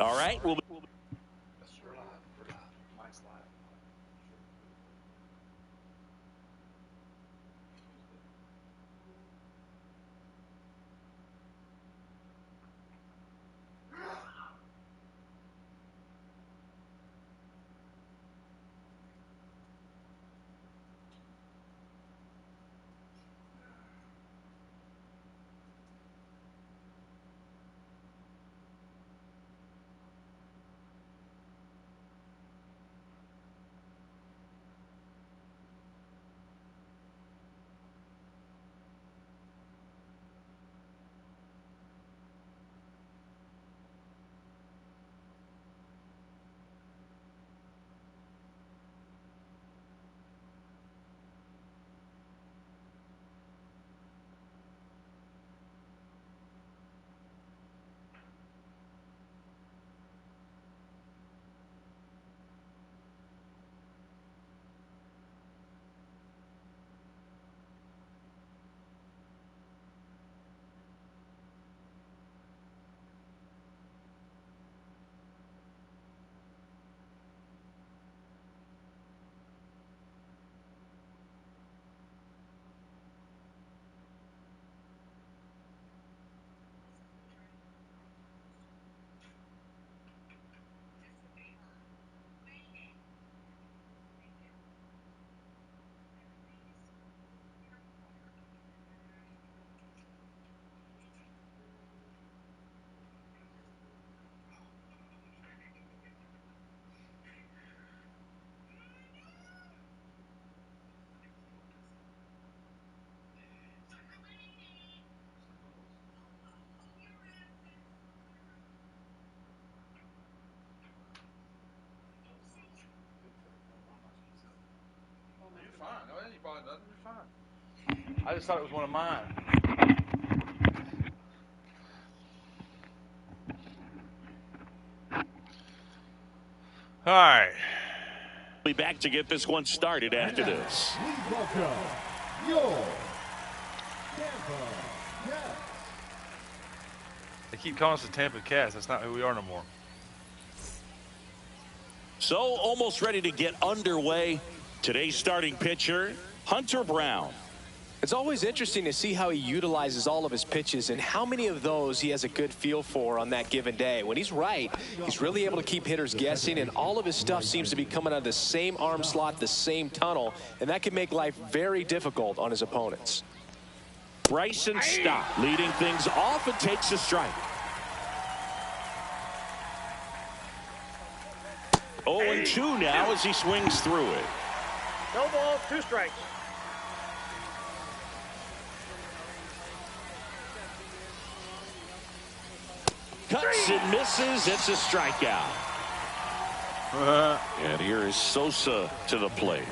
All right, we'll be I just thought it was one of mine. All right. be back to get this one started after this. They keep calling us the Tampa Cats. That's not who we are no more. So almost ready to get underway. Today's starting pitcher, Hunter Brown. It's always interesting to see how he utilizes all of his pitches and how many of those he has a good feel for on that given day. When he's right, he's really able to keep hitters guessing, and all of his stuff seems to be coming out of the same arm slot, the same tunnel, and that can make life very difficult on his opponents. Bryson Stott leading things off and takes a strike. 0-2 now as he swings through it. No ball, 2 strikes. Cuts and misses. It's a strikeout. And here is Sosa to the plate.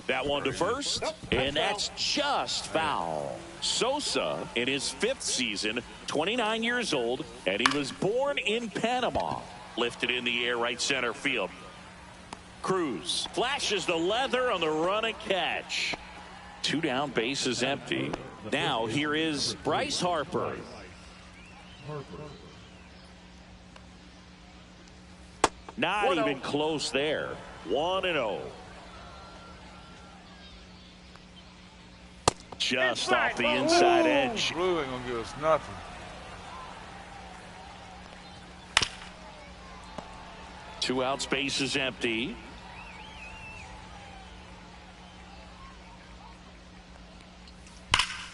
That one to first, and that's just foul. Sosa in his 5th season, 29 years old, and he was born in Panama. Lifted in the air, right center field. Cruz flashes the leather on the run and catch. 2 down, bases empty. Now here is Bryce Harper. Not even close there. 1-0. Just off the inside edge. Blue ain't gonna give us nothing. Two outs, bases empty.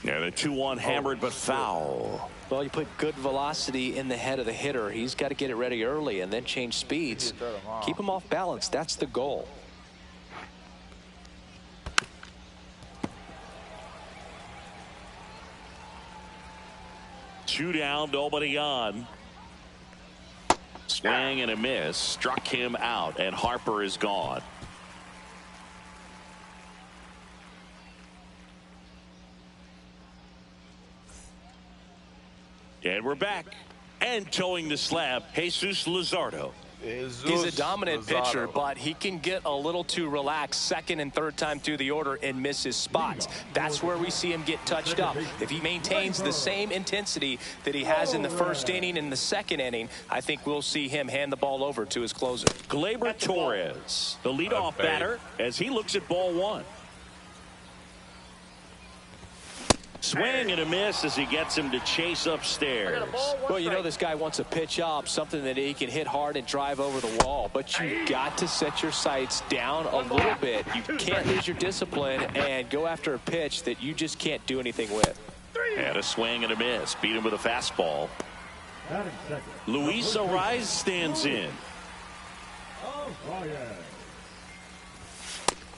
Yeah, the 2-1 hammered but foul. Well, you put good velocity in the head of the hitter. He's got to get it ready early and then change speeds. Keep him off balance. That's the goal. Two down, nobody on. Swing and a miss. Struck him out, and Harper is gone. And we're back. And towing the slab, Jesus Luzardo. He's a dominant pitcher, but he can get a little too relaxed second and third time through the order and miss his spots. That's where we see him get touched up. If he maintains the same intensity that he has in the first inning and the second inning, I think we'll see him hand the ball over to his closer. Gleyber Torres, the leadoff batter, as he looks at ball one. Swing and a miss as he gets him to chase upstairs. Well, you know this guy wants a pitch up, something that he can hit hard and drive over the wall. But you've got to set your sights down a little bit. You can't lose your discipline and go after a pitch that you just can't do anything with. And a swing and a miss. Beat him with a fastball. Luis Ariz stands in.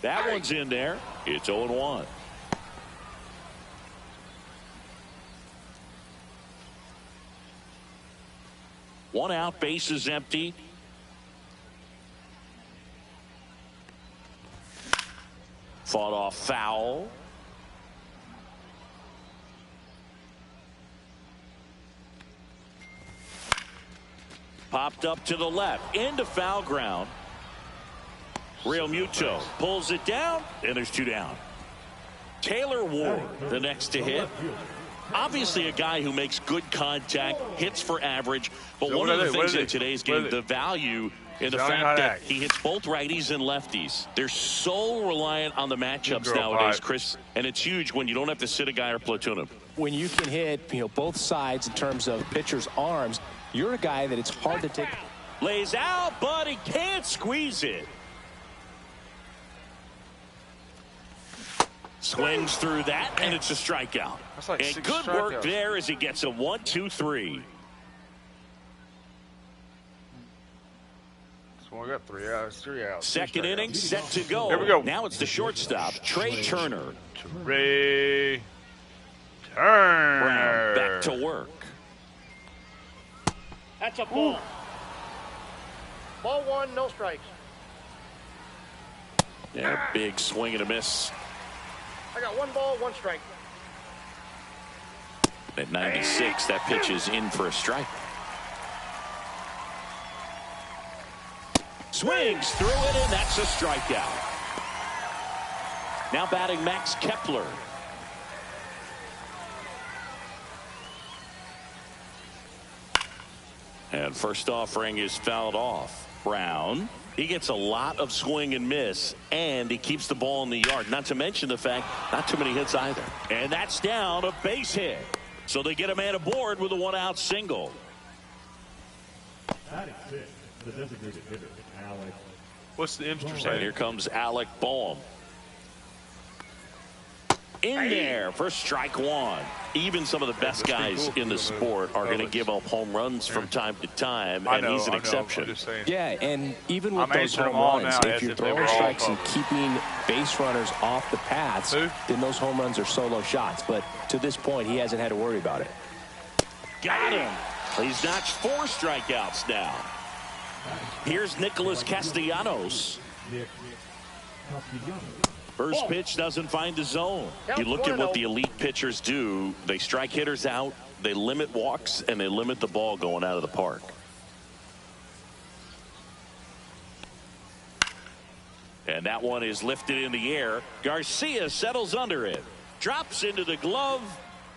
That one's in there. It's 0-1. One out, bases empty. Fought off foul. Popped up to the left, into foul ground. Real Muto pulls it down, and there's two down. Taylor Ward, the next to hit. Obviously a guy who makes good contact, hits for average, but one of the things in today's game, the value in the fact that he hits both righties and lefties. They're so reliant on the matchups nowadays, Chris, and it's huge when you don't have to sit a guy or platoon him. When you can hit, both sides in terms of pitcher's arms, you're a guy that it's hard to take. Lays out, but he can't squeeze it. Swings through that, and it's a strikeout. That's like and good work there as he gets a 1-2-3. So we got 3 outs, 3 outs. Second inning set to go. Here we go. Now it's the shortstop, Trey Turner. Trey Turner. Brown back to work. That's a ball. Ball one, no strikes. Yeah, big swing and a miss. I got 1 ball, 1 strike. At 96, that pitch is in for a strike. Swings through it, and that's a strikeout. Now batting Max Kepler. And first offering is fouled off. Brown. He gets a lot of swing and miss, and he keeps the ball in the yard. Not to mention the fact, not too many hits either. And that's down, a base hit. So they get a man aboard with a 1-out single. What's the Imster And saying? here comes Alec Boehm. In there for strike one. Even some of the best guys in the sport are going to give up home runs from time to time, and he's an exception. Yeah, and even with those home runs, if you're throwing strikes and keeping base runners off the paths, then those home runs are solo shots. But to this point, he hasn't had to worry about it. Got him. He's notched 4 strikeouts now. Here's Nicholas Castellanos. First pitch doesn't find the zone. You look at what the elite pitchers do. They strike hitters out, they limit walks, and they limit the ball going out of the park. And that one is lifted in the air. Garcia settles under it. Drops into the glove,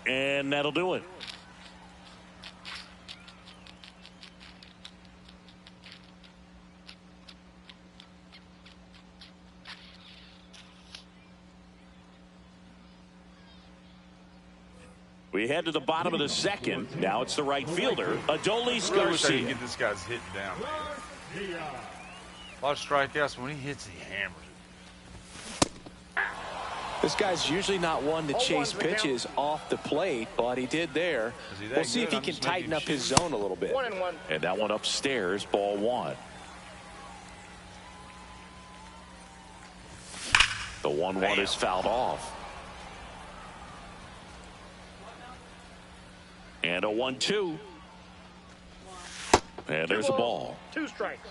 and that'll do it. We head to the bottom of the second. Now it's the right fielder, Adolis Garcia. Get this guy's hitting down. A lot of strikeouts. When he hits, he hammers it. This guy's usually not one to chase pitches off the plate, but he did there. We'll see if he can tighten up his zone a little bit. 1-1. And that one upstairs, ball one. The 1-1 is fouled off. And a 1-2. And there's a ball. 2 strikes.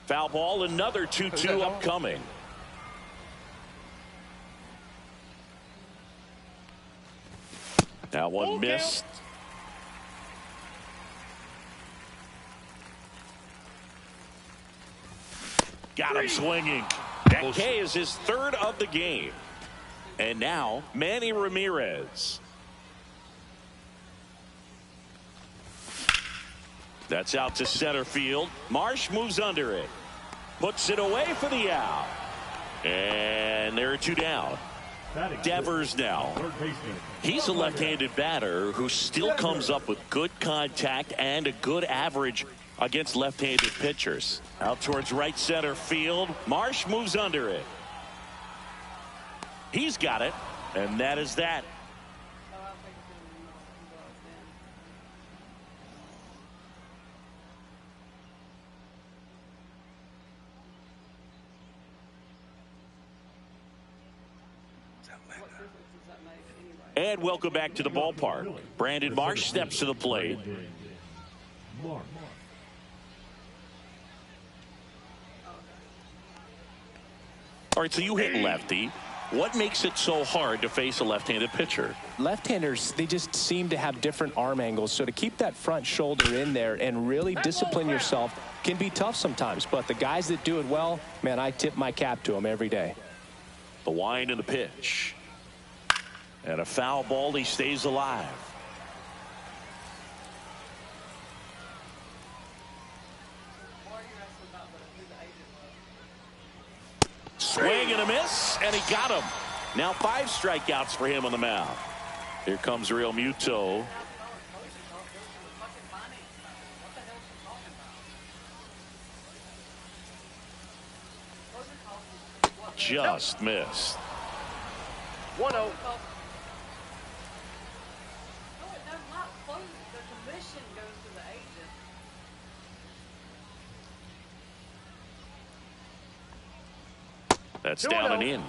Foul ball, another 2-2 upcoming. That one missed. Got him swinging. That K is his third of the game. And now Manny Ramirez. That's out to center field. Marsh moves under it. Puts it away for the out. And there are two down. Devers now. He's a left-handed batter who still comes up with good contact and a good average against left-handed pitchers. Out towards right center field. Marsh moves under it. He's got it. And that is that. And welcome back to the ballpark. Brandon Marsh steps to the plate. All right, so you hit lefty. What makes it so hard to face a left-handed pitcher? Left-handers, they just seem to have different arm angles. So to keep that front shoulder in there and really discipline yourself can be tough sometimes. But the guys that do it well, man, I tip my cap to them every day. The wind and the pitch. And a foul ball, he stays alive. Swing and a miss, and he got him. Now 5 strikeouts for him on the mound. Here comes Real Muto. Just missed. 1-0. That's down and in.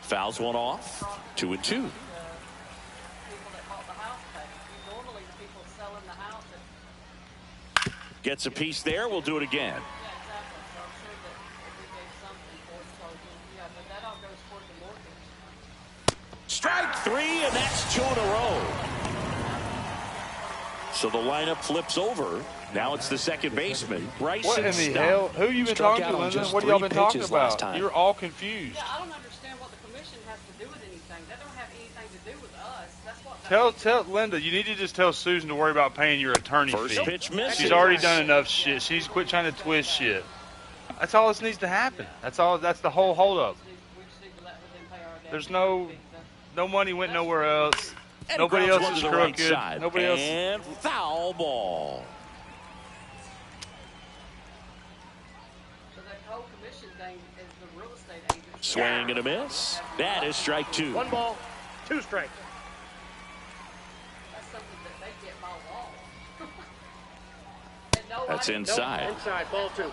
Fouls one off. 2-2. Gets a piece there. We'll do it again. Strike 3, and that's 2 in a row. So the lineup flips over. Now it's the second baseman, Bryson. What in the hell? Who you been talking to, Linda? What have y'all been talking about? You're all confused. Yeah, I don't understand what the commission has to do with anything. That don't have anything to do with us. That's what. Tell Linda, you need to just tell Susan to worry about paying your attorney fee. First pitch misses. She's already done enough shit. She's quit trying to twist shit. That's all this needs to happen. That's all. That's the whole holdup. There's no money went nowhere else. And nobody else is crooked. Right Nobody else. And foul ball. So that whole commission thing is the real estate agent. Swing and a miss. That is strike 2. 1 ball, 2 strikes. That's something that they get by law. That's inside. Nope, inside, ball 2.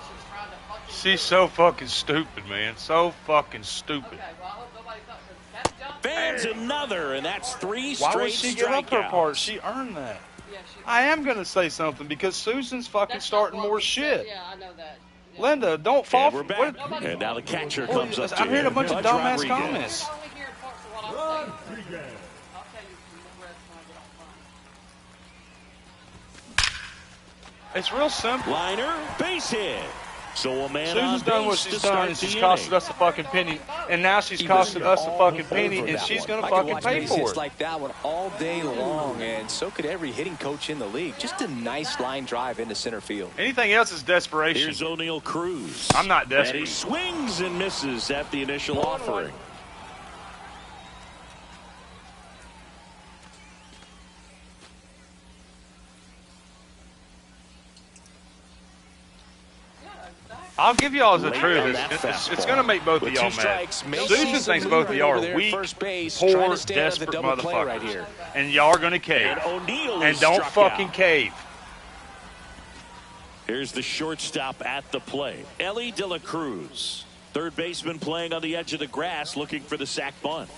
She's so fucking stupid, man. So fucking stupid. Okay, well, I hope nobody thought that's John. Fans another, and that's 3 Why straight would she give up her strikeouts. part? She earned that. Yeah, I am going to say something because Susan's fucking that's starting not what more we shit. said. Yeah, I know that. Yeah. Linda, don't fall And we're for back. what? And now the catcher comes up to I'm hearing a bunch of Bud dumbass Rodriguez. comments. You're only hearing parts of what I'm saying. I'll tell you the rest when I get off phone. It's real simple. Liner, base hit. So a man Susan's on done what base she's to done, start and the she's inning. costed us a fucking penny, and now she's costed us a fucking penny, and she's going to fucking pay for it. Like that one all day long, and so could every hitting coach in the league. Just a nice line drive into center field. Anything else is desperation. Here's O'Neal Cruz. I'm not And desperate. he swings and misses at the initial offering. I'll give y'all the Late truth. on that It's going to make both of With y'all 2 mad. strikes, Susan thinks both of y'all are weak, First base, trying poor, to stay out of the desperate double play motherfuckers. right here. And y'all are going to cave. And O'Neal And is don't struck fucking out. cave. Here's the shortstop at the plate, Ellie De La Cruz. Third baseman playing on the edge of the grass looking for the sac bunt.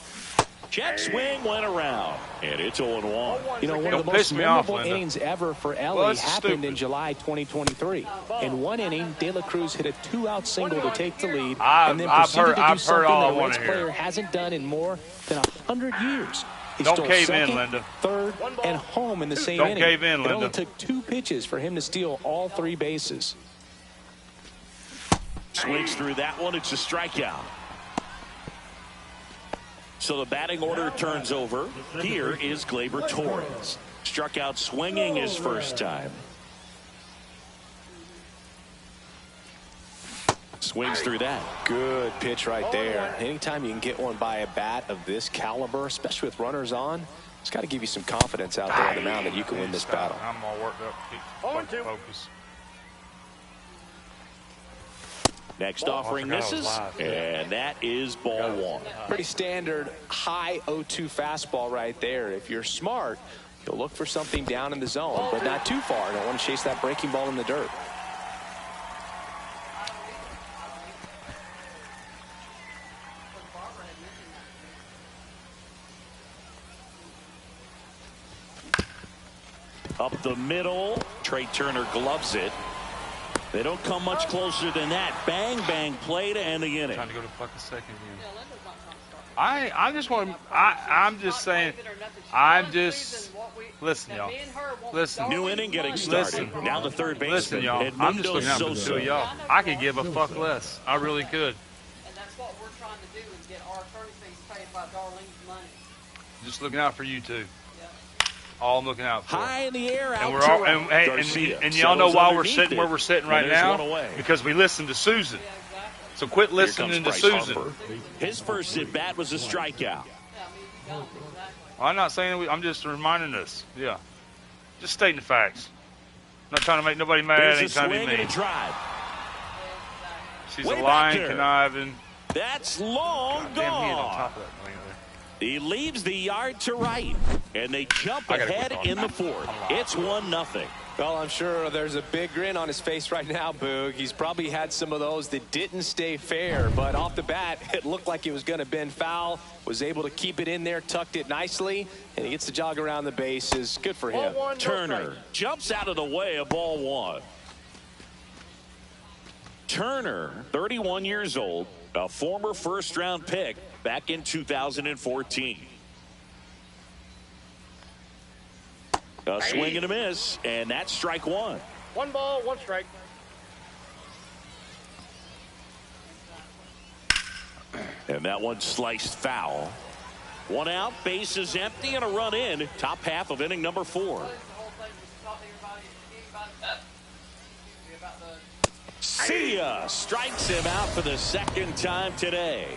Jet swing went around, and it's 0-1. You know, one of the most memorable innings ever for Ellie happened in July 2023. In one inning, De La Cruz hit a 2-out single to take the lead, and then proceeded to do something that a Reds player hasn't done in more than 100 years. He stole second, third, and home in the same inning. It only took 2 pitches for him to steal all 3 bases. Swings through that one. It's a strikeout. So the batting order turns over. Here is Gleyber Torres. Struck out swinging his first time. Swings through that. Good pitch right there. Anytime you can get one by a bat of this caliber, especially with runners on, it's got to give you some confidence out there on the mound that you can win this battle. I'm all worked up. Focus. Next offering misses, and that is ball 1. Pretty standard high 0-2 fastball right there. If you're smart, you'll look for something down in the zone, but not too far. Don't want to chase that breaking ball in the dirt. Up the middle, Trey Turner gloves it. They don't come much closer than that. Bang, bang play to end the inning. Trying to go to fucking second again. I just want to. I'm just saying. I'm just. Listen, y'all. Listen. New inning getting started. Now the third baseman. Listen, y'all. I'm just looking out for the two of y'all. I could give a fuck less. I really could. And that's what we're trying to do is get our attorney fees paid by Darlene's money. Just looking out for you two. All I'm looking out for. High in the air, and we're all, and y'all know why we're sitting where we're sitting right now? Because we listened to Susan. So quit listening to Susan. Harper. His first at bat was a strikeout. I'm not saying I'm just reminding us. Yeah. Just stating the facts. Not trying to make nobody mad. Ain't trying to be mean. She's a lying, conniving. That's long gone. He leaves the yard to right, and they jump ahead in the 4th. It's 1-0. Well, I'm sure there's a big grin on his face right now, Boog. He's probably had some of those that didn't stay fair, but off the bat, it looked like it was going to bend foul. Was able to keep it in there, tucked it nicely, and he gets the jog around the bases. Good for him. Turner jumps out of the way of ball 1. Turner, 31 years old, a former first-round pick back in 2014. A swing and a miss, and that's strike 1. 1 ball, 1 strike. And that one sliced foul. 1 out, bases empty, and a run in. Top half of inning number 4. See ya! Strikes him out for the 2nd time today.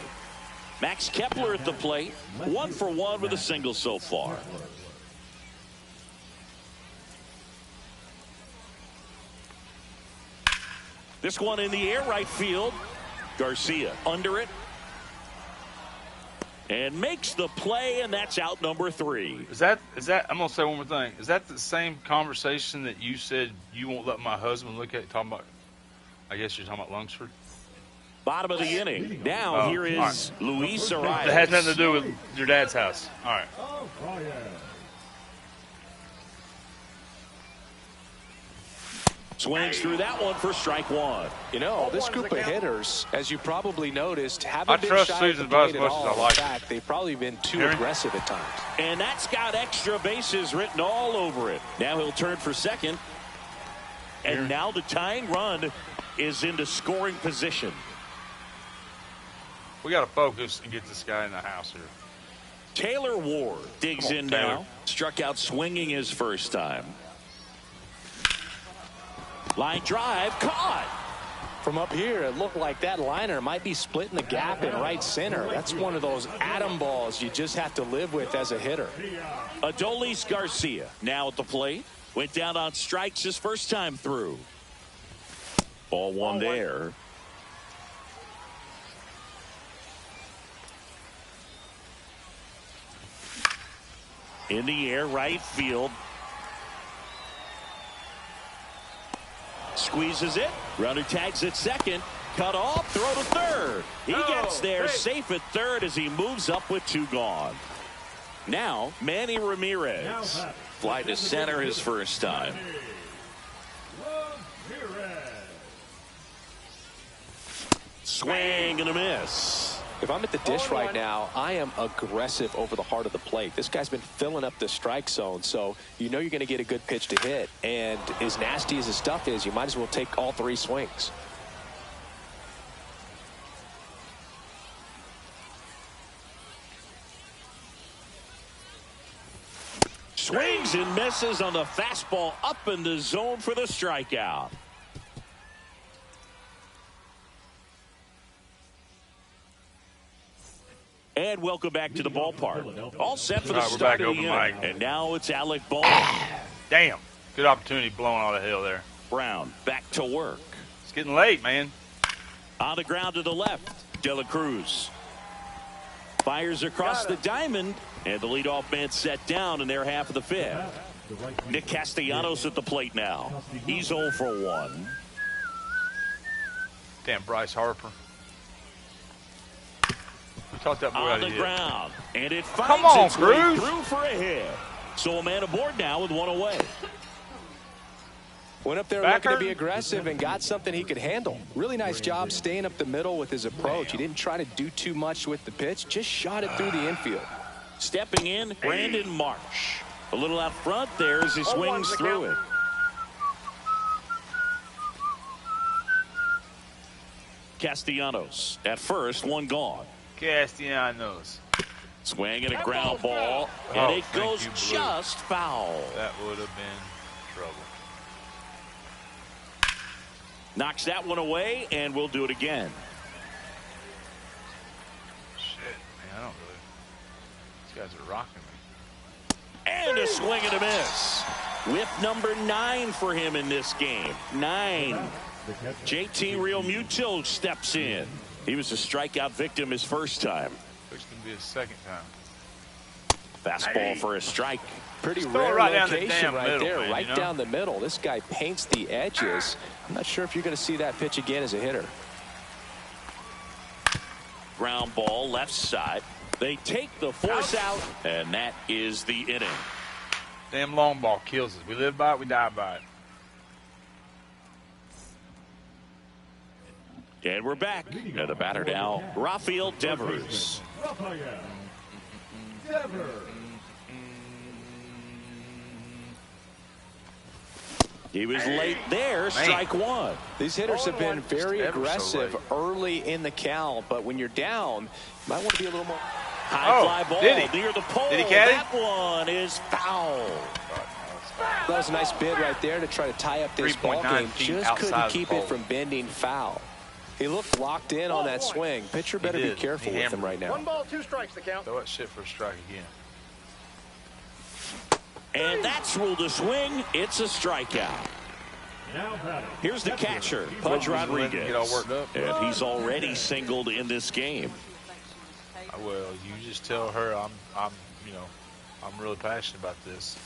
Max Kepler at the plate. 1 for 1 with a single so far. This one in the air, right field. Garcia under it. And makes the play, and that's out number 3. Is that? I'm gonna say one more thing. Is that the same conversation that you said you won't let my husband look at? Talking about, I guess you're talking about Lunsford. Bottom of the inning. Now here is Luis Arias. That has nothing to do with your dad's house. All right. Swings through that one for strike 1. You know, this group of hitters, as you probably noticed, haven't been trust shy Susan of the plate as much at all. as I like In fact, they've probably been too aggressive at times. And that's got extra bases written all over it. Now he'll turn for second. And now the tying run is into scoring position. We got to focus and get this guy in the house here. Taylor Ward digs in now. Struck out swinging his first time. Line drive, caught. From up here, it looked like that liner might be splitting the gap in right center. That's one of those atom balls you just have to live with as a hitter. Adolis Garcia now at the plate. Went down on strikes his first time through. Ball 1 there. In the air, right field. Squeezes it. Runner tags at second. Cut off. Throw to third. He gets there safe at third as he moves up with 2 gone. Now, Manny Ramirez. Fly to center his first time. Swing and a miss. If I'm at the dish right now, I am aggressive over the heart of the plate. This guy's been filling up the strike zone, so you know you're going to get a good pitch to hit. And as nasty as his stuff is, you might as well take all 3 swings. Swings and misses on the fastball up in the zone for the strikeout. And welcome back to the ballpark. All set for the start of the inning. And now it's Alec Bohm. Damn. Good opportunity blowing out of hell there. Brown back to work. It's getting late, man. On the ground to the left, De La Cruz. Fires across the diamond, and the leadoff man set down in their half of the 5th. Nick Castellanos at the plate now. He's 0 for 1. Damn, Bryce Harper. We taught that boy on how to the ground, and it Come finds on, its way Cruz. through for a hit. So a man aboard now with 1 away. Went up there looking to be aggressive and got something he could handle. Really nice job staying up the middle with his approach. He didn't try to do too much with the pitch, just shot it through the infield. Stepping in, Brandon Marsh. A little out front there as he swings through it. Castellanos at first, 1 gone. Castellanos. Swing and a ground ball, and it goes just foul. That would have been trouble. Knocks that one away, and we'll do it again. Shit, man, I don't really. These guys are rocking me. And a swing and a miss. Whip number 9 for him in this game. 9. JT Realmuto steps in. He was a strikeout victim his first time. It's going to be his second time. Fastball for a strike. Pretty Throw it rare right down the location damn right middle, there, man, right you know? down the middle. This guy paints the edges. I'm not sure if you're going to see that pitch again as a hitter. Ground ball left side. They take the force out, and that is the inning. Damn long ball kills us. We live by it, we die by it. And we're back. And the batter now, Rafael Devers. He was late there, strike 1. These hitters have been very Ever so aggressive late. early in the count, but when you're down, you might want to be a little more. High fly ball near the pole. Did he catch that one is foul. That was a nice bid right there to try to tie up this ball 3.9 game. feet Just couldn't outside the keep pole. it from bending foul. He looked locked in on that swing. Pitcher better be did. careful He with him right now. 1 ball, 2 strikes the count. Throw that shit for a strike again. And that's ruled a swing. It's a strikeout. Here's the catcher, Pudge Rodriguez. Get all worked up. And he's already singled in this game. Well, you just tell her I'm really passionate about this.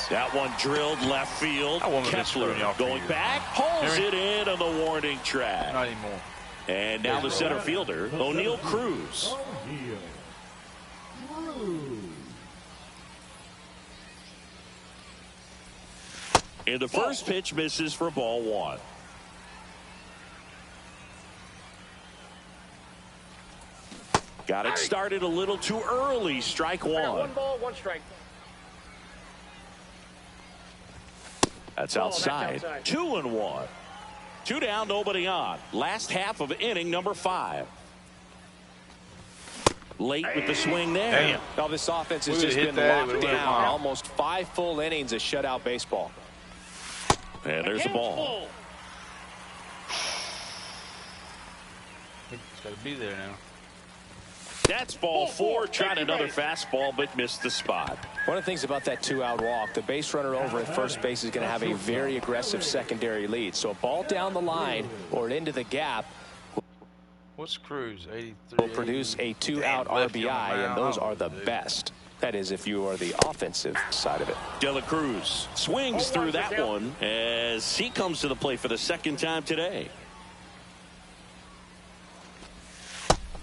That one drilled left field. I won't have been Kepler screwing y'all for going years. back, pulls Henry? it in on the warning track. Not anymore. And now the center fielder, O'Neal Cruz. And the first pitch misses for ball 1. Got it started a little too early. Strike 1. 1 ball, 1 strike. That's outside. 2-1. 2 down, nobody on. Last half of inning number 5. Late with the swing there. Damn. Now this offense has We just would've been hit that, it locked would've down. went. Almost 5 full innings of shutout baseball. And there's the ball. It's got to be there now. That's ball 4. Tried another fastball, but missed the spot. One of the things about that 2-out walk, the base runner over at first base is going to have a very aggressive secondary lead. So a ball down the line or into the gap What's Cruz? 83. will produce a 2-out Damn, lefty on the RBI, and those mound. are the best. That is, if you are the offensive side of it. De La Cruz swings through that one as he comes to the plate for the second time today.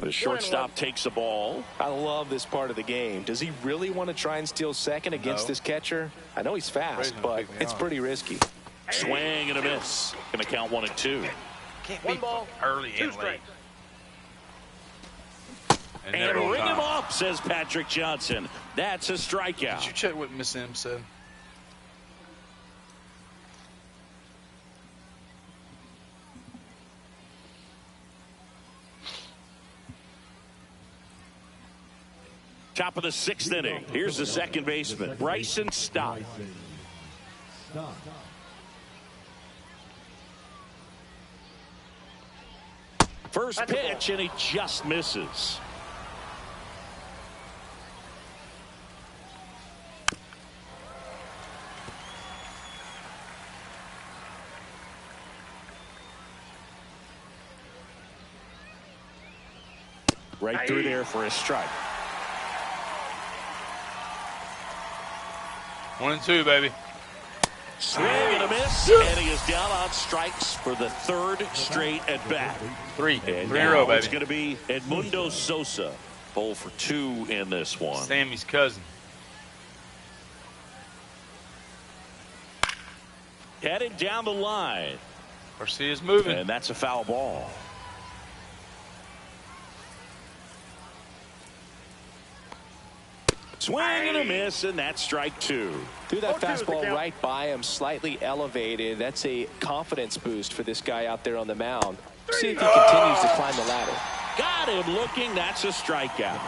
The shortstop takes the ball. I love this part of the game. Does he really want to try and steal second against this catcher? I know he's fast, but it's pretty risky. Swing and a miss. Going to count 1-2. Can't be early and late. And ring him up, says Patrick Johnson. That's a strikeout. Did you check what Miss M said? Top of the 6th inning. Here's the second baseman, Bryson Stott. First pitch, and he just misses. Right through there for a strike. 1-2, baby. Swing and a miss, and he is down on strikes for the 3rd straight at bat. Three in a row, baby. It's going to be Edmundo Sosa, 0 for 2 in this one. Sammy's cousin. Headed down the line. Garcia's moving. And that's a foul ball. Swing and a miss, and that's strike 2. Threw that fastball right by him, slightly elevated. That's a confidence boost for this guy out there on the mound. See if he continues to climb the ladder. Got him looking. That's a strikeout.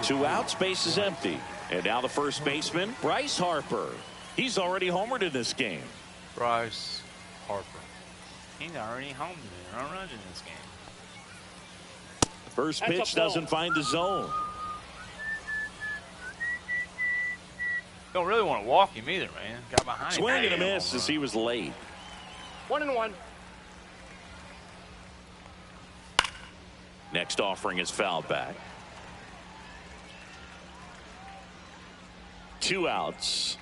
2 outs, base is empty. And now the first baseman, Bryce Harper. He's already homered in this game. Bryce Harper. He's already homered in this game. First pitch doesn't find the zone. Don't really want to walk him either, man. Got behind him. Swing and a miss as he was late. 1-1. Next offering is fouled back. 2 outs.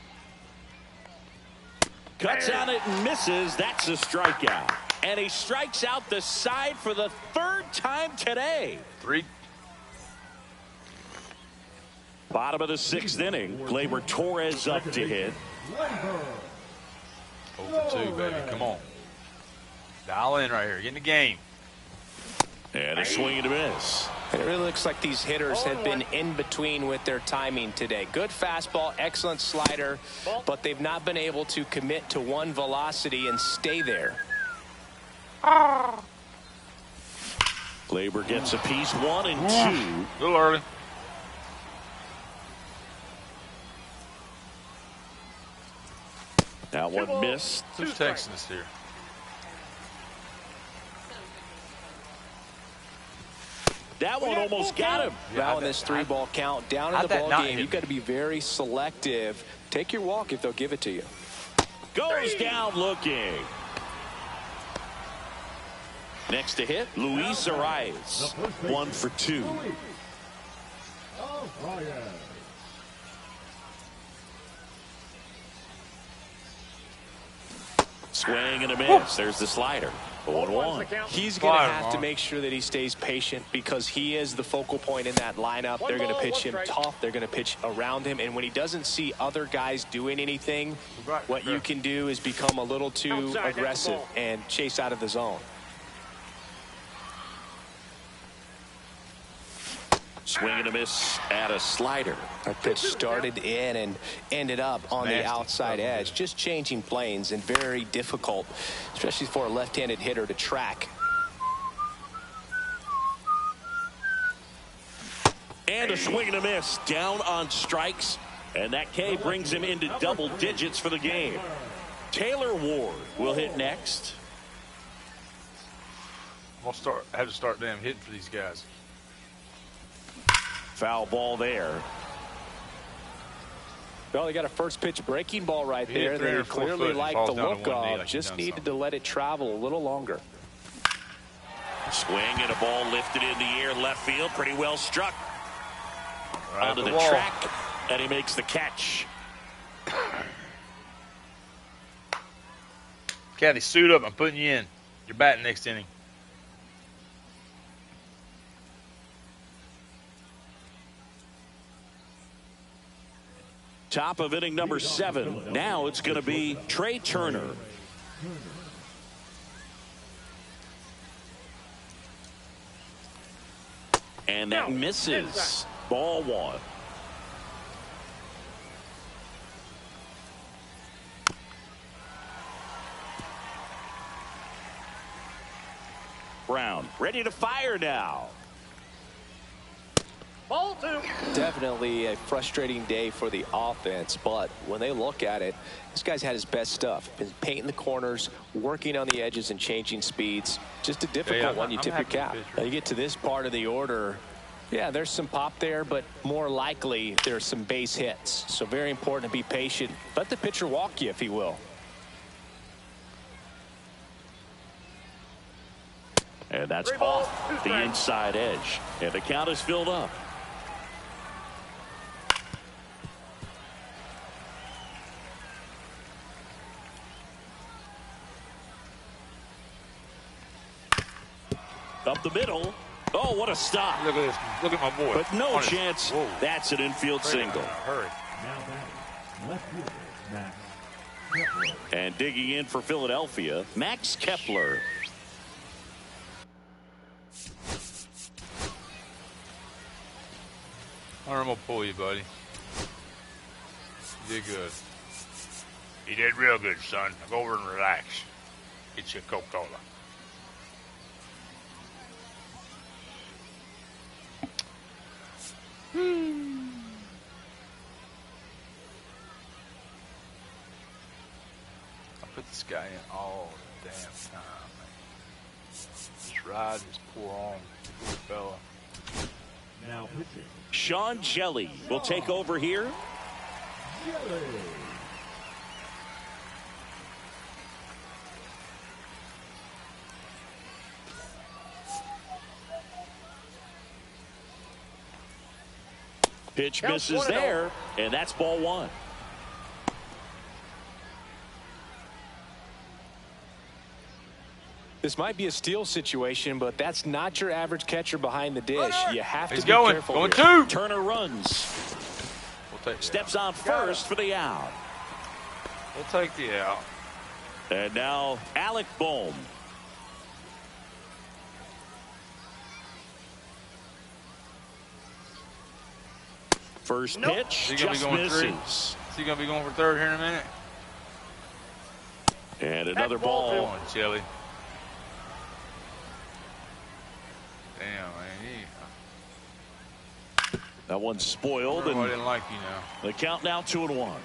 Cuts on it and misses. That's a strikeout. And he strikes out the side for the 3rd time today. 3. Bottom of the 6th inning. Gleyber Torres up to hit. 0 for 2, baby. Come on. Dial in right here. Get in the game. And a swing and a miss. And it really looks like these hitters have been in between with their timing today. Good fastball, excellent slider, but they've not been able to commit to one velocity and stay there. Gleyber gets a piece, 1 and 2. A little early. That one missed. Who's texting us here? That one almost got him. Now in this 3-ball count, down in the ball game, you've got to be very selective. Take your walk if they'll give it to you. Goes down looking. Next to hit, Luis Arias. 1 for 2. Swing and a miss. There's the slider. 0-1. He's going to have to make sure that he stays patient because he is the focal point in that lineup. They're going to pitch him tough. They're going to pitch around him. And when he doesn't see other guys doing anything, what you can do is become a little too aggressive and chase out of the zone. Swing and a miss at a slider. That pitch started in and ended up on the outside edge. Just changing planes and very difficult, especially for a left-handed hitter to track. And a swing and a miss down on strikes. And that K brings him into double digits for the game. Taylor Ward will hit next. I'll have to start damn hitting for these guys. Foul ball there. Well, they got a first pitch breaking ball right there. They clearly like the look of. Just needed to let it travel a little longer. Swing and a ball lifted in the air left field. Pretty well struck. Right onto the track, and he makes the catch. Caddy, suit up. I'm putting you in. You're batting next inning. Top of inning number 7. Now it's going to be Trey Turner. And that misses. Ball 1. Brown ready to fire now. Ball 2. Definitely a frustrating day for the offense, but when they look at it, this guy's had his best stuff. Been painting the corners, working on the edges and changing speeds. Just a difficult one. You tip your cap. Now you get to this part of the order. Yeah, there's some pop there, but more likely there's some base hits. So very important to be patient. Let the pitcher walk you if he will. And that's off the inside edge. And the count is filled up. Up the middle. Oh, what a stop. Look at this. Look at my boy. But no chance. Whoa. That's an infield single. Hurry. And digging in for Philadelphia, Max Kepler. I'm going to pull you, buddy. You did good. You did real good, son. Now go over and relax. Get you a Coca-Cola. I put this guy in all the damn time, man. Just ride his poor arm, poor fella. Now pitching. Sean Jelly will take over here. Pitch misses there, and that's ball 1. This might be a steal situation, but that's not your average catcher behind the dish. You have to be careful. Going here. 2. Turner runs. We'll take Steps on first for the out. We'll take the out. And now Alec Bohm. First pitch just misses. Is he going to be going for third here in a minute? And another ball. Come on, Jelly. Damn, man. That one's spoiled. I And didn't like you now. the count now 2-1.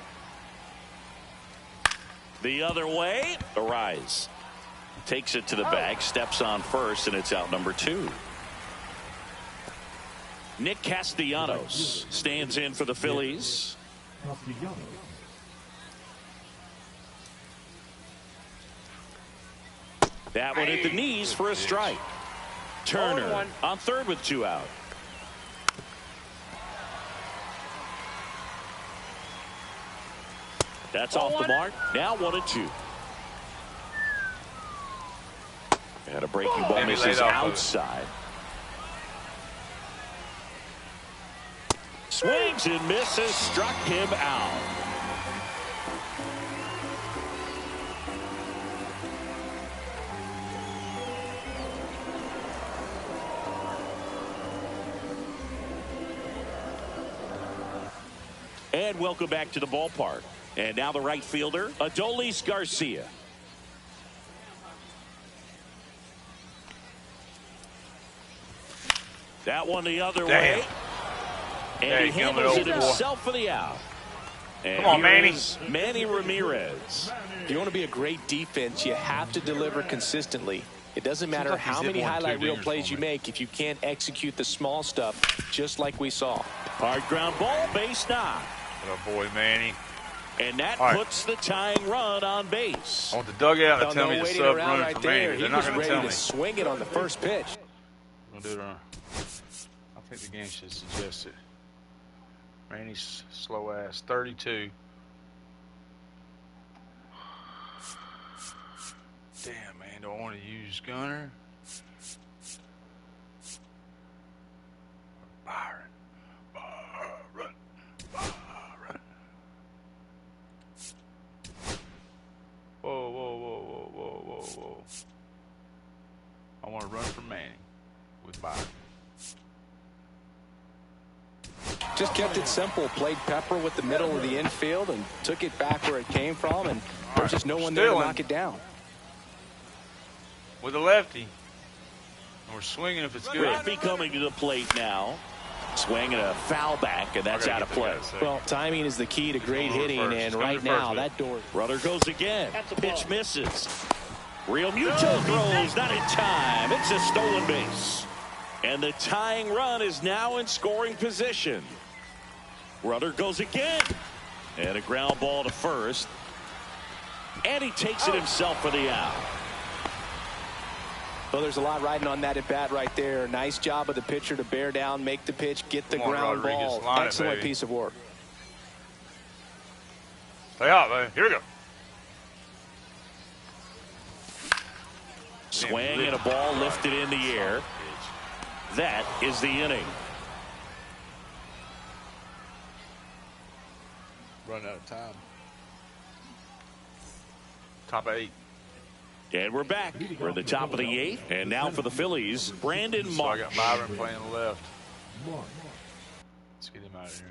The other way. Arise. Takes it to the bag. Steps on first, and it's out number 2. Nick Castellanos stands in for the Phillies. That one hit the knees for a strike. Turner on third with 2 out. That's off the mark. Now 1-2. And a breaking ball misses outside. Swings and misses. Struck him out. And welcome back to the ballpark. And now the right fielder, Adolis Garcia. That one the other way. And he handles it himself for the out. And come on, Manny. Manny Ramirez. If you want to be a great defense, you have to deliver consistently. It doesn't matter how many highlight reel plays you make if you can't execute the small stuff, just like we saw. Hard ground ball, base knock. Oh, boy, Manny. And that puts the tying run on base. I want the dugout to tell me to sub run right for there. Manny. He They're not was going to ready tell to me. swing it on the first pitch. We'll do it on. I think the game should suggest it. Manny's slow ass. 32. Damn, man. Do I want to use Gunner? Byron. whoa. I want to run for Manning with Biden. Just kept it simple. Played pepper with the middle of the infield and took it back where it came from. And there's just no one there to knock it down. With a lefty. And we're swinging if it's good. Griffey coming to the plate now. Swinging a foul back, and that's out of play. Well, timing is the key to great hitting, and right now that door. Runner goes again. Pitch misses. Real Muto throws, not in time. It's a stolen base. And the tying run is now in scoring position. Runner goes again. And a ground ball to first. And he takes it himself for the out. Well, there's a lot riding on that at bat right there. Nice job of the pitcher to bear down, make the pitch, get the ground ball. Excellent piece of work. Stay out, man. Here we go. Swing and a ball lifted in the air. That is the inning. Run out of time. Top 8. And we're back. We're at the top of the 8th. And now for the Phillies, Brandon Marsh. So I got Byron playing left. Let's get him out of here.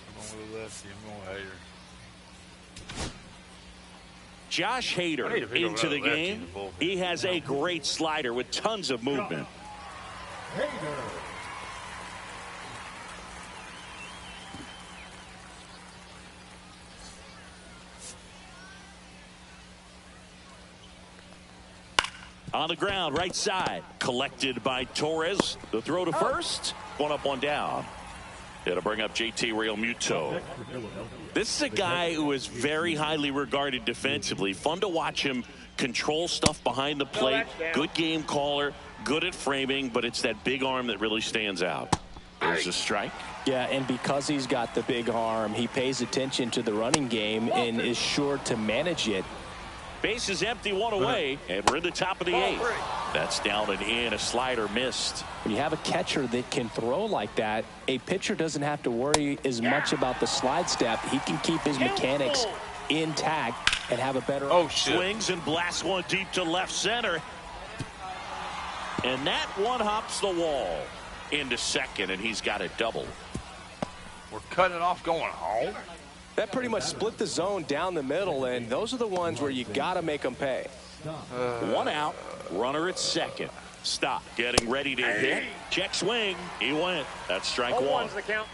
I'm going with the lefty. I'm going with Hader. Josh Hader into the game. He has a great slider with tons of movement. On the ground, right side. Collected by Torres. The throw to first. One up, one down. It'll bring up JT Realmuto. This is a guy who is very highly regarded defensively. Fun to watch him control stuff behind the plate. Good game caller, good at framing, but it's that big arm that really stands out. There's a strike. Yeah, and because he's got the big arm, he pays attention to the running game and is sure to manage it. Base is empty, one away, and we're in the top of the 8th. That's down and in. A slider missed. When you have a catcher that can throw like that, a pitcher doesn't have to worry as much about the slide step. He can keep his mechanics intact and have a better. Swings and blasts one deep to left center. And that one hops the wall into second, and he's got a double. We're cutting it off going home. That pretty much split the zone down the middle, and those are the ones where you got to make them pay. One out, runner at second. Stop, getting ready to hit. Check swing, he went. That's strike one. The count.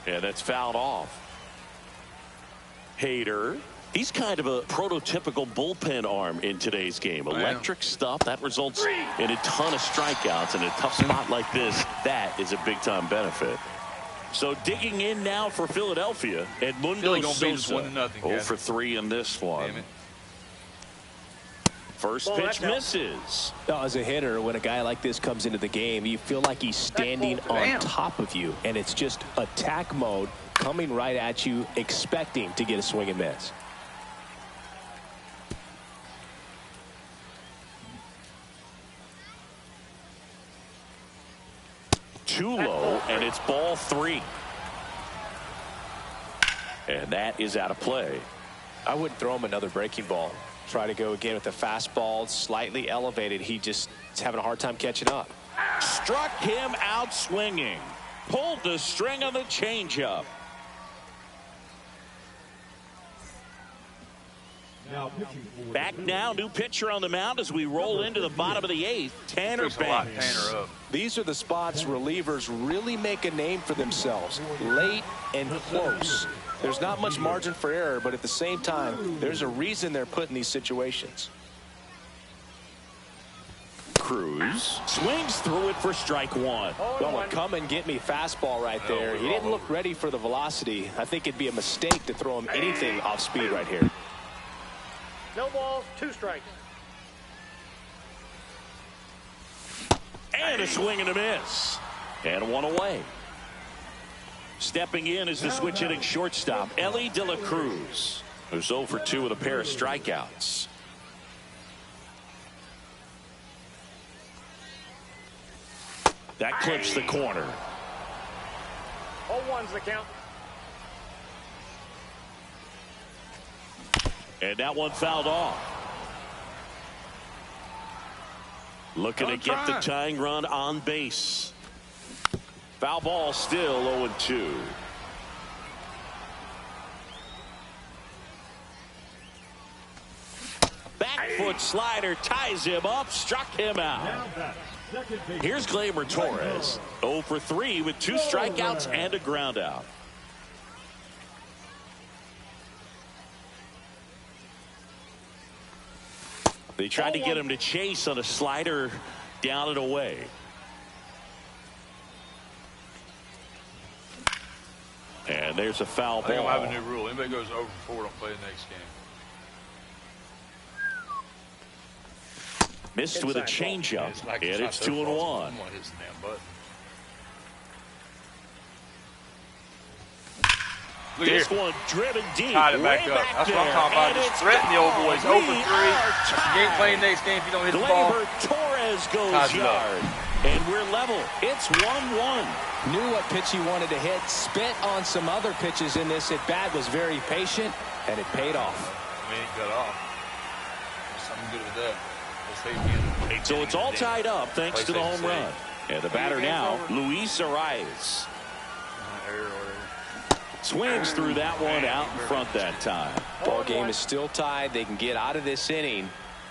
Yeah, that's fouled off. Hader, he's kind of a prototypical bullpen arm in today's game. Electric stuff that results in a ton of strikeouts. In a tough spot like this, that is a big-time benefit. So digging in now for Philadelphia, Edmundo Sosa. 0 for 3 in this one. First pitch misses. As a hitter, when a guy like this comes into the game, you feel like he's standing on top of you, and it's just attack mode coming right at you, expecting to get a swing and miss. Too low, and it's ball 3. And that is out of play. I wouldn't throw him another breaking ball. Try to go again with the fastball, slightly elevated. He just is having a hard time catching up. Struck him out swinging. Pulled the string on the changeup. Back now, new pitcher on the mound as we roll into the bottom of the 8th. Tanner Banks. These are the spots relievers really make a name for themselves. Late and close. There's not much margin for error, but at the same time, there's a reason they're put in these situations. Cruz swings through it for strike 1. Well, a come and get me fastball right there. He didn't look ready for the velocity. I think it'd be a mistake to throw him anything off speed right here. No balls, 2 strikes. And a swing and a miss. And 1 away. Stepping in is the switch hitting shortstop, Ellie De La Cruz, who's 0 for 2 with a pair of strikeouts. That clips the corner. 0-1's the count. And that one fouled off. Looking to get the tying run on base. Foul ball, still 0-2. Back foot slider ties him up, struck him out. Here's Gleyber Torres, 0 for 3 with 2 strikeouts and a ground out. They tried to get him to chase on a slider down and away. And there's a foul ball. I think I'm having a new rule. Anybody goes over 4, don't play the next game. Missed with a changeup, and it's 2-1. This one driven deep. Tied it back up. That's what I'm talking about. Just threaten the old boys. 0 for 3. You ain't playing next game if you don't hit the ball. Torres goes yard. And we're level. It's 1-1. Knew what pitch he wanted to hit. Spent on some other pitches in this at bat. Was very patient, and it paid off. I mean, it cut off. There's something good with that. So it's all tied up thanks to the home run. And the batter now, Luis Arias. Swings through that one out in front that time. Ball game is still tied. They can get out of this inning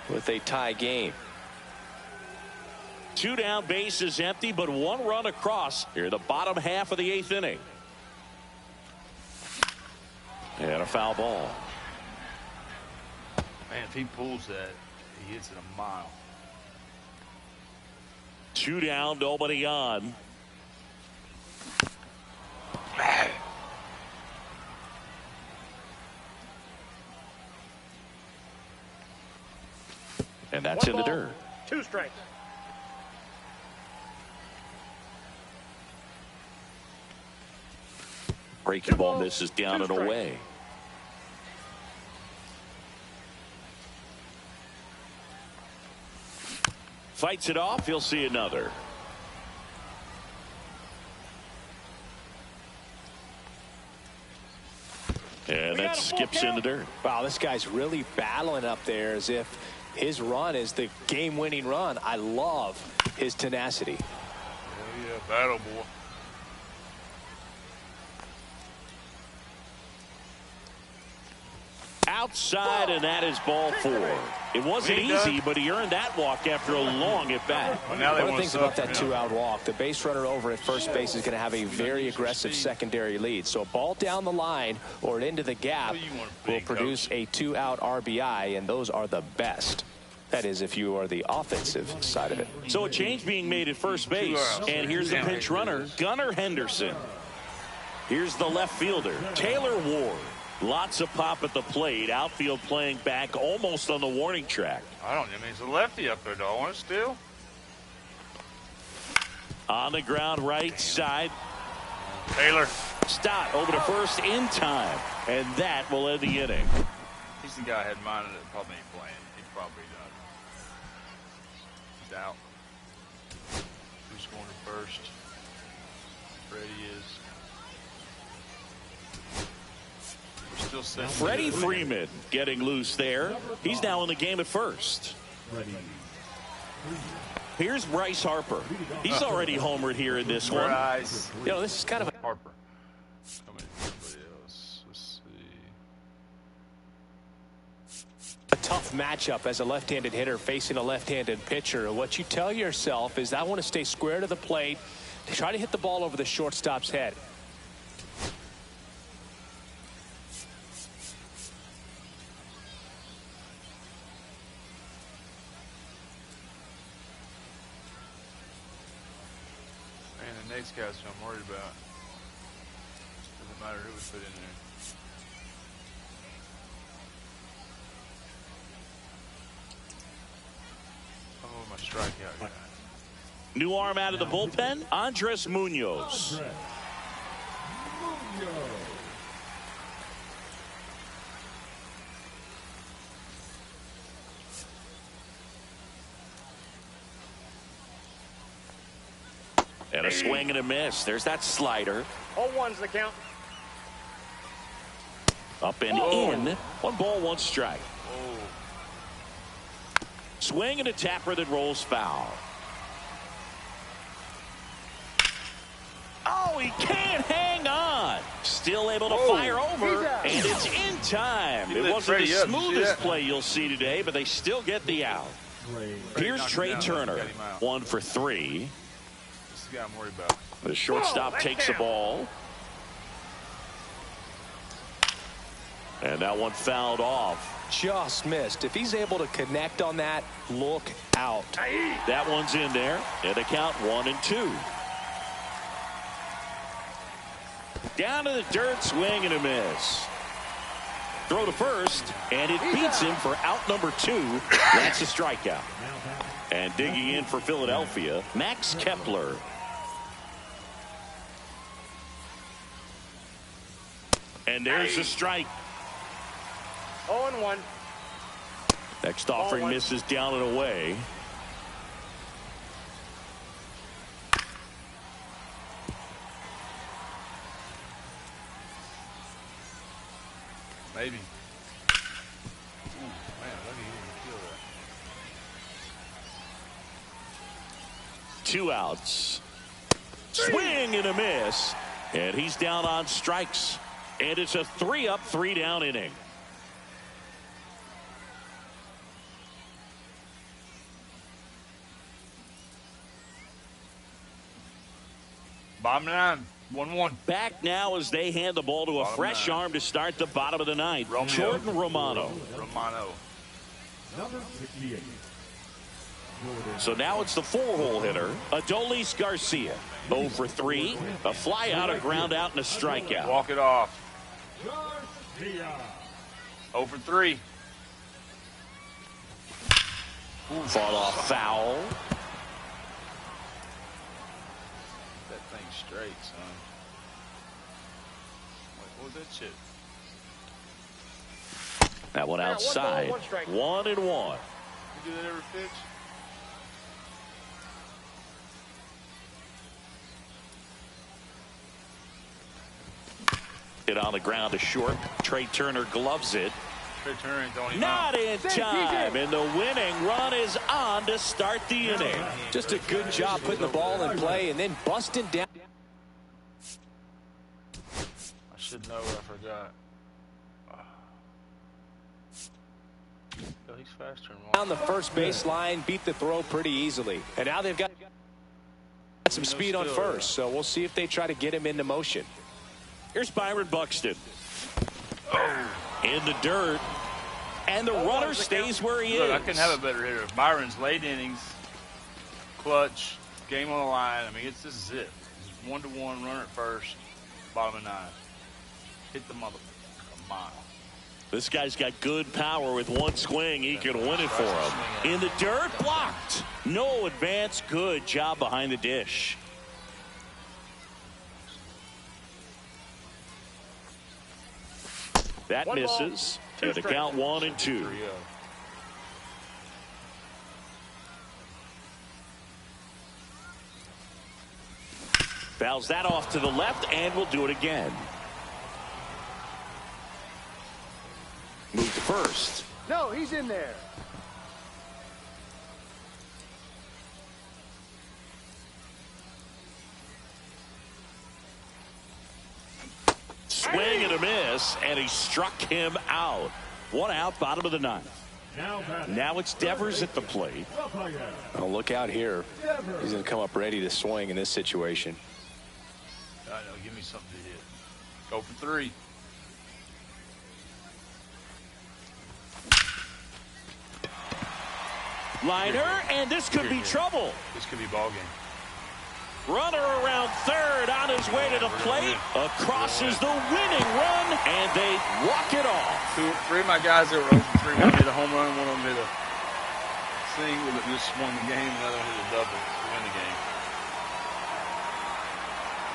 with a tie game. 2 down, bases empty, but 1 run across here in the bottom half of the 8th inning. And a foul ball. Man, if he pulls that, he hits it a mile. 2 down, nobody on. And that's in the dirt. 2 strikes. Breaking ball misses down and away. Fights it off. He'll see another. And that skips in the dirt. Wow, this guy's really battling up there as if his run is the game-winning run. I love his tenacity. Yeah, battle boy. Outside, and that is ball 4. It wasn't easy, but he earned that walk after a long at-bat. Well, now one of the things about that 2-out walk, the base runner over at first base is going to have a very aggressive secondary lead. So a ball down the line or into the gap will produce a 2-out RBI, and those are the best. That is, if you are the offensive side of it. So a change being made at first base, and here's the pinch runner, Gunnar Henderson. Here's the left fielder, Taylor Ward. Lots of pop at the plate. Outfield playing back almost on the warning track. I mean, he's a lefty up there, don't want still. On the ground, right side. Taylor. Stott over to first in time. And that will end the inning. He's the guy I had in mind that probably ain't playing. He's probably done. He's out. Who's going to first? Freddie is. Freddie Freeman getting loose there. He's now in the game at first. Here's Bryce Harper. He's already homered here in this one. You know, this is kind of a Harper. Somebody else. Let's see. a tough matchup as a left-handed hitter facing a left-handed pitcher. What you tell yourself is, I want to stay square to the plate, try to hit the ball over the shortstop's head. Next guy's who I'm worried about. Doesn't matter who we put in there. Oh, my strikeout guy. New arm out of the bullpen, Andres Munoz. And a swing and a miss. There's that slider. 0-1's the count. Up and in. 1 ball, 1 strike. Swing and a tapper that rolls foul. Oh, he can't hang on. Still able to fire over, and it's in time. It wasn't the smoothest play you'll see today, but they still get the out. Here's Trey Turner, 1 for 3. This guy I'm worried about. The shortstop takes the ball. And that one fouled off. Just missed. If he's able to connect on that, look out. That one's in there. And the count 1-2. Down to the dirt, swing and a miss. Throw to first, and it beats him for out number 2. That's a strikeout. And digging in for Philadelphia, Max Kepler. And there's a strike. 0-1. Next offering misses down and away. Maybe. Ooh, man, look at him kill that. 2 outs. Swing and a miss. And he's down on strikes. And it's a 3-up, 3-down inning. Bottom 9. 1-1. Back now as they hand the ball to a fresh arm to start the bottom of the ninth. Jordan Romano. So now it's the 4-hole hitter, Adolis Garcia. 0 for 3. A fly out, a ground out, and a strikeout. Walk it off. 0 for 3. Fought off foul. That thing straight, son. What was that shit? That one outside. 1-1. You do that every pitch? Hit on the ground to short. Trey Turner gloves it. Trey Turner don't Not in time, and the winning run is on to start the inning. Just a good job putting the ball in play and then busting down. I should know, I forgot. He's faster than Down the first base line, beat the throw pretty easily. And now they've got some speed on first, so we'll see if they try to get him into motion. Here's Byron Buxton. In the dirt. And the runner stays where he is. I couldn't have a better hitter. Byron's late innings, clutch, game on the line. I mean, this is it. It's 1-1, runner at first, bottom of 9. Hit the motherfucker a mile. This guy's got good power. With one swing, he can win it for him. In the dirt, blocked. No advance. Good job behind the dish. That misses. And the count 1-2. Fouls that off to the left, and we'll do it again. Move to first. No, he's in there. Swing and a miss, and he struck him out. 1 out, bottom of the 9th. Now it's Devers at the plate. Oh, look out here. He's going to come up ready to swing in this situation. I know, give me something to hit. Go for 3. Liner, and this could be trouble. This could be ball game. Runner around third, on his way to the plate. Across is the winning run, and they walk it off. 3 of my guys that were 0 for 3. One hit a home run, one of them hit a single that just won the game, another hit a double to win the game.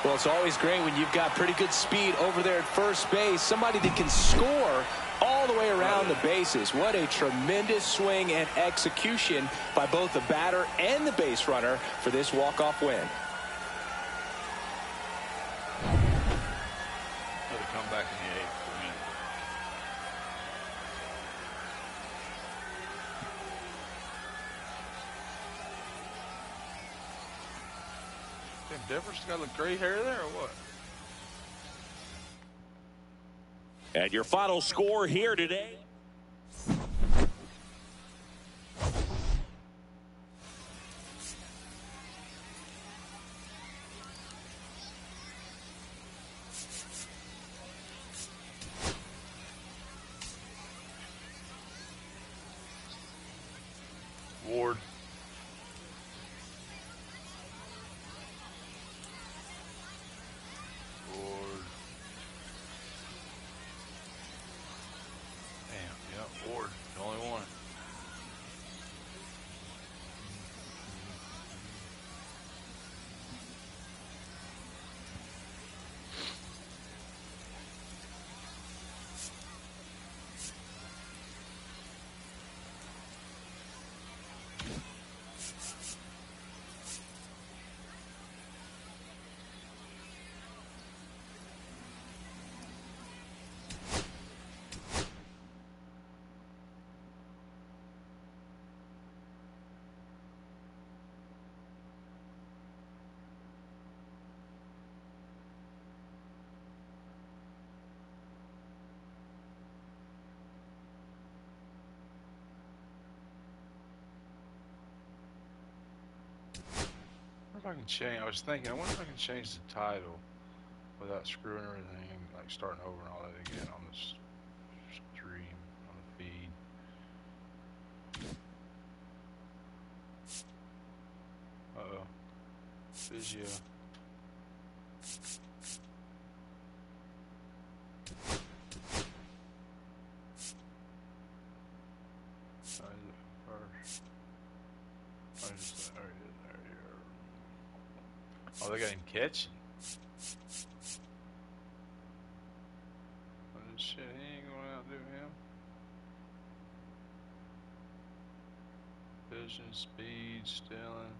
Well, it's always great when you've got pretty good speed over there at first base. Somebody that can score all the way around the bases. What a tremendous swing and execution by both the batter and the base runner for this walk-off win. a difference? Got a little gray hair there or what? And your final score here today. Ward. Ward. Damn, yeah, Ward. The only one. I wonder if I can change. I was thinking, I wonder if I can change the title without screwing everything, like starting over and all that again on this stream, on the feed. Uh-oh. Physio. First. Oh, they got him catching. Oh, shit, he ain't gonna outdo him. Vision, speed, stealing.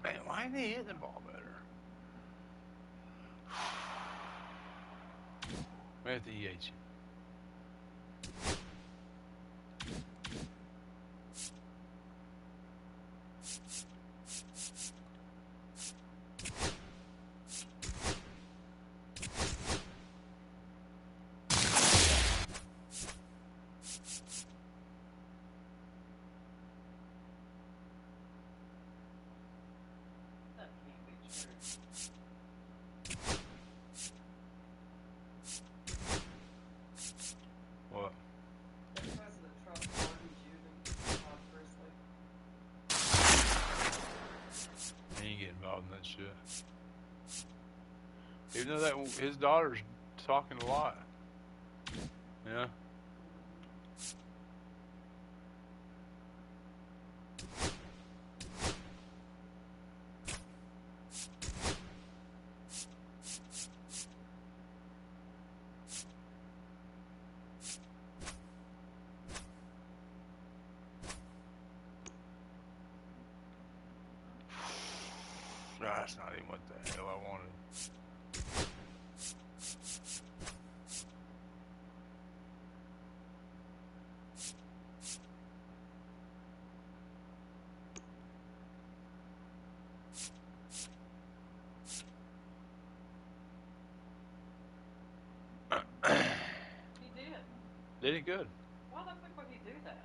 Man, why ain't he hitting the ball better? We have to EH him. That can't be true. What? The president Trump pardoned you to He ain't getting involved in that shit. Even though that his daughter's talking a lot. Yeah. That's not even what the hell I wanted. He did. Did he good? Why the fuck would he do that?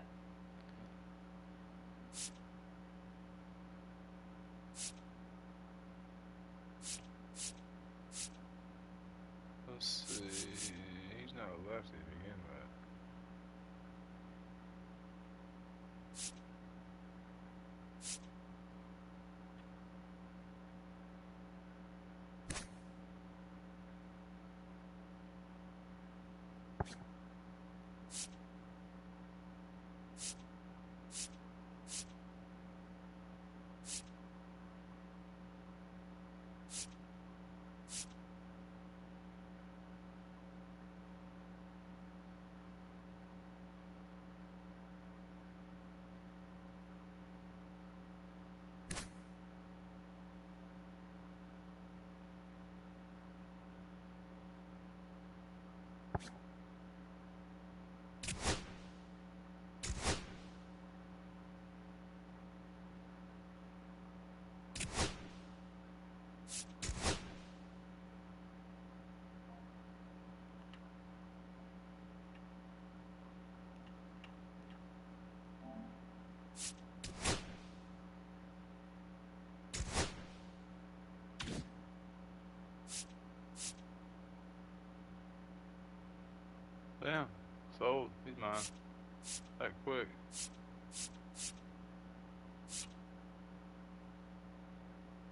Let's see. He's not a lefty to begin with. Damn. Sold. He's mine. That quick.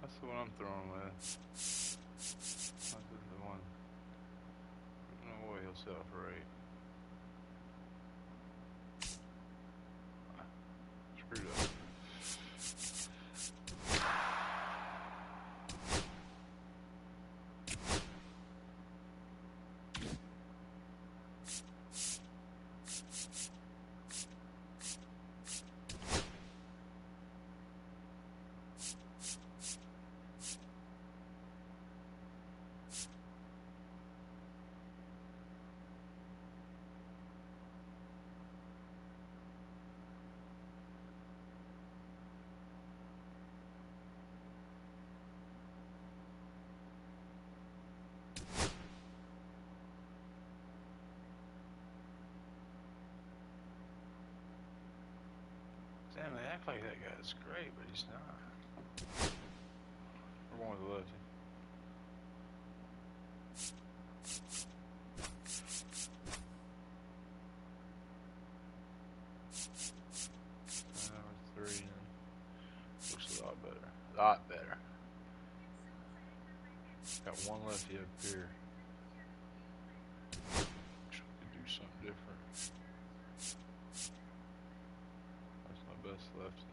That's the one I'm throwing with. This is the one. No way he'll sell for 8. Screwed up. Damn, they act like that guy's great, but he's not. We're going with the lefty. Number 3. Looks a lot better. A lot better. Got one lefty up here. Could do something different. That's my best lefty.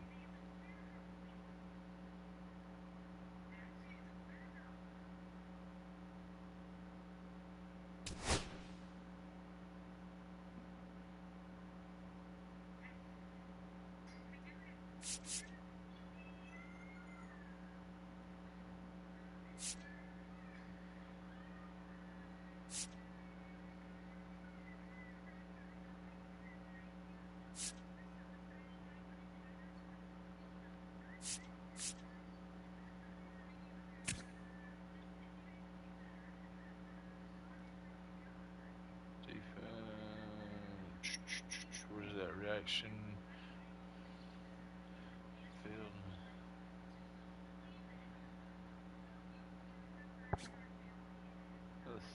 What is that reaction? Field. Let's see.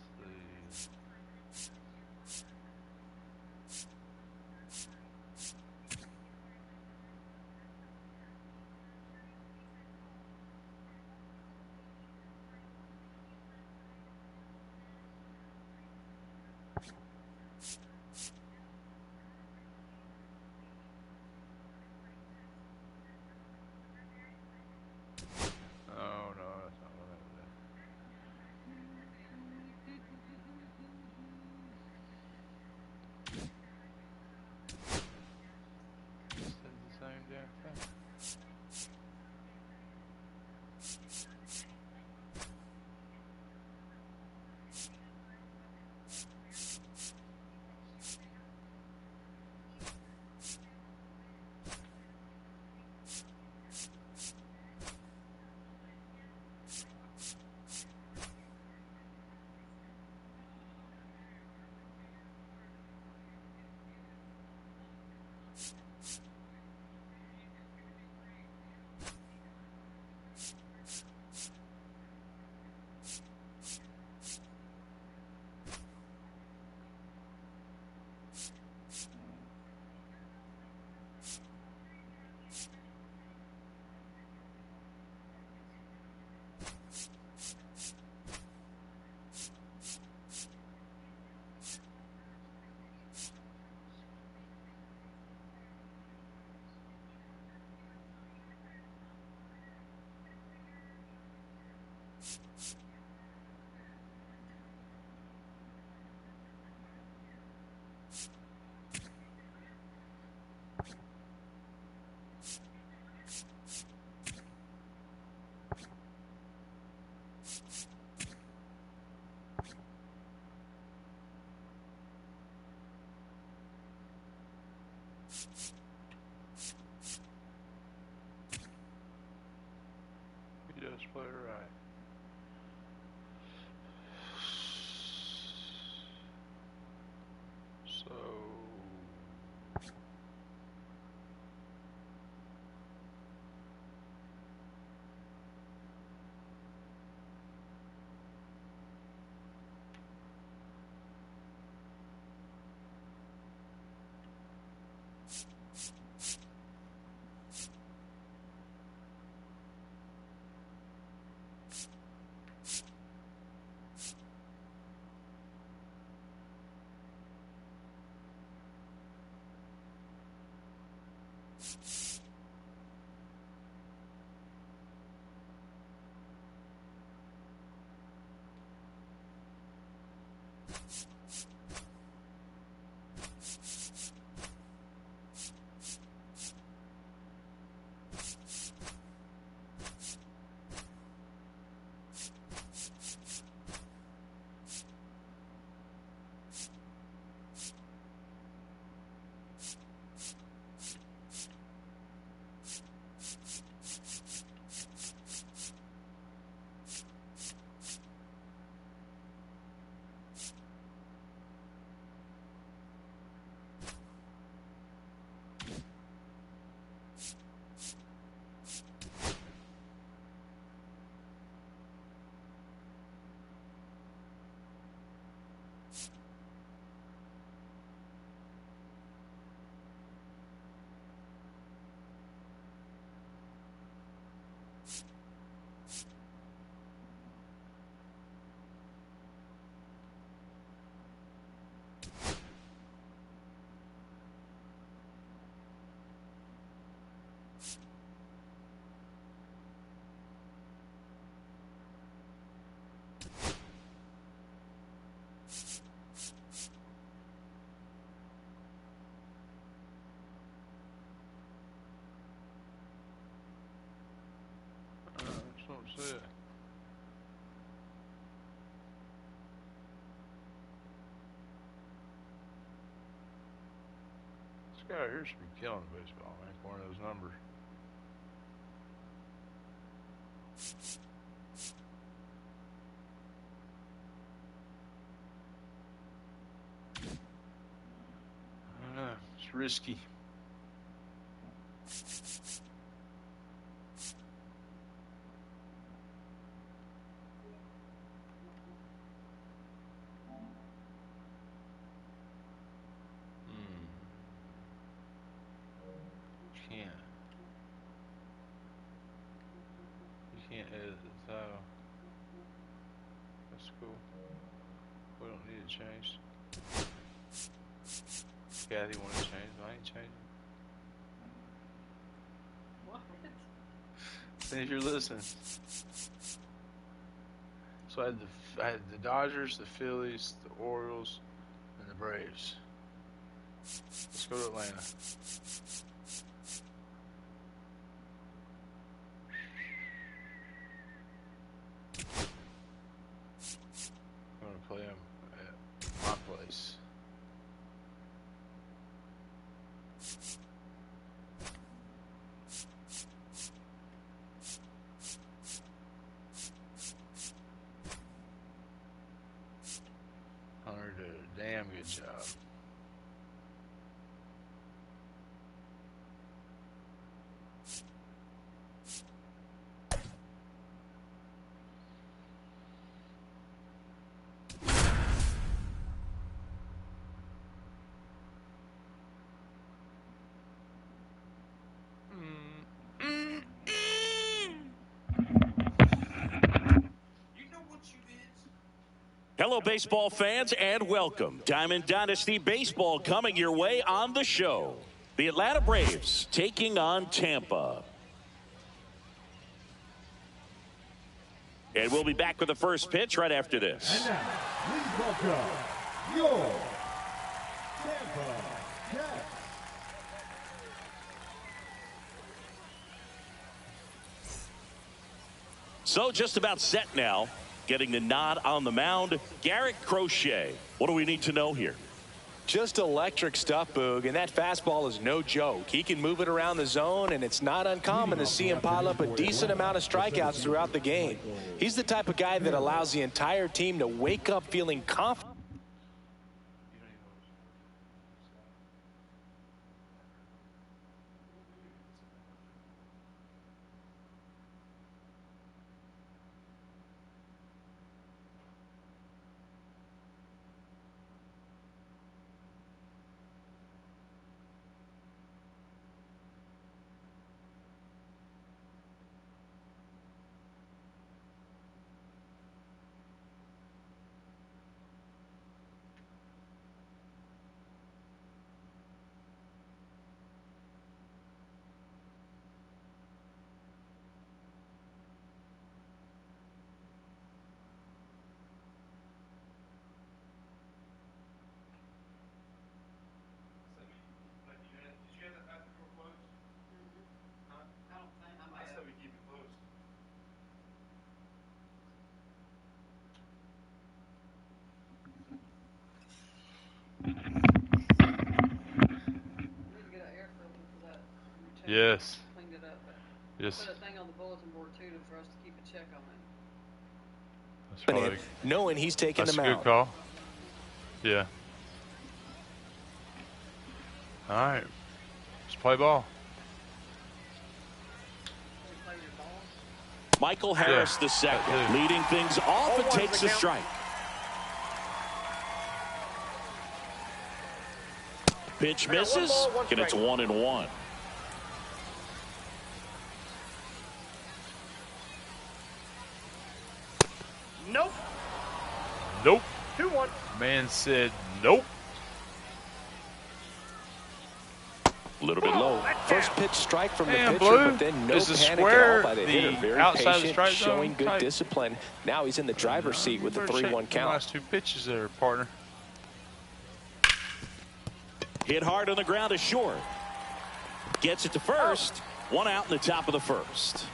Oh no, that's not what I would do. Says the same damn thing. He does play right. So That's what I'm saying. This guy here should be killing baseball, man. According to those numbers. I don't know. It's risky. You can't edit the title. That's cool. We don't need it changed. Kathy wanted to change, but I ain't changing. What? See if you're listening. So I had the Dodgers, the Phillies, the Orioles, and the Braves. Let's go to Atlanta. I'm going to play them at my place. Hunter did a damn good job. Hello, baseball fans, and welcome. Diamond Dynasty Baseball coming your way on the show. The Atlanta Braves taking on Tampa. And we'll be back with the first pitch right after this. And now, please welcome your Tampa Cats. So just about set now. Getting the nod on the mound, Garrett Crochet. What do we need to know here? Just electric stuff, Boog, and that fastball is no joke. He can move it around the zone, and it's not uncommon to see him pile up a decent amount of strikeouts throughout the game. He's the type of guy that allows the entire team to wake up feeling confident. Yes. Cleaned it up. But Yes. put a thing on the bulletin board too for us to keep a check on it. That's probably, knowing he's taking that's the a mound. good call. Yeah. All right. Let's play ball. Play your ball. Michael Harris, the second, leading things off and takes a strike. Pitch misses, and it's 1-1. Nope. Nope. 2-1. Man said nope. A little bit low. First pitch strike from the Damn, pitcher, Blue. but then no Is the panic square at all by the hitter. Very outside of the patient, strike zone showing good type? discipline. Now he's in the driver's seat with the Better check 3-1 the count. last two pitches there, partner. Hit hard on the ground to short. Gets it to first. One out in the top of the first.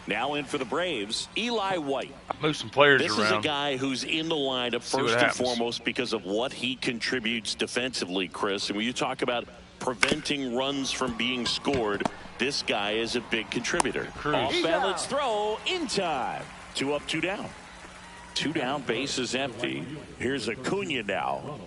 Now in for the Braves, Eli White. Move some players This around. is a guy who's in the lineup See what first and happens. foremost because of what he contributes defensively, Chris. And when you talk about preventing runs from being scored, this guy is a big contributor. Off balance throw in time. 2 up, 2 down. 2 down, base is empty. Here's Acuna now.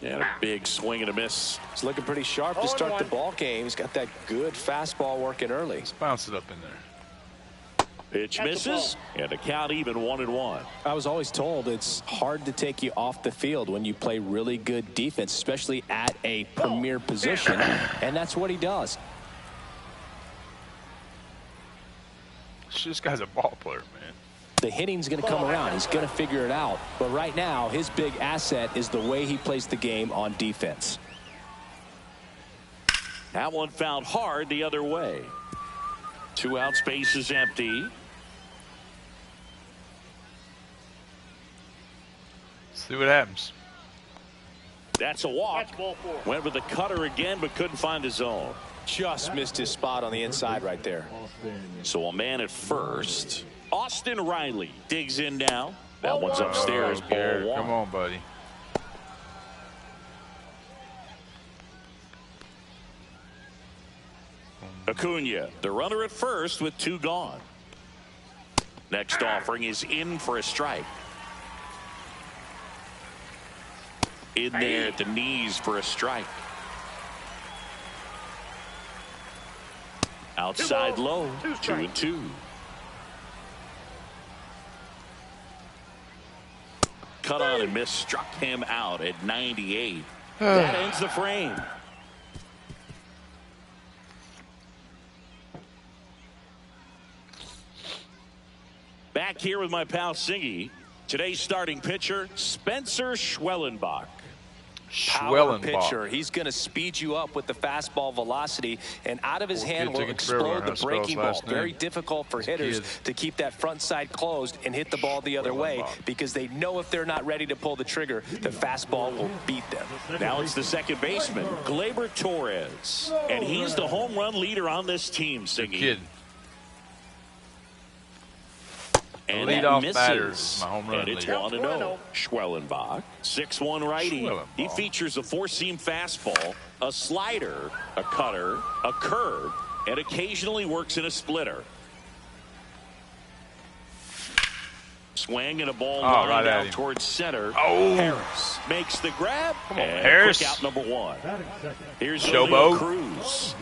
And a big swing and a miss. He's looking pretty sharp to start the ball game. He's got that good fastball working early. Let's bounce it up in there. Pitch misses, and a count even 1-1. I was always told it's hard to take you off the field when you play really good defense, especially at a premier position, and that's what he does. This guy's a ball player, man. The hitting's going to come around. He's going to figure it out. But right now, his big asset is the way he plays the game on defense. That one fouled hard the other way. 2 out, space is empty. See what happens. That's a walk. That's ball 4. Went with the cutter again, but couldn't find his zone. Just missed his spot on the inside right there. So a man at first. Austin Riley digs in now. That one's upstairs. Oh, Ball Garrett, 1. come on, buddy. Acuna, the runner at first with 2 gone. Next offering is in for a strike. In there at the knees for a strike. Outside low, 2-2. Cut on and miss, struck him out at 98. That ends the frame. Back here with my pal Singy. Today's starting pitcher, Spencer Schwellenbach. Power pitcher. He's going to speed you up with the fastball velocity, and out of his hand will explode the breaking ball. Very difficult for hitters to keep that front side closed and hit the ball the other way, because they know if they're not ready to pull the trigger, the fastball will beat them. Now it's the second baseman, Gleyber Torres, and he's the home run leader on this team, Singy. And that misses. My home run and it's leader. 1-0. Schwellenbach, 6'1" righty. He features a 4-seam fastball, a slider, a cutter, a curve, and occasionally works in a splitter. Swing and a ball lined out towards center. Harris makes the grab. Come on, and Harris. Quick out number 1. Here's Showboat. Cruz.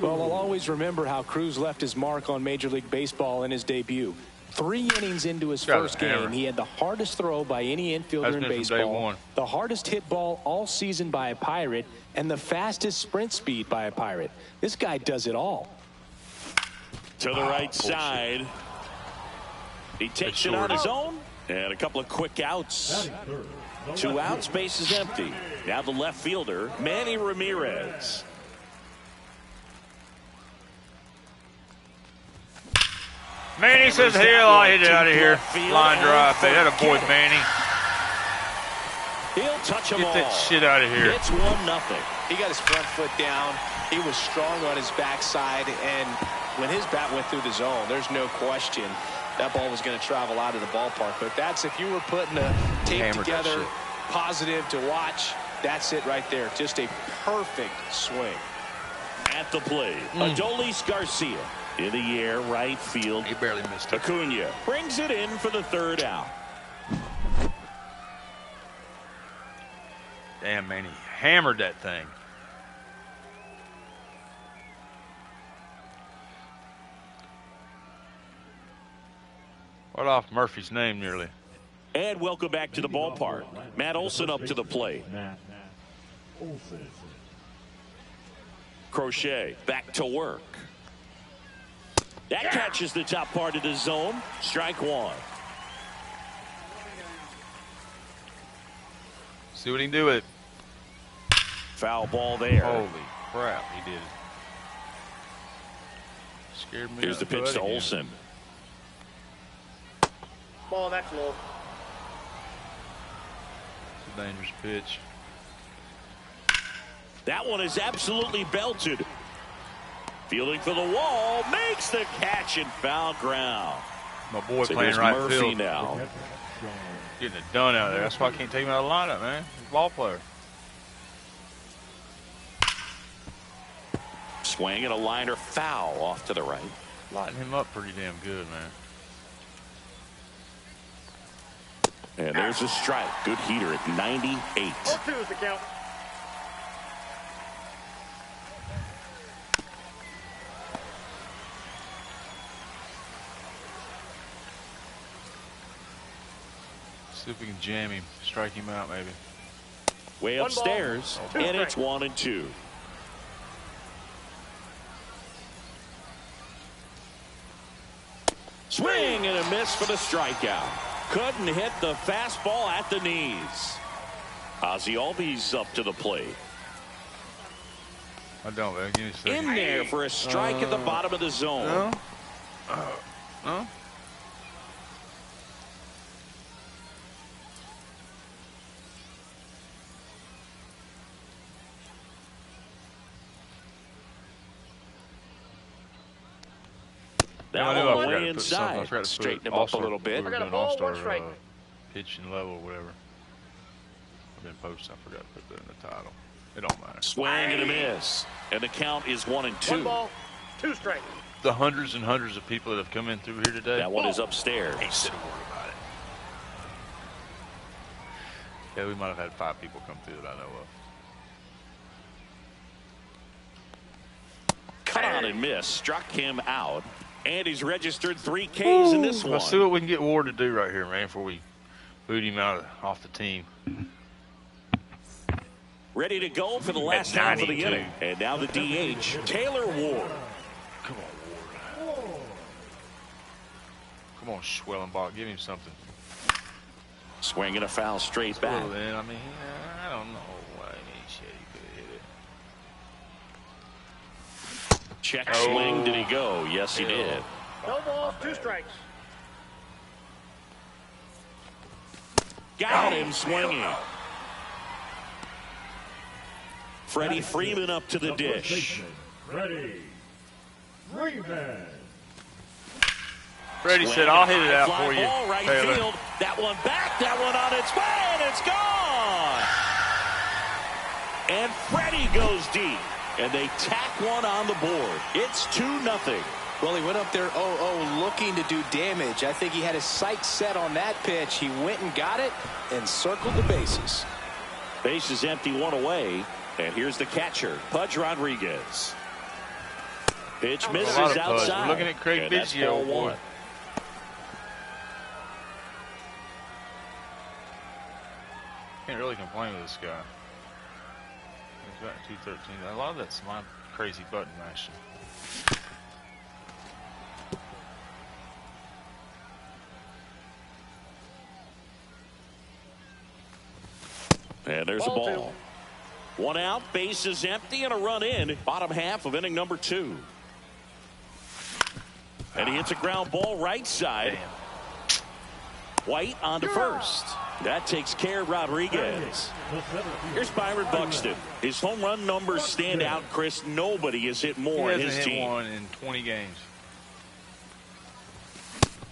Well, I'll always remember how Cruz left his mark on Major League Baseball in his debut. 3 innings into his first game, he had the hardest throw by any infielder in baseball, the hardest hit ball all season by a Pirate, and the fastest sprint speed by a Pirate. This guy does it all. To the right side. He takes it on his own, and a couple of quick outs. 2 outs, base is empty. Now the left fielder, Manny Ramirez. Manny says, hell, I hit it out of here. Line drive. That a boy, Manny. He'll touch them all. Get that shit out of here. It's 1-0. He got his front foot down. He was strong on his backside, and when his bat went through the zone, there's no question that ball was going to travel out of the ballpark. But that's if you were putting a tape together positive to watch. That's it right there. Just a perfect swing. At the plate, Adolis Garcia. In the air, right field. He barely missed it. Acuna brings it in for the third out. Damn, man, he hammered that thing. Right off Murphy's name nearly. And welcome back to the ballpark. Matt Olson up to the plate. Crochet back to work. That catches the top part of the zone. Strike one. See what he can do with it. Foul ball there. Holy crap, he did it. Scared me. Here's the pitch to again. Olson. Ball, that's low. It's a dangerous pitch. That one is absolutely belted. Fielding for the wall, makes the catch in foul ground. My boy So playing here's right Murphy field. now. Getting it done out there. That's why I can't take him out of the lineup, man. He's a ball player. Swing and a liner foul off to the right. Lighting him up pretty damn good, man. And there's a strike. Good heater at 98. 0-2 is the count. See if we can jam him, strike him out maybe. Way One upstairs, ball, two and it's strikes. 1-2. Swing and a miss for the strikeout. Couldn't hit the fastball at the knees. Ozzie Albies up to the plate. I don't, man. Give me a second. In there for a strike at the bottom of the zone. No? No? That I knew I one forgot way to put something. I inside. forgot to Straighten put him up a All-Star. little bit. We were I got a doing ball, All-Star, one strike. pitching level or whatever. I've been posting. I forgot to put that in the title. It don't matter. Swing and a miss. And the count is 1-2. 1 ball, 2 strikes. The hundreds and hundreds of people that have come in through here today. That one is upstairs. Ain't said a word about it. Yeah, we might have had 5 people come through that I know of. Cut on and miss. Struck him out. And he's registered 3 Ks in this one. Let's see what we can get Ward to do right here, man, before we boot him off the team. Ready to go for the last half of the 92. inning. And now the DH, Taylor Ward. Come on, Ward. Come on, Schwellenbach. Give him something. Swinging a foul straight back. Well, then, I mean, I don't know why he could have hit it. Check swing. Did he go? Yes, he did. No balls, 2 strikes. Got him swinging. Freddie Freeman up to the dish. Ready. Freeman. Freddie said, I'll hit it out Fly for you, ball, right Taylor. field. That one back, that one on its way, and it's gone. And Freddie goes deep, and they tack one on the board. It's 2-0. Well, he went up there 0-0 looking to do damage. I think he had his sights set on that pitch. He went and got it and circled the bases. Bases empty, 1 away. And here's the catcher, Pudge Rodriguez. Pitch misses A lot of Pudge. outside. We're looking at Craig And that's Biggio, ball boy. 1. Can't really complain with this guy. He's got 213. A lot of that's my crazy button mashing. And there's a Ball ball. 1 out, bases empty, and a run in. Bottom half of inning number 2. And he hits a ground ball right side. White on to first. That takes care of Rodriguez. Here's Byron Buxton. His home run numbers stand out, Chris. Nobody has hit more in He his hasn't hit team. one in 20 games.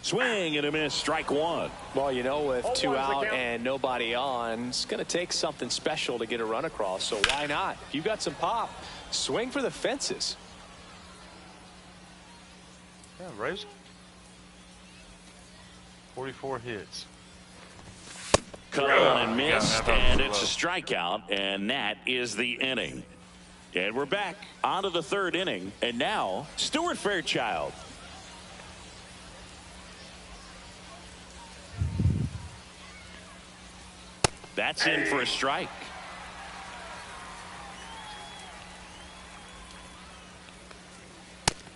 Swing and a miss, strike one. Well, you know, with 2 1's the out count. and nobody on, it's going to take something special to get a run across. So why not? If you've got some pop, swing for the fences. Yeah, Rays. 44 hits. Cut on and missed, and it's a strikeout, and that is the inning. And we're back onto the third inning, and now Stuart Fairchild. That's in for a strike.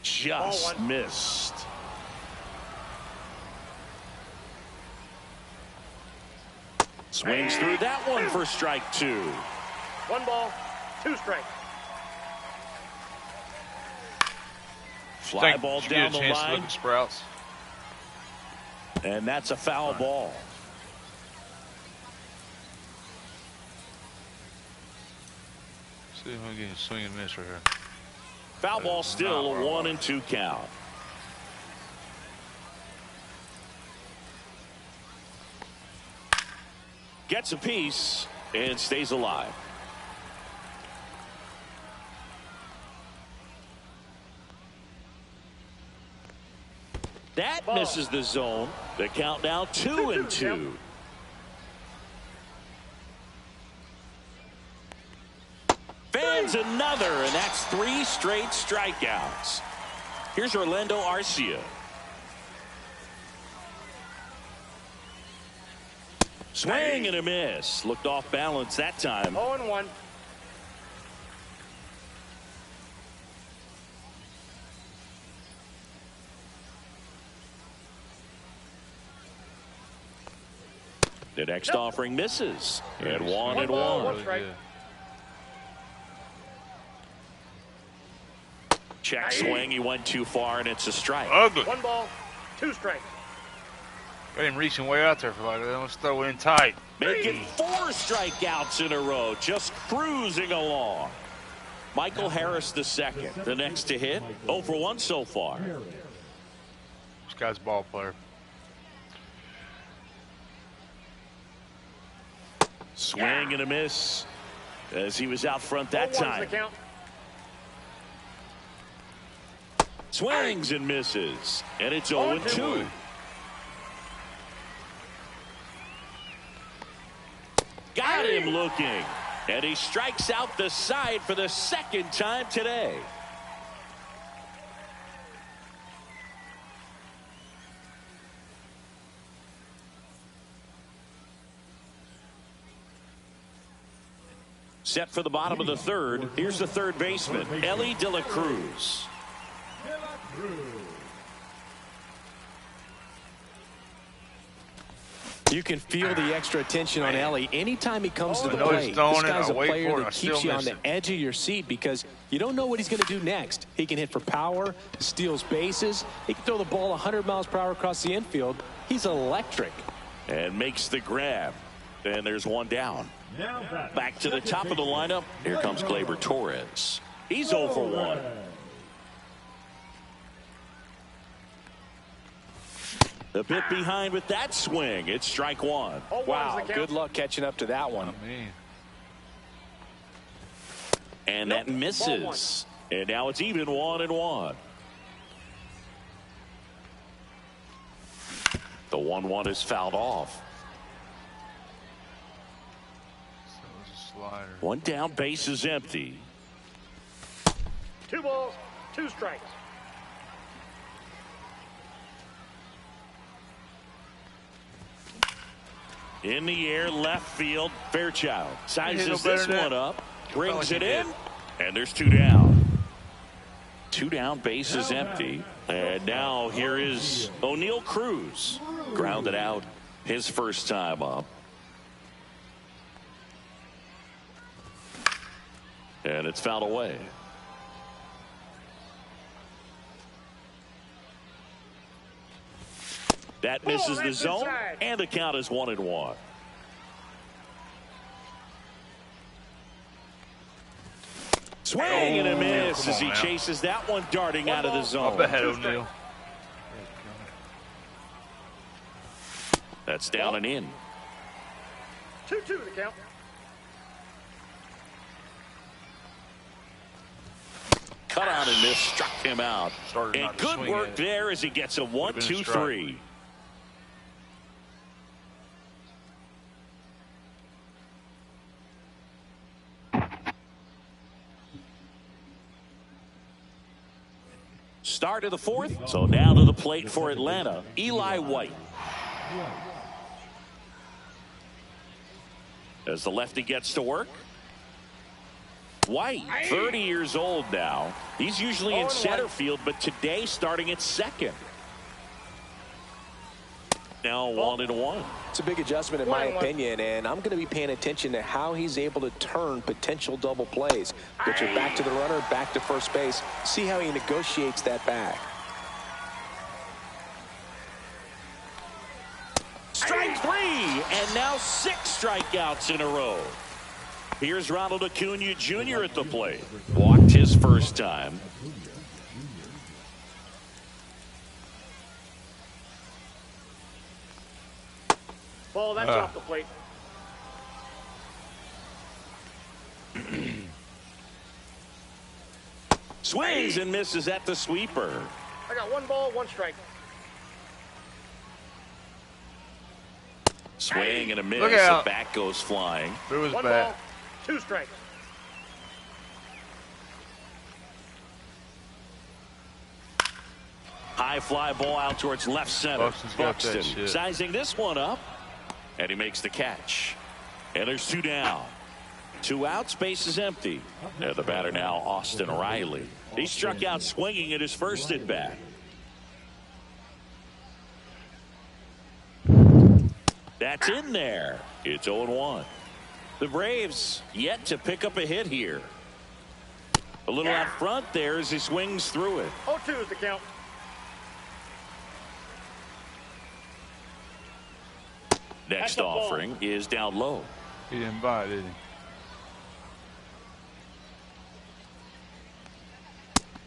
Just missed. Swings through that one for strike two. 1 ball, 2 strikes. Fly ball Did you down get a the chance to look line, at Sprouts? and that's a foul ball. See if we can get a swing and miss right here. Foul ball still a 1-2 count. Gets a piece and stays alive. That misses the zone. The count now 2-2. Fans another, and that's 3 straight strikeouts. Here's Orlando Arcia. Swing and a miss. Looked off balance that time. 0-1. The next offering misses. And 1-1. ball, 1 Really strike. good. Check swing. He went too far, and it's a strike. Ugly. 1 ball, 2 strikes. Got him reaching way out there for like that. Let's throw it in tight. Making 4 strikeouts in a row. Just cruising along. Michael Harris the second. The next to hit. 0 for 1 so far. This guy's a ball player. Swing and a miss as he was out front that 0-1's the time. count. Swings and misses. And it's 0-2. Got him looking. And he strikes out the side for the second time today. Set for the bottom of the third. Here's the third baseman, Ellie De La Cruz. You can feel the extra attention on Ellie anytime he comes to the I know he's plate. throwing This it, guy's I a wait player for it, I that still keeps you on miss the it. edge of your seat because you don't know what he's going to do next. He can hit for power, steals bases. He can throw the ball 100 miles per hour across the infield. He's electric. And makes the grab. And there's one down. Back to the top of the lineup. Here comes Gleyber Torres. He's 0 for 1. A bit behind with that swing. It's strike one. Wow, good luck catching up to that one. And that misses. And now it's even 1-1. The 1-1 is fouled off. One down, base is empty. 2 balls, 2 strikes. In the air, left field, Fairchild sizes this one up, brings it in, and there's 2 down. 2 down, base is empty. And now here is O'Neal Cruz. Grounded out his first time up. And it's fouled away. That misses the zone, and the count is 1-1. Swing and a miss as he chases that one darting out of the zone. Bad, O'Neal. That's down and in. 2-2 the count. Cut on and miss, struck him out. Started And not to good swing work at it. there as he gets a 1-2-3. Start of the fourth. So now to the plate for Atlanta, Eli White. As the lefty gets to work. White, 30 years old now. He's usually in center field, but today starting at second. Now 1-1. It's a big adjustment in my opinion, and I'm going to be paying attention to how he's able to turn potential double plays. Pitcher back to the runner, back to first base. See how he negotiates that back. Strike 3, and now 6 strikeouts in a row. Here's Ronald Acuna Jr. at the plate. Walked his first time. Ball, that's off the plate. Swings and misses at the sweeper. I got 1 ball, 1 strike. Swing and a miss. Look out. The bat goes flying. Through his 1 bat. ball, 2 strikes. High fly ball out towards left center. Buxton's got that Buxton shit. sizing this one up. And he makes the catch. And there's 2 down. 2 outs, base is empty. And the batter now, Austin Riley. He struck out swinging at his first at bat. That's in there. It's 0-1. The Braves yet to pick up a hit here. A little out front there as he swings through it. 0-2 is the count. Next offering is down low. He didn't buy it, did he?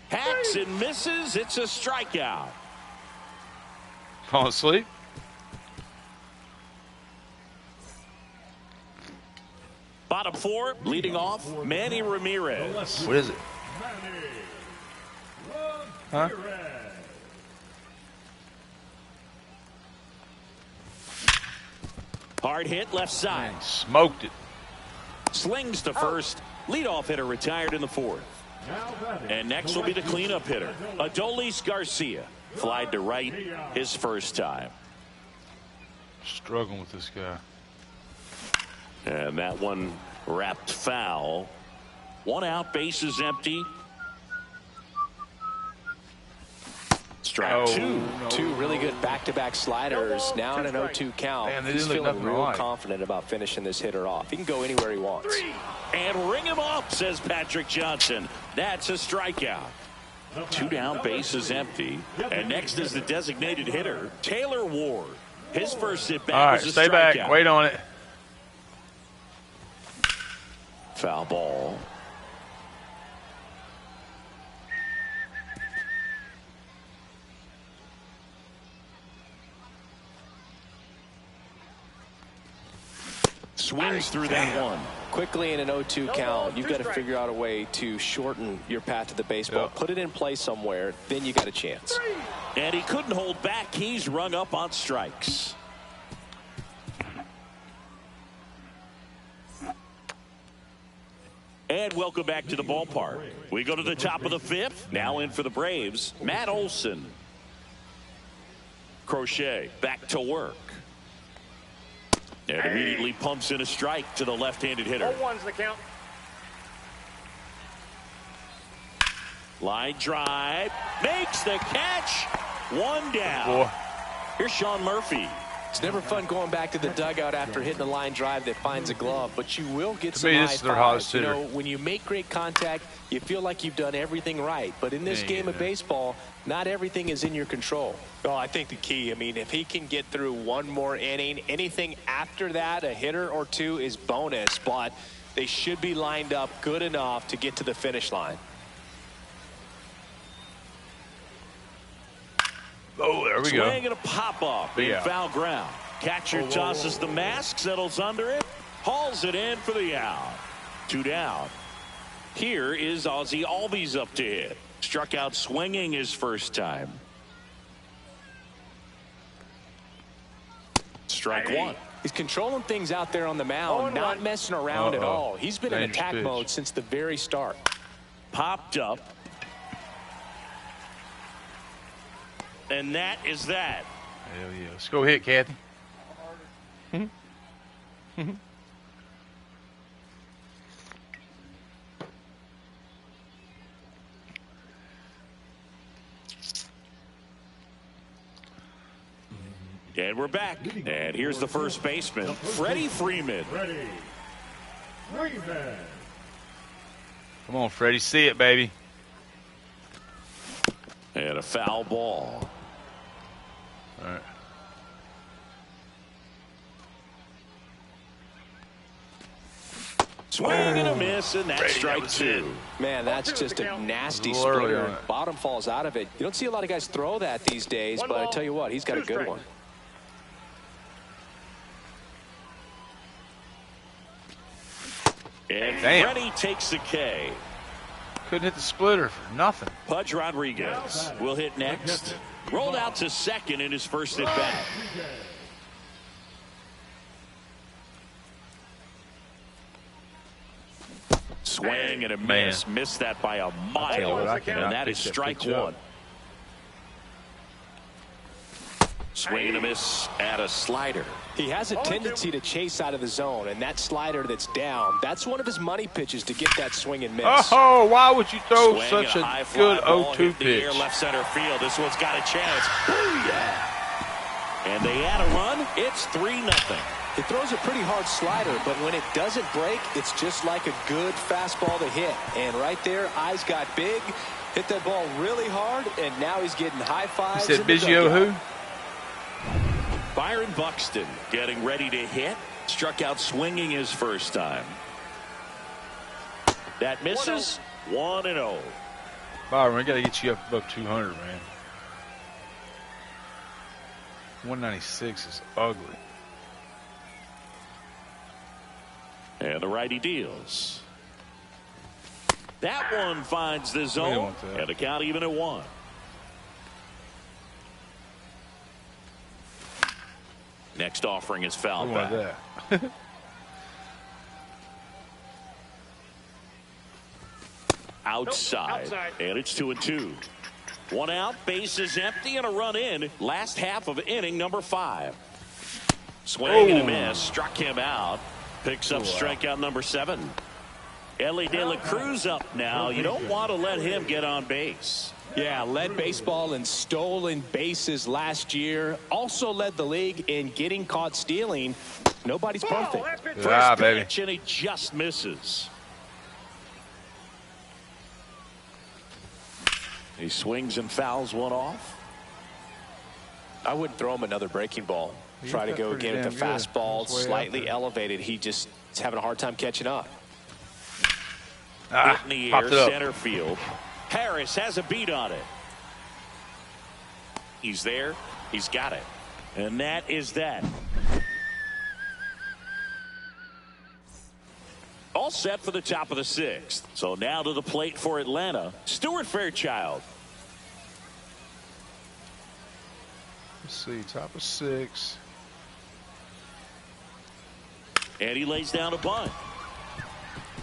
Hacks and misses. It's a strikeout. Fall asleep? Bottom 4, leading off, Manny Ramirez. What is it? Huh? Hard hit left side. Smoked it. Slings to first. Leadoff hitter retired in the 4th. And next will be the cleanup hitter, Adolis Garcia. Flied to right his first time. Struggling with this guy. And that one wrapped foul. 1 out, bases empty. Strike 2. Two really good back-to-back sliders. Now in an 0-2 count. Man, they He's didn't look feeling nothing real alike. confident about finishing this hitter off. He can go anywhere he wants. And ring him up, says Patrick Johnson. That's a strikeout. 2 down, bases empty. And next is the designated hitter, Taylor Ward. His first at bat All right, was a stay strikeout. back. Wait on it. Foul ball. Swings through that one. Quickly in an 0-2 No count, ball, you've 2 got to strikes. figure out a way to shorten your path to the baseball. Yep. Put it in play somewhere, then you got a chance. And he couldn't hold back. He's rung up on strikes. And welcome back to the ballpark. We go to the top of the 5th. Now in for the Braves, Matt Olson. Crochet back to work. And immediately pumps in a strike to the left-handed hitter. 0-1's the count. Line drive. Makes the catch. 1 down. Boy. Here's Sean Murphy. It's never fun going back to the dugout after hitting a line drive that finds a glove, but you will get To some me, high this is their fives. hottest You hitter. know, when you make great contact, you feel like you've done everything right. But in this Yeah, game of yeah. baseball, not everything is in your control. Well, I think the key, I mean, if he can get through 1 more inning, anything after that, a hitter or 2 is bonus, but they should be lined up good enough to get to the finish line. Oh, there we go. Swing and a pop-up in Yeah. foul ground. Catcher tosses the mask, settles under it, hauls it in for the out. 2 down. Here is Ozzie Albies up to hit. Struck out swinging his first time. Strike one. He's controlling things out there on the mound, not messing around at all. He's been in attack pitch. mode since the very start. Popped up. And that is that. Hell yeah. Let's go hit, Kathy. And we're back. And here's the first baseman, Freddie Freeman. Freddie Freeman. Come on, Freddie. See it, baby. And a foul ball. All right. Swing and a miss, and that's strike two. Man, that's just a nasty A little early splitter. on it. Bottom falls out of it. You don't see a lot of guys throw that these days, but I tell you what, he's got a good one. And Damn. Freddie takes the K. Couldn't hit the splitter for nothing. Pudge Rodriguez will hit next. Rolled out to second in his first at bat. Swing and a miss. Missed that by a mile. And that is strike one. Swing and a miss at a slider. He has a tendency to chase out of the zone, and that slider that's down, that's one of his money pitches to get that swing and miss. Oh, why would you throw Swing such and a high fly good ball 0-2 hit the pitch? air, left center field. This one's got a chance. Booyah! And they add a run. It's 3-0. He throws a pretty hard slider, but when it doesn't break, it's just like a good fastball to hit. And right there, eyes got big, hit that ball really hard, and now he's getting high fives. You said Biggio who? Byron Buxton getting ready to hit. Struck out swinging his first time. That misses. 1-0. Byron, we got to get you up above 200, man. 196 is ugly. And the righty deals. That one finds the zone. And the count even at 1. Next offering is fouled back. That. Outside. And it's 2-2. 1 out, bases empty, and a run in. Last half of inning number 5. Swing and a miss. Struck him out. Picks up strikeout number 7. Ellie De La Cruz up now. You don't want to let him get on base. Yeah, led baseball in stolen bases last year. Also led the league in getting caught stealing. Nobody's perfect. Yeah, baby. Pitch, and he just misses. He swings and fouls one off. I wouldn't throw him another breaking ball. Try to go again with the fastball, slightly elevated. He just is having a hard time catching up. Hit in the air, center field. Harris has a beat on it. He's there. He's got it. And that is that. All set for the top of the 6th. So now to the plate for Atlanta, Stuart Fairchild. Let's see, top of 6. And he lays down a bunt.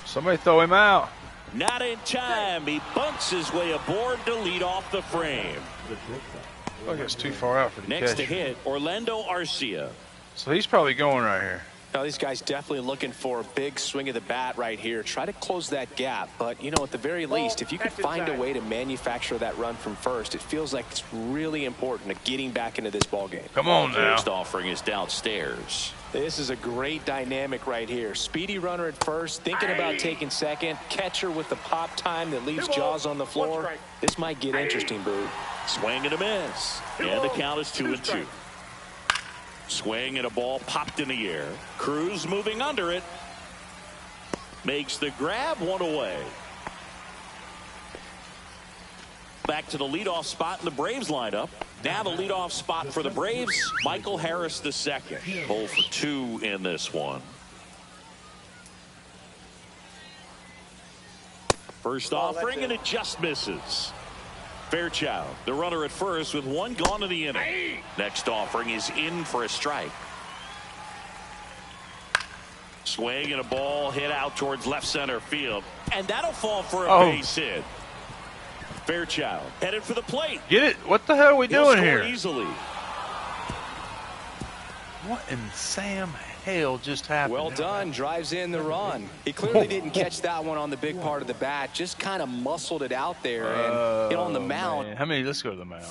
Somebody throw him out. Not in time. He bunts his way aboard to lead off the frame. I think it's too far out for the Next catcher. to hit, Orlando Arcia. So he's probably going right here. Now, these guys definitely looking for a big swing of the bat right here. Try to close that gap. But, you know, at the very least, if you could find a way to manufacture that run from first, it feels like it's really important to getting back into this ball game. Come on now. Next offering is downstairs. This is a great dynamic right here. Speedy runner at first, thinking about taking second. Catcher with the pop time that leaves Jaws on the floor. This might get interesting, Boo. Swing and a miss. And the count is 2-2. Swing and a ball popped in the air. Cruz moving under it. Makes the grab, 1 away. Back to the leadoff spot in the Braves lineup. Now the leadoff spot for the Braves, Michael Harris II. 0 for 2 in this one. First offering, and it just misses. Fairchild, the runner at first with 1 gone in the inning. Next offering is in for a strike. Swing and a ball hit out towards left center field, and that'll fall for a base hit. Fairchild headed for the plate. Get it? What the hell are we doing here? Easily. What in Sam hell just happened? Well done. Drives in the run. He clearly didn't catch that one on the big part of the bat. Just kind of muscled it out there and on the mound. Man. How many? Let's go to the mound.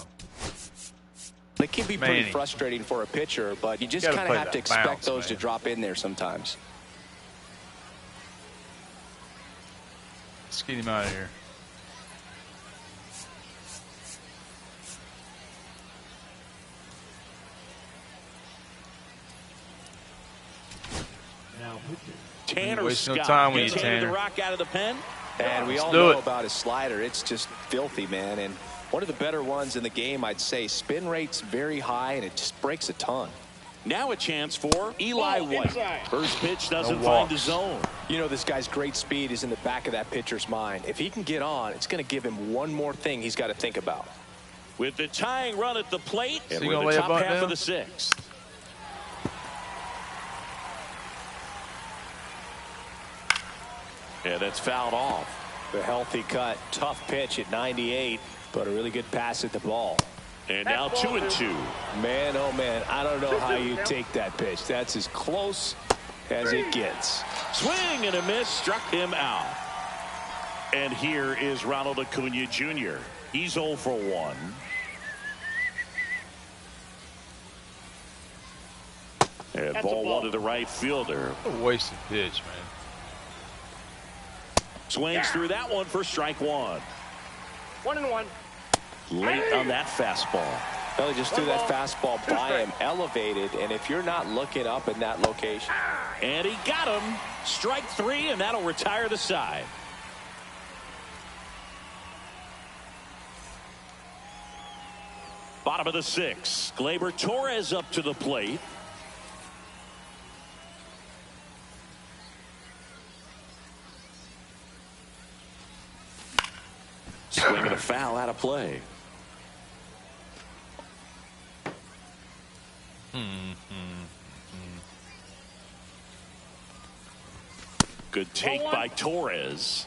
It can be pretty frustrating for a pitcher, but you just kind of have to expect those to drop in there sometimes. Let's get him out of here. Tanner Scott no time when you gets Tanner. the rock out of the pen. And we all know about his slider. It's just filthy, man. And one of the better ones in the game, I'd say. Spin rate's very high, and it just breaks a ton. Now a chance for Eli White. Inside. First pitch doesn't find the zone. You know, this guy's great speed is in the back of that pitcher's mind. If he can get on, it's going to give him one more thing he's got to think about. With the tying run at the plate, So and we're in the top half of the 6th. Yeah, that's fouled off. The healthy cut. Tough pitch at 98, but a really good pass at the ball. And now 2-2. Man, oh man, I don't know how you take that pitch. That's as close as it gets. Swing and a miss, struck him out. And here is Ronald Acuna Jr. He's 0 for 1. And ball 1 to the right fielder. What a wasted pitch, man. Swings through that one for strike 1. 1-1. Late on that fastball. Well, he just threw that fastball by him, elevated, and if you're not looking up in that location. And he got him. Strike 3, and that'll retire the side. Bottom of the 6th. Gleyber Torres up to the plate. Swing and a foul out of play. Good take by Torres.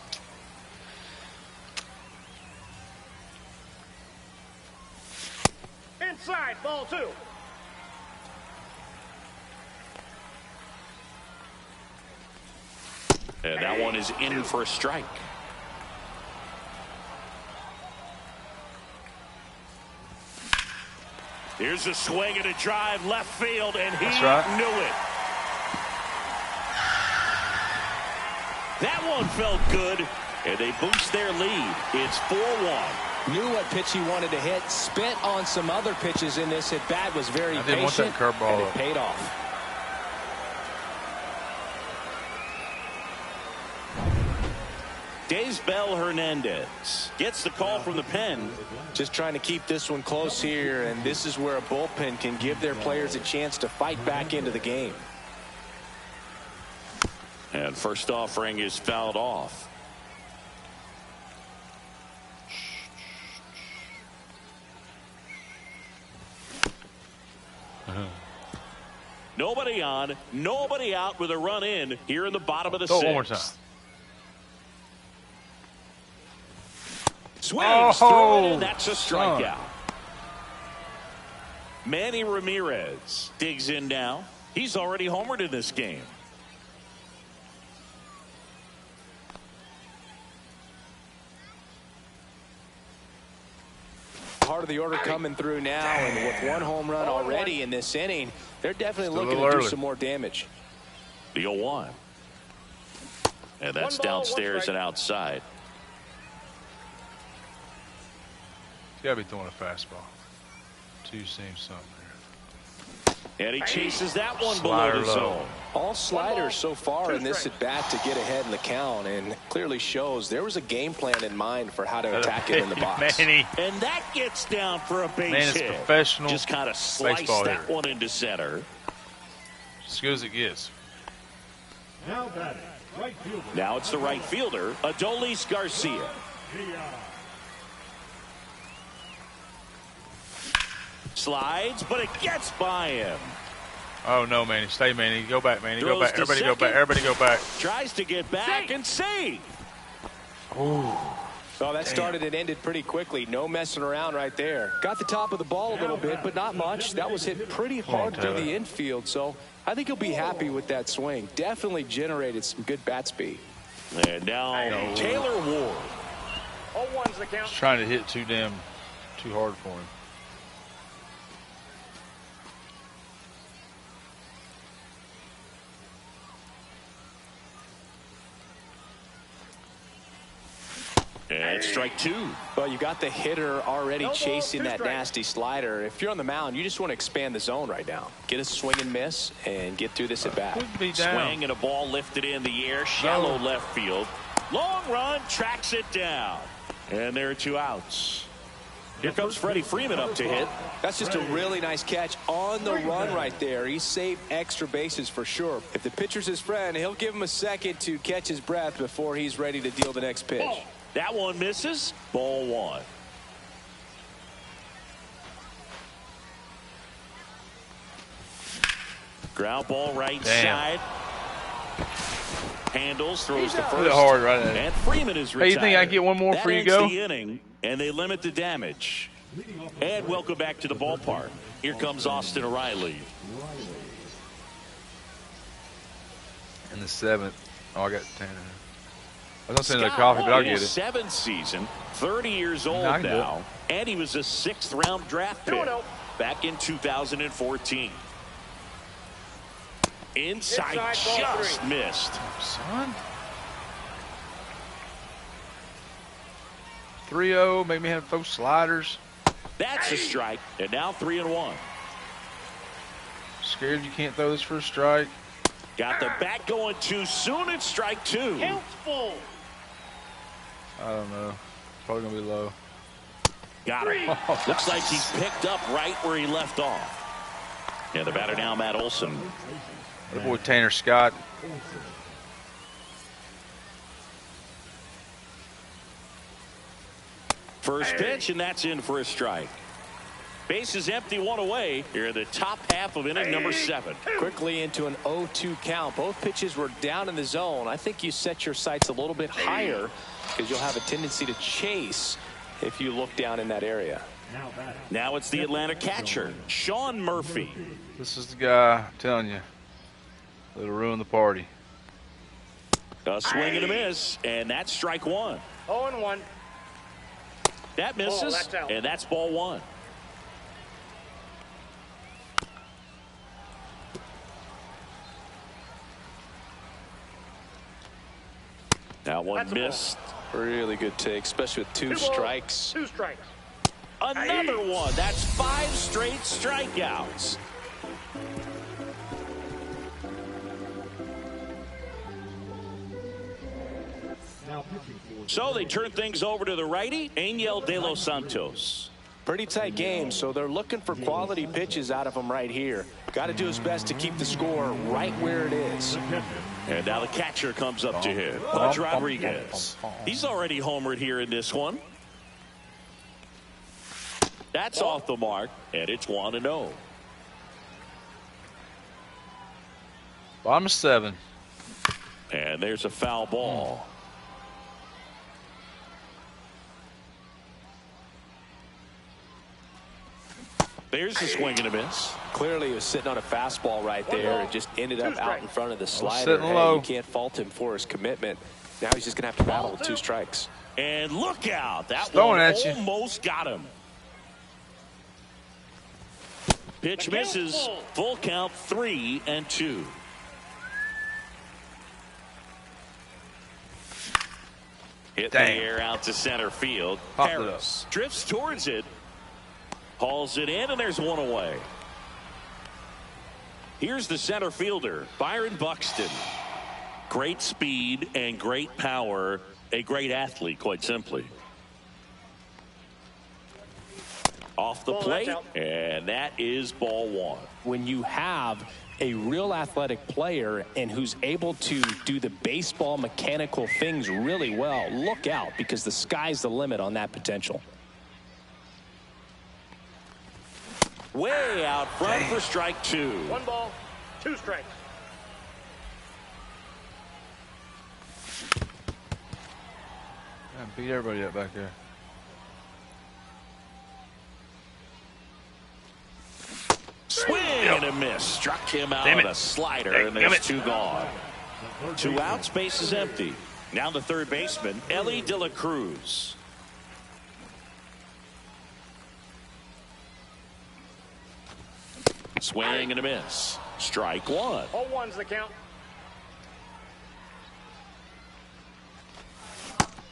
Inside, ball 2. And that one is in for a strike. Here's a swing and a drive left field, and he knew it. That one felt good, and they boost their lead. It's 4-1. Knew what pitch he wanted to hit. Spent on some other pitches in this at bat. Was very patient. I didn't want that curveball. And it paid off. Daysbel Hernandez gets the call from the pen. Just trying to keep this one close here, and this is where a bullpen can give their players a chance to fight back into the game. And first offering is fouled off. Nobody on, nobody out with a run in here in the bottom of the 6th. One more time. Swings through it, and that's a strikeout. Manny Ramirez digs in now. He's already homered in this game. Part of the order coming through now, and with 1 home run already in this inning, they're definitely looking to do some more damage. The 0-1. And that's downstairs and outside. He's got to be throwing a fastball. 2 seam something there. And he chases that one Slider below the low. zone. All sliders so far in this at-bat to get ahead in the count, and clearly shows there was a game plan in mind for how to attack him in the box. Manny. And that gets down for a base Man, it's hit. professional Just kind of sliced baseball that hitter. one into center. As good as it gets. Now batting, right fielder. Now it's the right fielder, Adolis Garcia. Slides, but it gets by him. Oh, no, Manny. Stay, Manny. Go back, Manny. Go Throws back. to Everybody go back. second. Everybody go back. Tries to get back and save. Well, that started and ended pretty quickly. No messing around right there. Got the top of the ball a little bit, but not much. That was hit pretty hard through the infield, so I think he'll be happy with that swing. Definitely generated some good bat speed. And now Taylor Ward. 0-1's the count. Just trying to hit too hard for him. And strike two. Well, you got the hitter already No ball, chasing 2 that strikes. nasty slider. If you're on the mound, you just want to expand the zone right now. Get a swing and miss and get through this at bat. Could be down. Swing and a ball lifted in the air. Shallow left field. Long run, tracks it down. And there are 2 outs. Here comes Freddie Freeman up to hit. That's just a really nice catch on the run right there. He saved extra bases for sure. If the pitcher's his friend, he'll give him a second to catch his breath before he's ready to deal the next pitch. That one misses. Ball 1. Ground ball right side. Handles, throws the Hit first. it hard right at it. And Freeman is retired. Hey, you think I can get one more that before you ends go? the inning, and they limit the damage. And welcome back to the ballpark. Here comes Austin Riley. In the 7th. Oh, I got 10. I was going to say another coffee, but I'll get it. 7th season, 30 years old I can do it. now, and he was a 6th-round draft pick 2-0. back in 2014. Inside, Inside, ball just 3. missed. Son. 3-0. Make me have those sliders. That's a strike, and now 3-1. Scared you can't throw this for a strike. Got the bat going too soon. It's strike 2. Count's full. I don't know. Probably going to be low. Got it. Looks like he's picked up right where he left off. And the batter now, Matt Olson. The boy Tanner Scott. First pitch, and that's in for a strike. Base is empty, 1 away. Here in the top half of inning number 7. Quickly into an 0-2 count. Both pitches were down in the zone. I think you set your sights a little bit higher because you'll have a tendency to chase if you look down in that area. Now it's the Atlanta catcher, Sean Murphy. This is the guy, I'm telling you, that'll ruin the party. A swing and a miss, and that's strike 1. 0-1. That misses, that's out. and that's ball 1. That one That's a ball. missed. Really good take, especially with 2 2 balls, strikes. 2 strikes. Another one. That's 5 straight strikeouts. So they turn things over to the righty, Angel De Los Santos. Pretty tight game, so they're looking for quality pitches out of him right here. Got to do his best to keep the score right where it is. And now the catcher comes up to hit, Pudge Rodriguez. He's already homered here in this one. That's off the mark, and it's 1-0. Bottom of 7. And there's a foul ball. There's a swing and a miss. Clearly, he was sitting on a fastball right there and just ended up out in front of the slider. sitting Hey, low. you can't fault him for his commitment. Now he's just going to have to battle with 2 strikes. And look out. That Throwing one at you. almost got him. Pitch misses. Full count, 3-2. Hit Damn. the air out to center field. Popped it up. Harris drifts towards it. Hauls it in, and there's 1 away. Here's the center fielder, Byron Buxton. Great speed and great power. A great athlete, quite simply. Off the plate, and that is ball one. When you have a real athletic player and who's able to do the baseball mechanical things really well, look out, because the sky's the limit on that potential. Way out front for strike two. 1 ball, 2 strikes. Man, beat everybody up back there. Swing and a miss. Struck him out with a slider, and there's 2 gone. 2 outs, base is empty. Now the third baseman, Ellie De La Cruz. Swing and a miss. Strike one. 0-1's the count.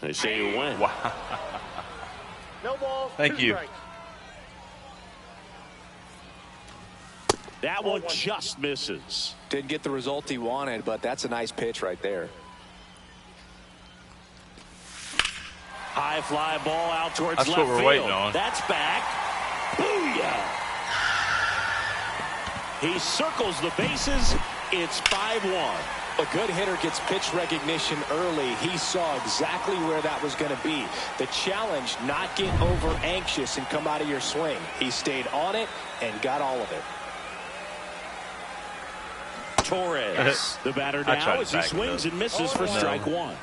They say you win. Wow. No balls. Thank 2 you. strikes. That one just misses. Didn't get the result he wanted, but that's a nice pitch right there. High fly ball out towards That's left what we're field. waiting on. That's back. Booyah! He circles the bases. It's 5-1. A good hitter gets pitch recognition early. He saw exactly where that was going to be. The challenge, not get over anxious and come out of your swing. He stayed on it and got all of it. Torres, the batter now as he swings and misses for strike one.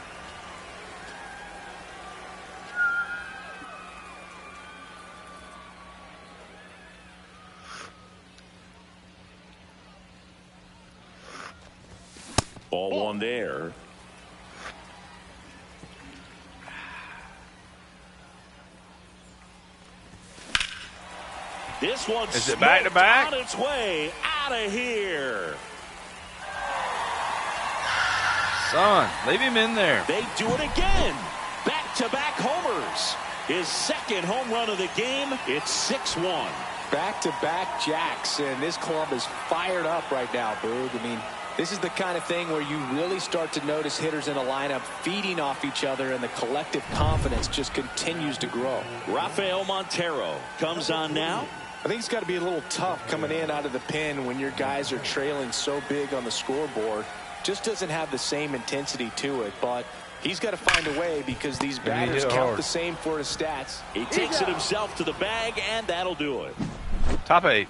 Ball one there. This one's Is it back to back? on its way out of here. Son, leave him in there. They do it again. Back-to-back homers. His second home run of the game. It's 6-1. Back-to-back jacks, and this club is fired up right now, Boog. I mean, this is the kind of thing where you really start to notice hitters in a lineup feeding off each other, and the collective confidence just continues to grow. Rafael Montero comes on now. I think it's got to be a little tough coming in out of the pen when your guys are trailing so big on the scoreboard. Just doesn't have the same intensity to it, but he's got to find a way because these batters count the same for his stats. He takes it himself to the bag, and that'll do it. Top 8.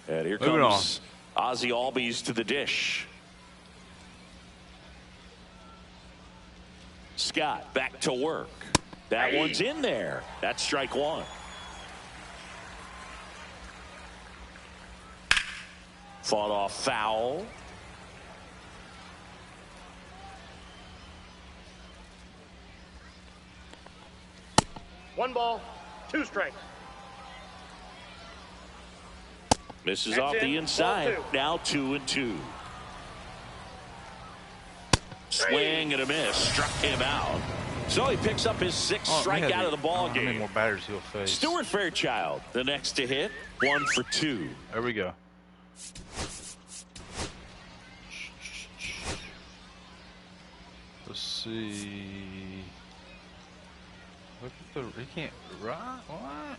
And here comes Ozzie Albies to the dish. Scott back to work. That one's in there. That's strike one. Fought off foul. One ball, 2 strikes. Misses That's off it. the inside. Ball 2. Now 2-2. Swing and a miss. Struck him out. So he picks up his 6th strikeout of the ball game. How many more batters he'll face? Stuart Fairchild, the next to hit. 1 for 2. There we go. Let's see. Look at the. He can't. Right? What?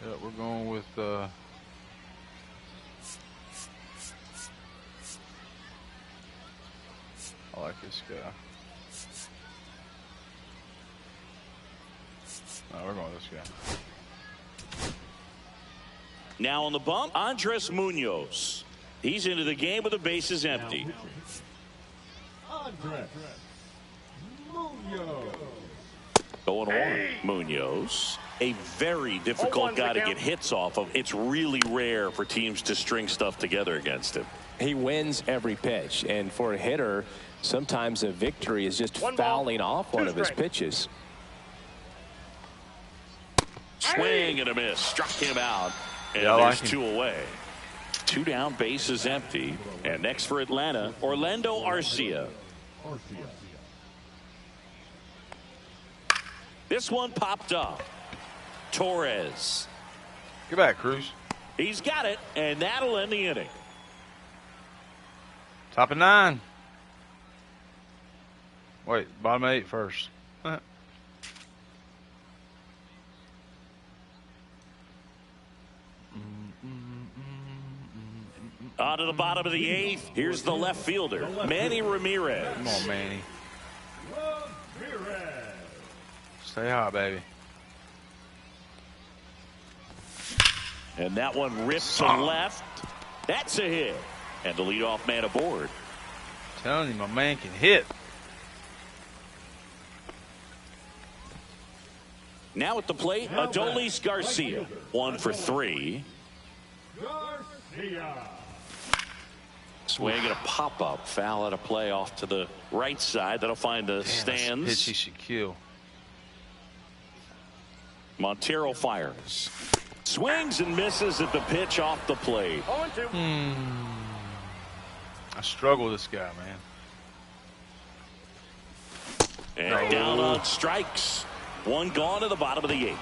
Yeah, we're going with. I like this guy. No, we're going with this guy. Now on the bump, Andres Munoz. He's into the game with the bases empty. Andres Munoz. Going on, Munoz. A very difficult guy to get hits off of. It's really rare for teams to string stuff together against him. He wins every pitch, and for a hitter, sometimes a victory is just fouling off one of his pitches. Swing and a miss. Struck him out. And there's 2 away. 2 down, bases empty. And next for Atlanta, Orlando Arcia. This one popped up. Torres. Get back, Cruz. He's got it, and that'll end the inning. Top of 9. Wait, bottom of 8 first. On to the bottom of the 8th. Here's the left fielder, Manny Ramirez. Come on, Manny. Stay hot, baby. And that one rips to left. That's a hit. And the leadoff man aboard. Telling you, my man can hit. Now at the plate, Adolis Garcia. 1 for 3. Swing and a pop-up. Foul at a play off to the right side. That'll find the stands. Pitch he should kill. Montero fires. Swings and misses at the pitch off the plate. 0-2. I struggle with this guy, man. And down on strikes. One gone to the bottom of the 8th.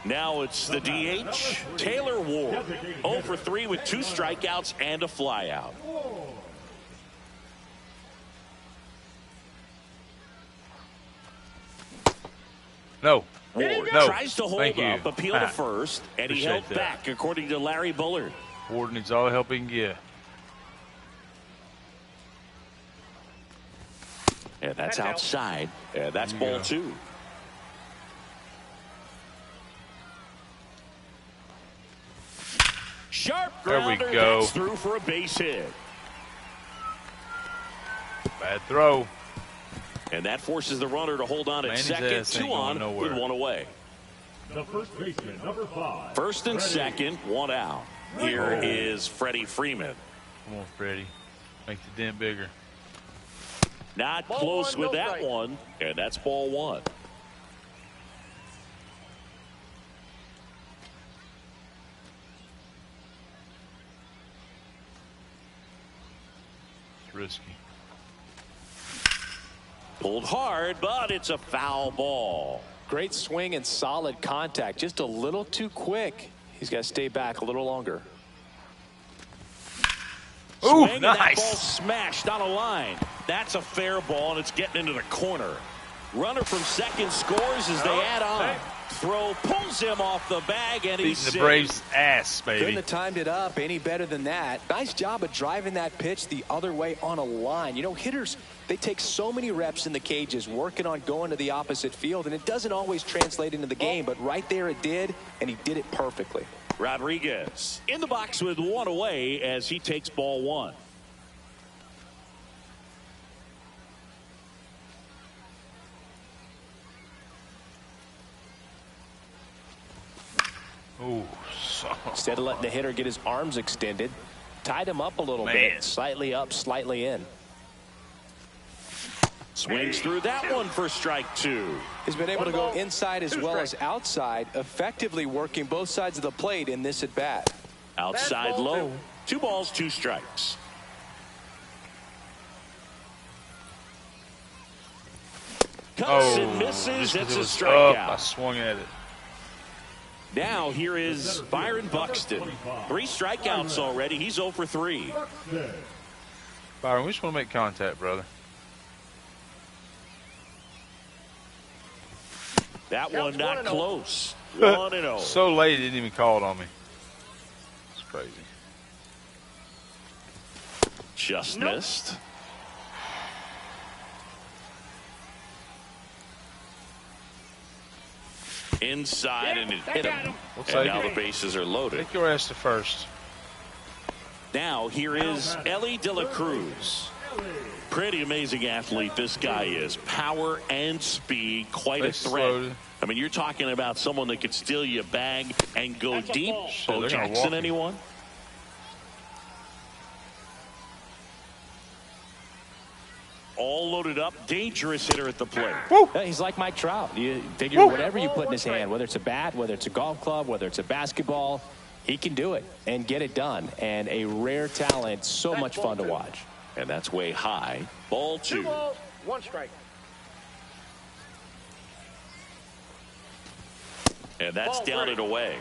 Now it's the DH, Taylor Ward. 0 for 3 with 2 strikeouts and a flyout. No. Ward No. tries to hold Thank you. up, appeal to first, and he Appreciate held that. back, according to Larry Bullard. Ward needs all the help he can get. And that's That's out. outside. And that's There ball you go. 2. Sharp There we grounder go. gets through for a base hit. Bad throw. And that forces the runner to hold on at Manny's second. ass ain't 2 going on nowhere. with 1 away. The first baseman, number 5. First and Freddie. second, 1 out. Here Oh. is Freddie Freeman. Come on, Freddie. Make the dent bigger. Not Ball close 1, with no that strike. one. And that's ball 1. It's risky. Pulled hard, but it's a foul ball. Great swing and solid contact. Just a little too quick. He's got to stay back a little longer. Ooh, Swing, and that nice. ball smashed on a line. That's a fair ball, and it's getting into the corner. Runner from second scores as they add on. Throw pulls him off the bag, and he's Beating the safe. Braves' ass, Couldn't baby. have timed it up any better than that. Nice job of driving that pitch the other way on a line. You know, hitters, they take so many reps in the cages working on going to the opposite field, and it doesn't always translate into the game, but right there it did, and he did it perfectly. Rodriguez in the box with 1 away as he takes ball 1. Ooh, so. Instead of letting the hitter get his arms extended, tied him up a little Man. bit, slightly up, slightly in. Swings through that one for strike 2. He's been able to go inside as 2 well as strikes. outside, effectively working both sides of the plate in this at bat. Outside That's ball low. 2 balls, 2 strikes. Cuts and misses. just 'cause It's it a was up, I strikeout. swung at it. Now here is Byron Buxton. 3 strikeouts already. He's 0 for 3. Byron, we just want to make contact, brother. That one Counts not 1-0. close. 1-0. So late, he didn't even call it on me. It's crazy. Just missed. Inside, and it hit him. We'll And take now it. the bases are loaded. Take your ass to first. Now here is Ellie De La Cruz. Pretty amazing athlete this guy is. Power and speed, quite a Bases threat. loaded. I mean, you're talking about someone that could steal you a bag and go That's a deep. ball. Shit, Bo they're gonna walk Jackson, him. anyone? All loaded up. Dangerous hitter at the plate. Yeah, he's like Mike Trout. You figure whatever you put in his hand, whether it's a bat, whether it's a golf club, whether it's a basketball, he can do it and get it done. And a rare talent, so much fun to watch. And that's way high. Ball 2 2. balls, 1 strike. And that's down and away.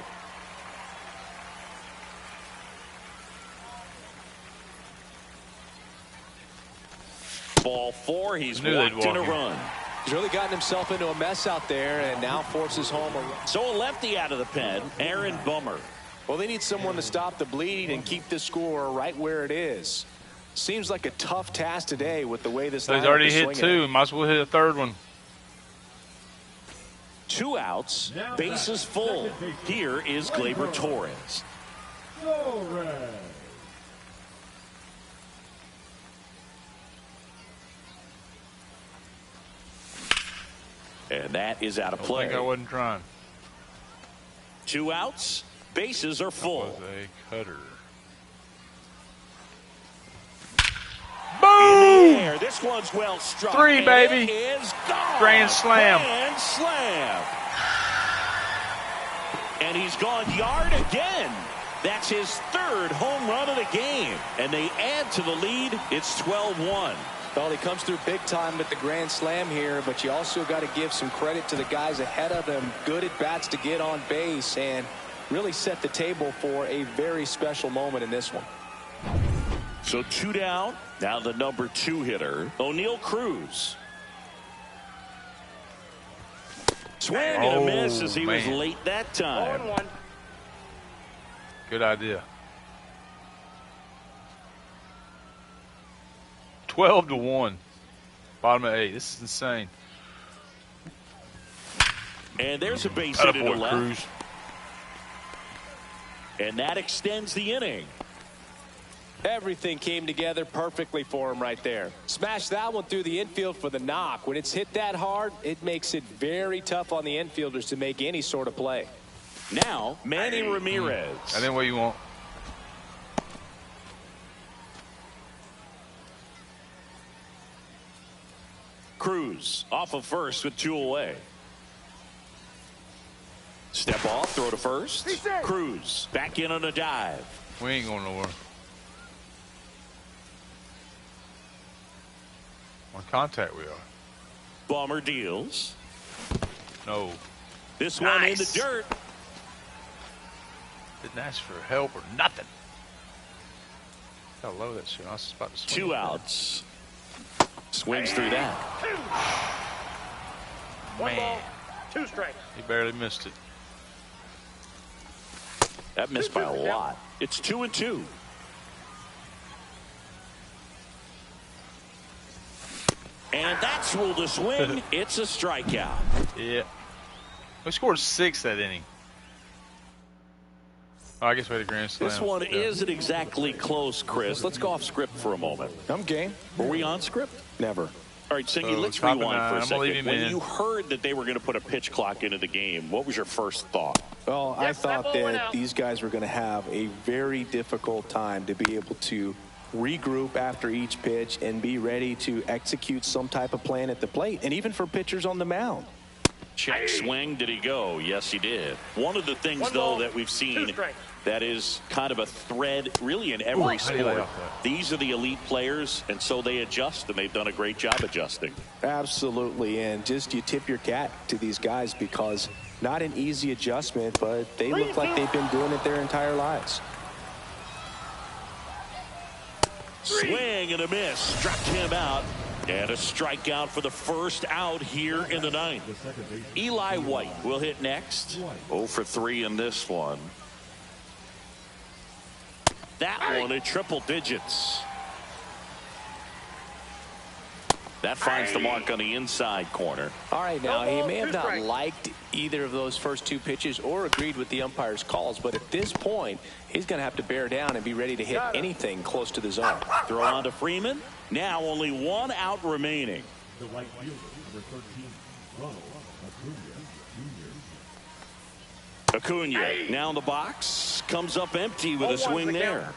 Ball 4. He's walked in a run. He's really gotten himself into a mess out there and now forces home a run. So a lefty out of the pen, Aaron Bummer. Well, they need someone to stop the bleed and keep this score right where it is. Seems like a tough task today with the way this. So he's already hit 2. Might as well hit a third one. 2 outs, bases full. Here is Gleyber Torres. And that is out of play. I think I wasn't trying. 2 outs, bases are full. That was a cutter. Boom! This one's well struck. 3, baby. It is gone. Grand slam. Grand slam. And he's gone yard again. That's his 3rd home run of the game. And they add to the lead. It's 12-1. Well, he comes through big time with the grand slam here, but you also got to give some credit to the guys ahead of him. Good at bats to get on base and really set the table for a very special moment in this one. So 2 down. Now the number 2 hitter, O'Neal Cruz. Swing and a miss as he was late that time. 0-1. Good idea. 12-1. Bottom of 8. This is insane. And there's a base hit to the left. Cruz. And that extends the inning. Everything came together perfectly for him right there. Smashed that one through the infield for the knock. When it's hit that hard, it makes it very tough on the infielders to make any sort of play. Now, Manny Ramirez. And then what you want? Cruz off of first with 2 away. Step off, throw to first. Cruz back in on a dive. We ain't going nowhere. On contact we are. Bummer deals. No. This one in the dirt. Didn't ask for help or nothing. How low that shit. I was about to swing. 2 outs. Swings through that. 1 ball, 2 strikes. He barely missed it. That missed by a lot. It's 2-2. And that's ruled a swing. It's a strikeout. Yeah. We scored 6 that inning. Oh, I guess we had a grand slam. This one isn't exactly close, Chris. Let's go off script for a moment. I'm game. Were we on script? Never. All right, Singy, let's rewind for a second. When you heard that they were going to put a pitch clock into the game, what was your first thought? Well, I thought that these guys were going to have a very difficult time to be able to regroup after each pitch and be ready to execute some type of plan at the plate, and even for pitchers on the mound. Check swing. Did he go? Yes, he did. One of the things, though, that we've seen that is kind of a thread really in every sport. These are the elite players, and so they adjust, and they've done a great job adjusting. Absolutely, and just you tip your cap to these guys because not an easy adjustment, but they look like they've been doing it their entire lives. Swing and a miss. Struck him out. And a strikeout for the first out here in the 9th. Eli White will hit next. 0 for 3 in this one. That one in triple digits. That finds the mark on the inside corner. All right, now he may have not liked either of those first 2 pitches or agreed with the umpire's calls, but at this point, he's going to have to bear down and be ready to hit anything close to the zone. Throw on to Freeman. Now only 1 out remaining. The right fielder, number 13, Acuna now in the box. Comes up empty with a swing there.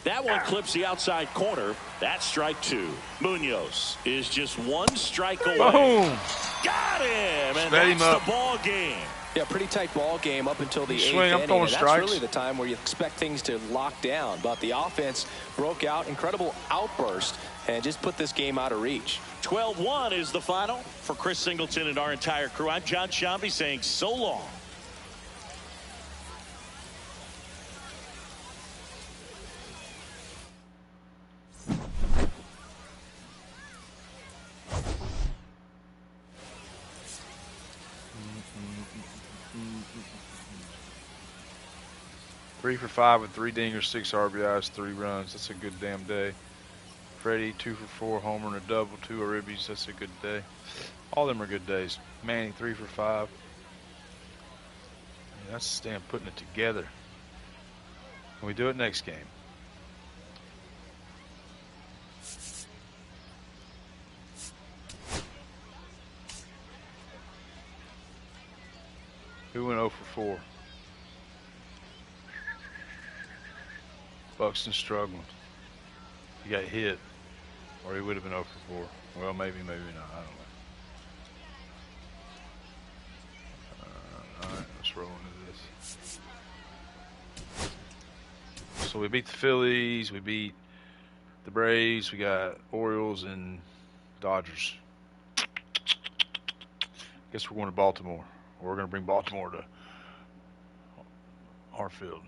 That one clips the outside corner. That's strike 2. Munoz is just 1 strike away. Boom. Got him, and Sped him that's up. the ball game. Yeah, pretty tight ball game up until the eighth Swing, I'm inning. throwing And that's strikes. really the time where you expect things to lock down. But the offense broke out, incredible outburst, and just put this game out of reach. 12-1 is the final. For Chris Singleton and our entire crew, I'm John Shambi saying so long. Three for 5 with 3 dingers, 6 RBIs, 3 runs. That's a good damn day. Freddie, 2 for 4, homer and a double, 2 Oribis. That's a good day. All of them are good days. Manny, 3 for 5. Yeah, that's damn putting it together. Can we do it next game? Who went 0 for 4? Buxton's struggling. He got hit, or he would have been 0 for 4. Well, maybe, maybe not. I don't know. All right, let's roll into this. So we beat the Phillies. We beat the Braves. We got Orioles and Dodgers. Guess we're going to Baltimore. Or we're going to bring Baltimore to our field.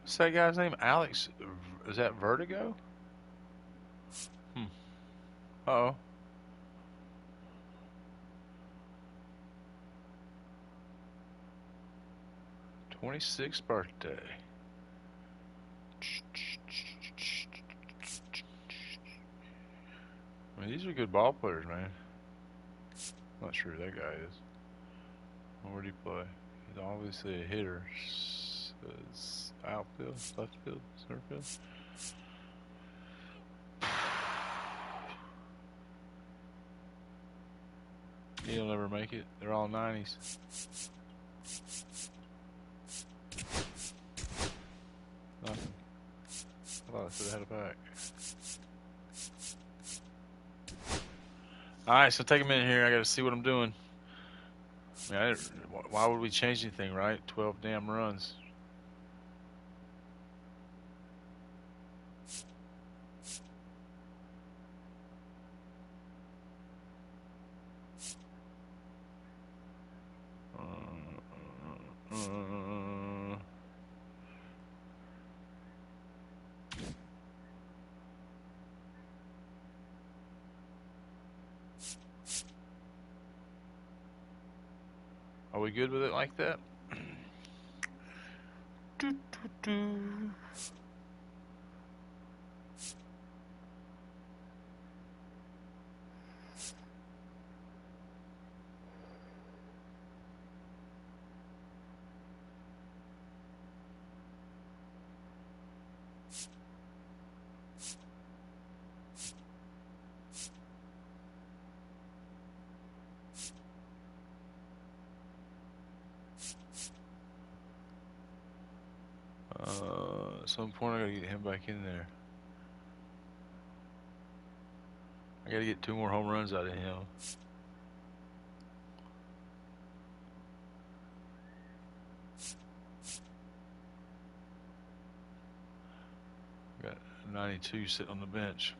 What's that guy's name? Alex? Is that Vertigo? Uh-oh. '26th birthday. I mean, these are good ball players, man. I'm not sure who that guy is. Where did he play? He's obviously a hitter. It's outfield, left field, center field. He'll never make it. They're all 90s. Nothing. I thought I should have had it back. Alright, so take a minute here. I gotta see what I'm doing. I mean, why would we change anything, right? 12 damn runs. Are we good with it like that? At some point, I gotta get him back in there. I gotta get 2 more home runs out of him. Got 92 sitting on the bench.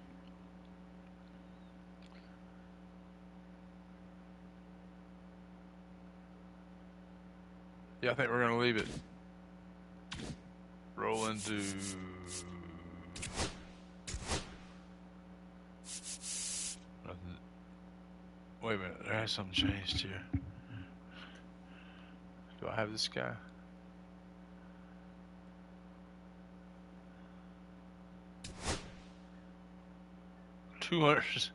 Yeah, I think we're gonna leave it. Roll into nothing. Wait a minute, there has something changed here. Do I have this guy? $200.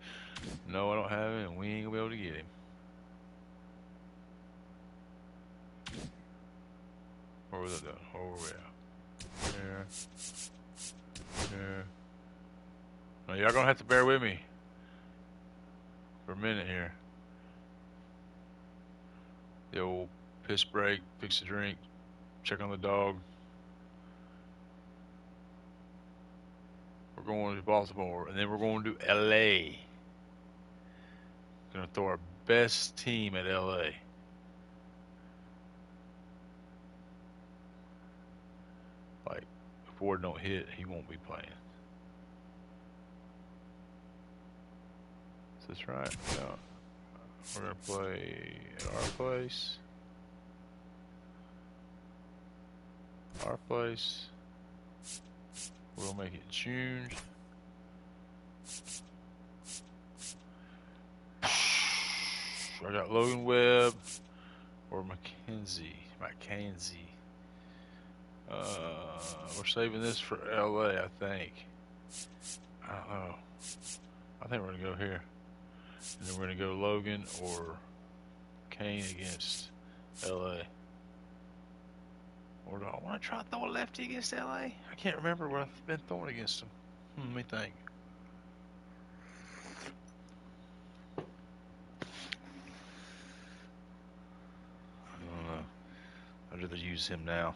No, I don't have him, and we ain't gonna be able to get him. Where was it done? Where were we at? Here. Here. Now, y'all gonna have to bear with me for a minute here. The old piss break, fix a drink, check on the dog. We're going to Baltimore, and then we're going to LA. Going to throw our best team at LA. Like, if Ward don't hit, he won't be playing. Is this right? No. We're going to play at our place. Our place. We'll make it June. I got Logan Webb or Mackenzie. We're saving this for LA, I think. I don't know. I think we're going to go here. And then we're going to go Logan or Kane against LA. Or do I want to try to throw a lefty against LA? I can't remember what I've been throwing against them. Let me think. I don't know. I'd rather use him now.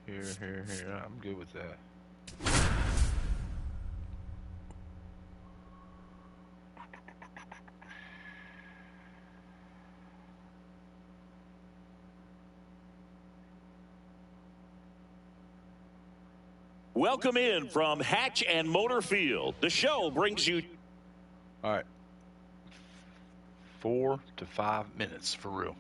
Here. I'm good with that. Welcome in from Hatch and Motor Field. The show brings you... All right. 4 to 5 minutes for real.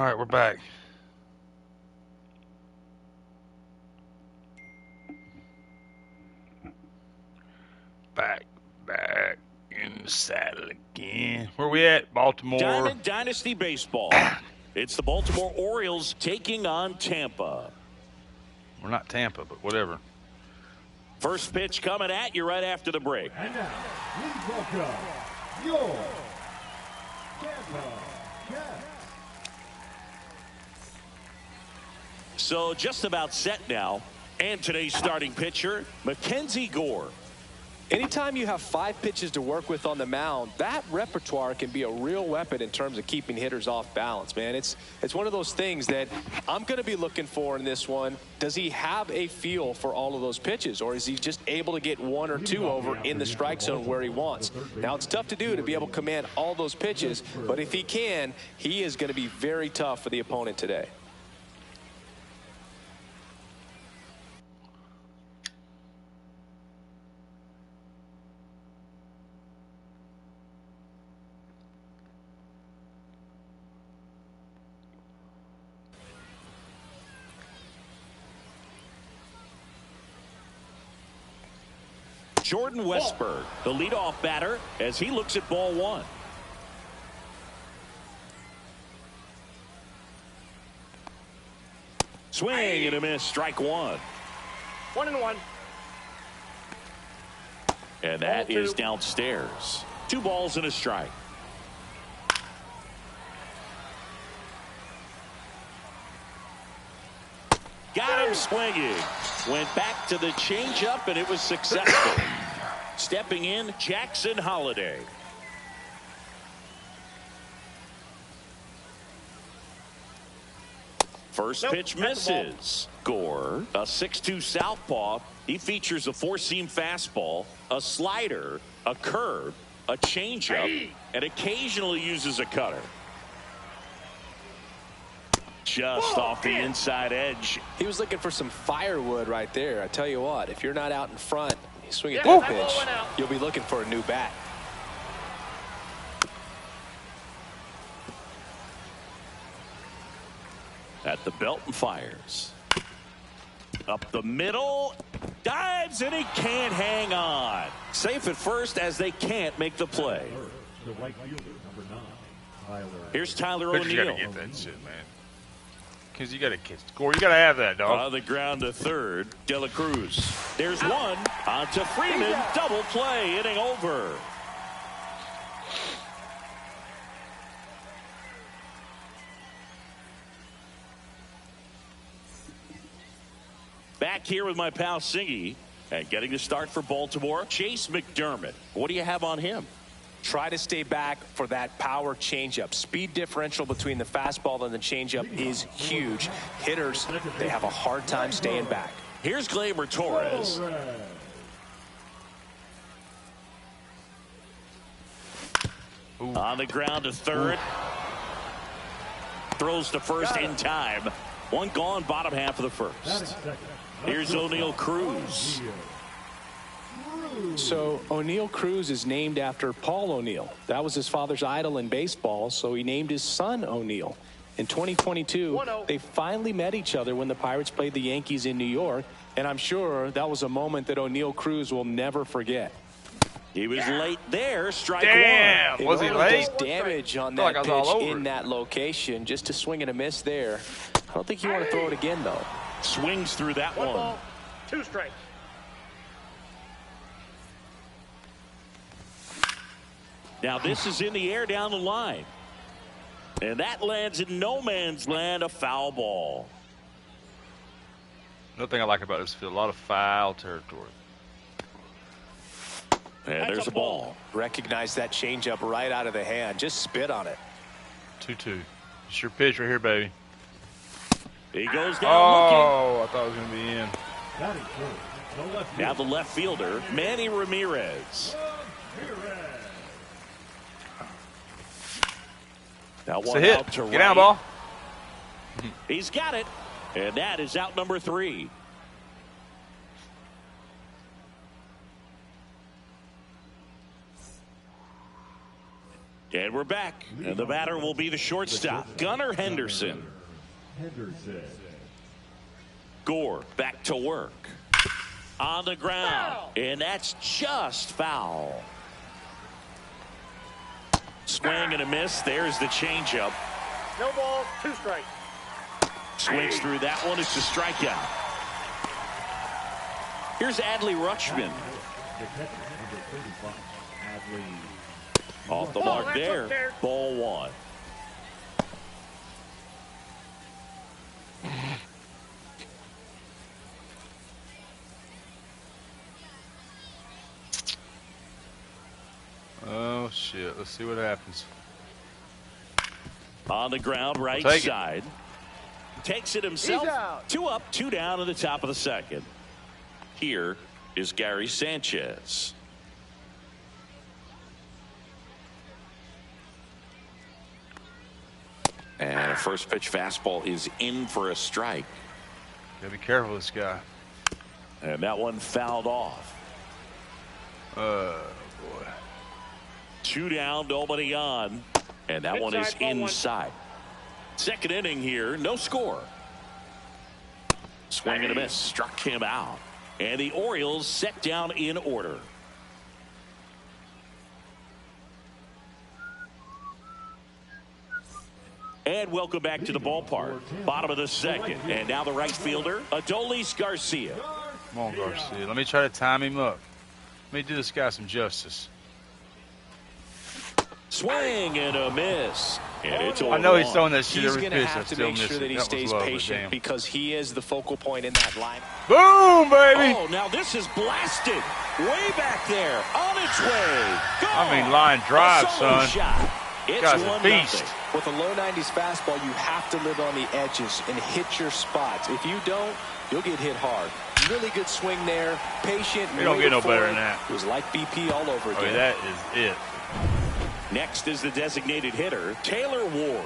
All right, we're back. Back in the saddle again. Where we at? Baltimore. Diamond Dynasty Baseball. It's the Baltimore Orioles taking on Tampa. We're not Tampa, but whatever. First pitch coming at you right after the break. And now, please welcome your Tampa Cats. So just about set now. And today's starting pitcher, Mackenzie Gore. Anytime you have 5 pitches to work with on the mound, that repertoire can be a real weapon in terms of keeping hitters off balance, man. It's one of those things that I'm going to be looking for in this one. Does he have a feel for all of those pitches, or is he just able to get 1 or 2 over in the strike zone where he wants? Now, it's tough to do to be able to command all those pitches, but if he can, he is going to be very tough for the opponent today. Jordan Westberg, the leadoff batter, as he looks at ball 1. Swing and a miss, strike 1. 1-1. And that Ball 2. is downstairs. 2 balls and a strike. Got him swinging. Went back to the changeup, and it was successful. Stepping in, Jackson Holliday. First pitch misses. Gore, a 6'2 southpaw. He features a 4-seam fastball, a slider, a curve, a changeup, and occasionally uses a cutter. Just off the inside edge. He was looking for some firewood right there. I tell you what, if you're not out in front, you swing at Yeah, that pitch, you'll be looking for a new bat. At the belt and fires. Up the middle. Dives, and he can't hang on. Safe at first as they can't make the play. The right fielder, number 9, Tyler. Here's Tyler But you gotta O'Neill. get that shit, man. Because you gotta score. You gotta have that, dog. On the ground to third, De La Cruz. There's one. On to Freeman. Double play. Inning over. Back here with my pal Singy. And getting the start for Baltimore, Chase McDermott. What do you have on him? Try to stay back for that power changeup. Speed differential between the fastball and the changeup is huge. Hitters, they have a hard time staying back. Here's Gleyber Torres. On the ground to third. Throws to first in time. One gone, bottom half of the first. Here's O'Neill Cruz. So O'Neill Cruz is named after Paul O'Neill. That was his father's idol in baseball, so he named his son O'Neill. In 2022, they finally met each other when the Pirates played the Yankees in New York, and I'm sure that was a moment that O'Neill Cruz will never forget. He was late there, strike Damn, one. was he late? Damage on Felt that like I was all pitch over in it. that location, just to swing and a miss there. I don't think you want to throw it again, though. Swings through that one. 1 ball, 2 strikes. Now this is in the air down the line. And that lands in no man's land, a foul ball. Another thing I like about this field, a lot of foul territory. And there's a ball. Recognize that changeup right out of the hand. Just spit on it. 2-2. It's your pitch right here, baby. He goes down Oh, I thought it was going to be in. Batting first, the left looking. Now the left fielder, Manny Ramirez. Now It's one a hit. out to Get right. down, ball. He's got it. And that is out number 3. And we're back. And the batter will be the shortstop, Gunnar Henderson. Gore back to work. On the ground. Foul. And that's just foul. Swing and a miss. There's the changeup. No balls, 2 strikes. Swings through that one. It's a strikeout. Here's Adley Rutschman. Off the mark there. Ball 1. Oh, shit. Let's see what happens. On the ground, right side. Takes it himself. 2 up, 2 down in the top of the second. Here is Gary Sanchez. And a first pitch fastball is in for a strike. Gotta be careful, this guy. And that one fouled off. Boy. 2 down, nobody on. And that one is inside. Second inning here, no score. Swing and a miss, struck him out. And the Orioles set down in order. And welcome back to the ballpark. Bottom of the second. And now the right fielder, Adolis Garcia. Come on, Garcia. Let me try to time him up. Let me do this guy some justice. Swing and a miss. And it's I know he's throwing that shit He's every going to pitch. have to make sure that he stays patient because he is the focal point in that line. Boom, baby. Oh, now this is blasted. Way back there. On its way. Gone. I mean, line drive, son. Shot. It's Guy's a beast. With a low 90s fastball, you have to live on the edges and hit your spots. If you don't, you'll get hit hard. Really good swing there. Patient. You don't get no better than that. It was like BP all over again. Oh, that is it. Next is the designated hitter, Taylor Ward.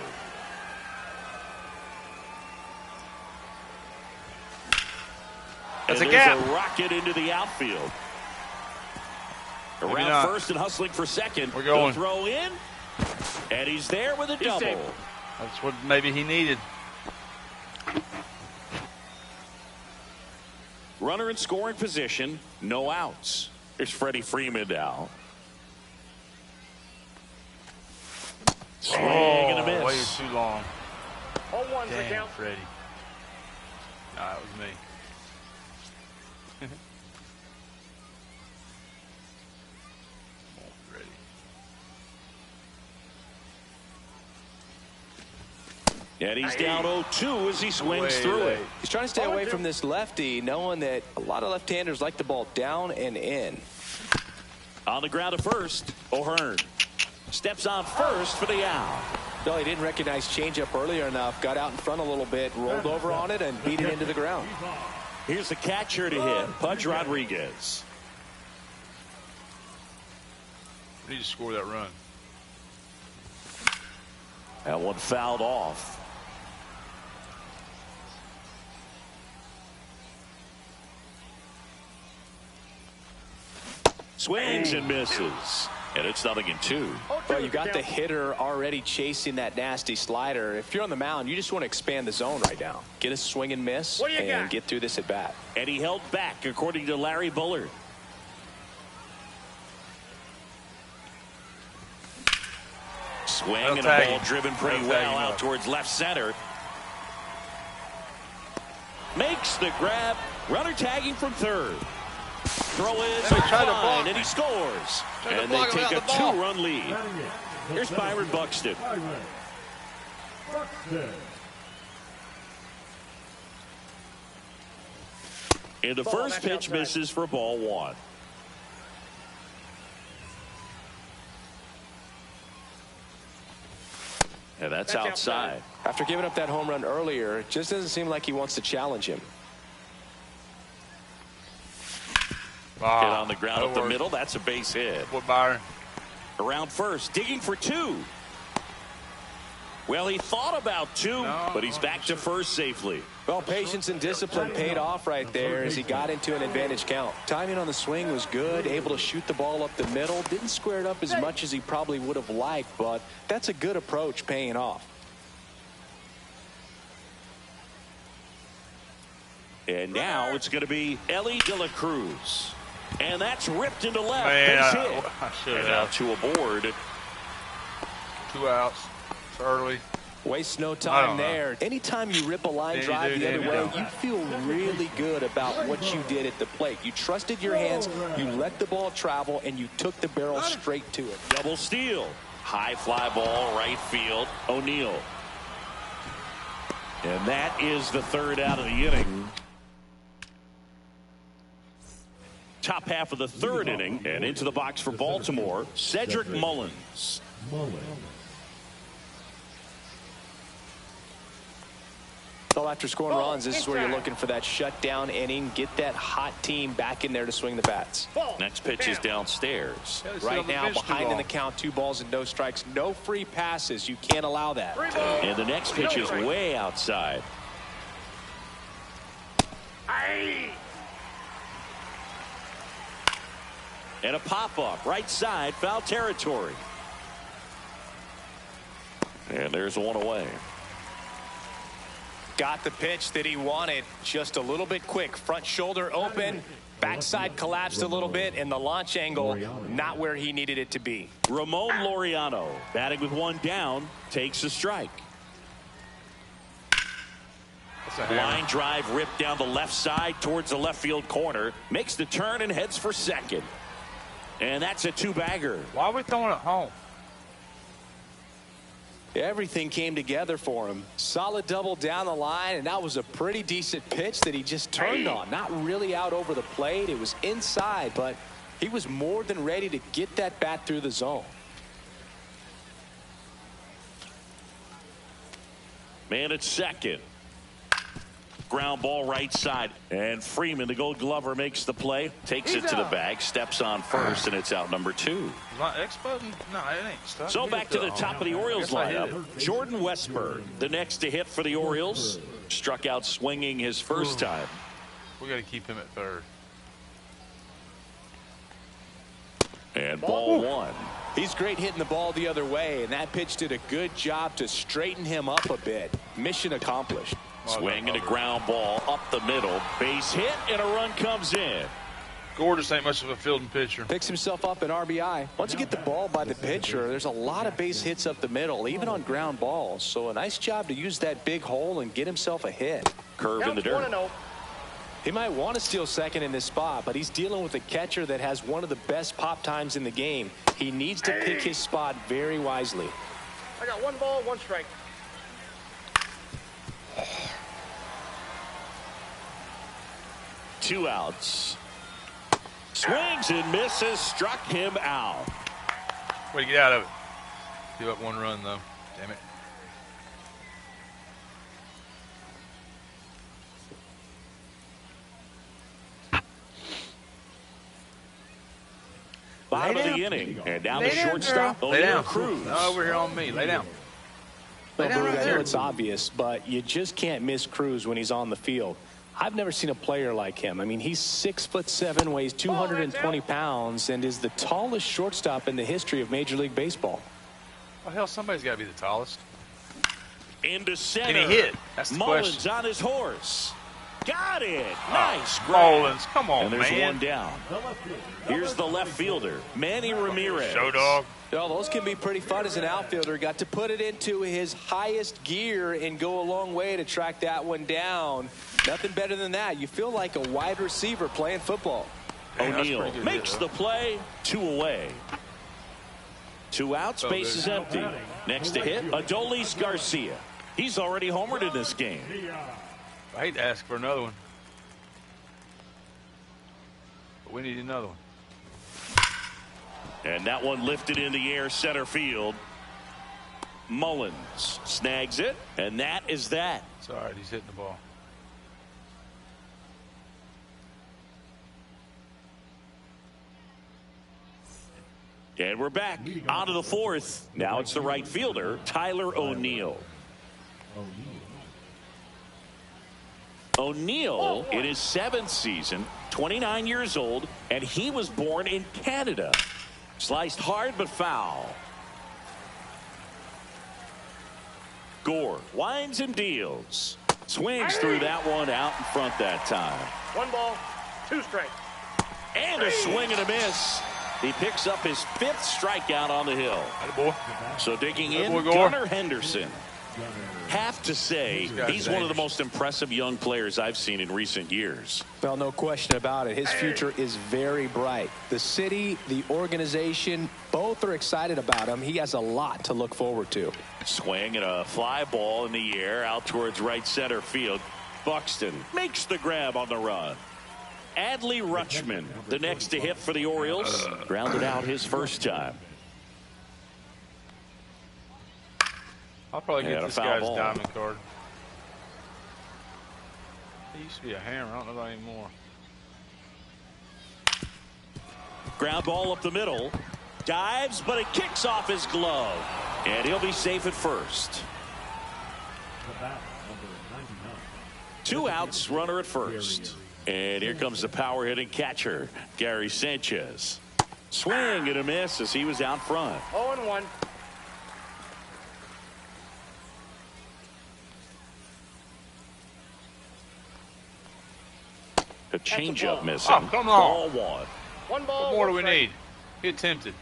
That's and a gap. A rocket into the outfield. Maybe Around not. first and hustling for second. We're going. The throw in. And he's there with a double. Safe. That's what maybe he needed. Runner in scoring position. No outs. Here's Freddie Freeman now. Swing and a miss. Waited too long. 0-1's the Damn, count. Freddie. Nah, that was me. Come on, Freddie. And he's down 0-2 as he swings through it. He's trying to stay away from this lefty, knowing that a lot of left-handers like the ball down and in. On the ground to first, O'Hearn steps on first for the out. No, he didn't recognize changeup earlier enough. Got out in front a little bit, rolled over on it, and beat it into the ground. Here's the catcher to hit, Pudge Rodriguez. We need to score that run. That one fouled off. Swings and misses. And it's 0-2. Well, you got the hitter already chasing that nasty slider. If you're on the mound, you just want to expand the zone right now. Get a swing and miss and get through this at bat. And he held back, according to Larry Bullard. Swing and a ball driven pretty well out towards left center. Makes the grab. Runner tagging from third. Throw is fine, and he scores. And they take a 2-run lead. Here's Byron Buxton. And the first pitch misses for ball 1. And that's outside. After giving up that home run earlier, it just doesn't seem like he wants to challenge him. Hit on the ground up the middle. That's a base hit. What, Byron? Around first, digging for 2. Well, he thought about two, but he's back to first safely. Well, patience and discipline paid off right there as he got into an advantage count. Timing on the swing was good, able to shoot the ball up the middle. Didn't square it up as much as he probably would have liked, but that's a good approach paying off. And now it's going to be Ellie De La Cruz. And that's ripped into left. Man, Base hit. And now two aboard. 2 outs. It's early. Waste no time there. Anytime you rip a line drive the other way, you feel really good about what you did at the plate. You trusted your hands, you let the ball travel, and you took the barrel straight to it. Double steal. High fly ball, right field. O'Neill. And that is the third out of the inning. Top half of the third inning, and into the box for Baltimore, Cedric Mullins. So after scoring runs, this is where you're looking for that shutdown inning. Get that hot team back in there to swing the bats. Next pitch is downstairs. Right now, behind in the count, 2 balls and no strikes. No free passes. You can't allow that. And the next pitch is way outside. And a pop-up, right side, foul territory. And there's one away. Got the pitch that he wanted, just a little bit quick. Front shoulder open, backside collapsed a little bit, and the launch angle not where he needed it to be. Ramon Laureano, batting with one down, takes a strike. Line drive ripped down the left side towards the left field corner. Makes the turn and heads for second. And that's a 2-bagger. Why are we throwing it home? Everything came together for him. Solid double down the line, and that was a pretty decent pitch that he just turned on. Not really out over the plate. It was inside, but he was more than ready to get that bat through the zone. Man at second. Ground ball right side. And Freeman, the Gold Glover, makes the play. Takes it to the bag. Steps on first, and it's out number 2. My X button? No, it ain't stuck. So back to the top of the Orioles lineup. Jordan Westburg, the next to hit for the Orioles. Struck out swinging his first time. We got to keep him at third. And ball 1. He's great hitting the ball the other way, and that pitch did a good job to straighten him up a bit. Mission accomplished. Swing and a ground ball up the middle. Base hit, and a run comes in. Gorgeous ain't much of a fielding pitcher. Picks himself up an RBI. Once you get the ball by the pitcher, there's a lot of base hits up the middle, even on ground balls. So a nice job to use that big hole and get himself a hit. Curve in the dirt. He might want to steal second in this spot, but he's dealing with a catcher that has one of the best pop times in the game. He needs to pick his spot very wisely. I got 1 ball, 1 strike. 2 outs. Swings and misses. Struck him out. Way to get out of it. Give up 1 run, though. Damn it. Bottom of the inning. And down the shortstop, O'Neill Cruz. No, over here on me. Lay down. Well, Brute, I know it's obvious, but you just can't miss Cruz when he's on the field. I've never seen a player like him. I mean, he's 6'7", weighs 220 pounds, and is the tallest shortstop in the history of Major League Baseball. Well, hell, somebody's got to be the tallest. Into center. Can he hit? That's the Mullins question. on his horse. Got it. Nice grab. Mullins, come on, and there's man. 1 down. Here's the left fielder, Manny Ramirez. Show dog. Well, those can be pretty fun as an outfielder. Got to put it into his highest gear and go a long way to track that one down. Nothing better than that. You feel like a wide receiver playing football. O'Neill makes the play. 2 away. 2 outs, base is empty. Next to hit, Adolis Garcia. He's already homered in this game. I hate to ask for another one. But we need another one. And that one lifted in the air center field. Mullins snags it, and that is that. It's all right. He's hitting the ball. And we're back on to the fourth. Now it's the right fielder, Tyler O'Neill. O'Neill in his 7th season, 29 years old, and he was born in Canada. Sliced hard but foul. Gore winds and deals. Swings through that one out in front that time. 1 ball, 2 strikes. And a swing and a miss. He picks up his 5th strikeout on the hill. So digging in, Gunnar Henderson. Have to say, he's one of the most impressive young players I've seen in recent years. Well, no question about it. His future is very bright. The city, the organization, both are excited about him. He has a lot to look forward to. Swing and a fly ball in the air out towards right center field. Buxton makes the grab on the run. Adley Rutschman, the next to hit for the Orioles, grounded out his first time. I'll probably get this guy's diamond card. He used to be a hammer. I don't know about anymore. Ground ball up the middle. Dives, but it kicks off his glove. And he'll be safe at first. 2 outs, runner at first. And here comes the power hitting catcher, Gary Sanchez. Swing and a miss as he was out front. 0-1. A changeup missing. Oh, come on. Ball 1. 1 ball. What more do we need? Get tempted.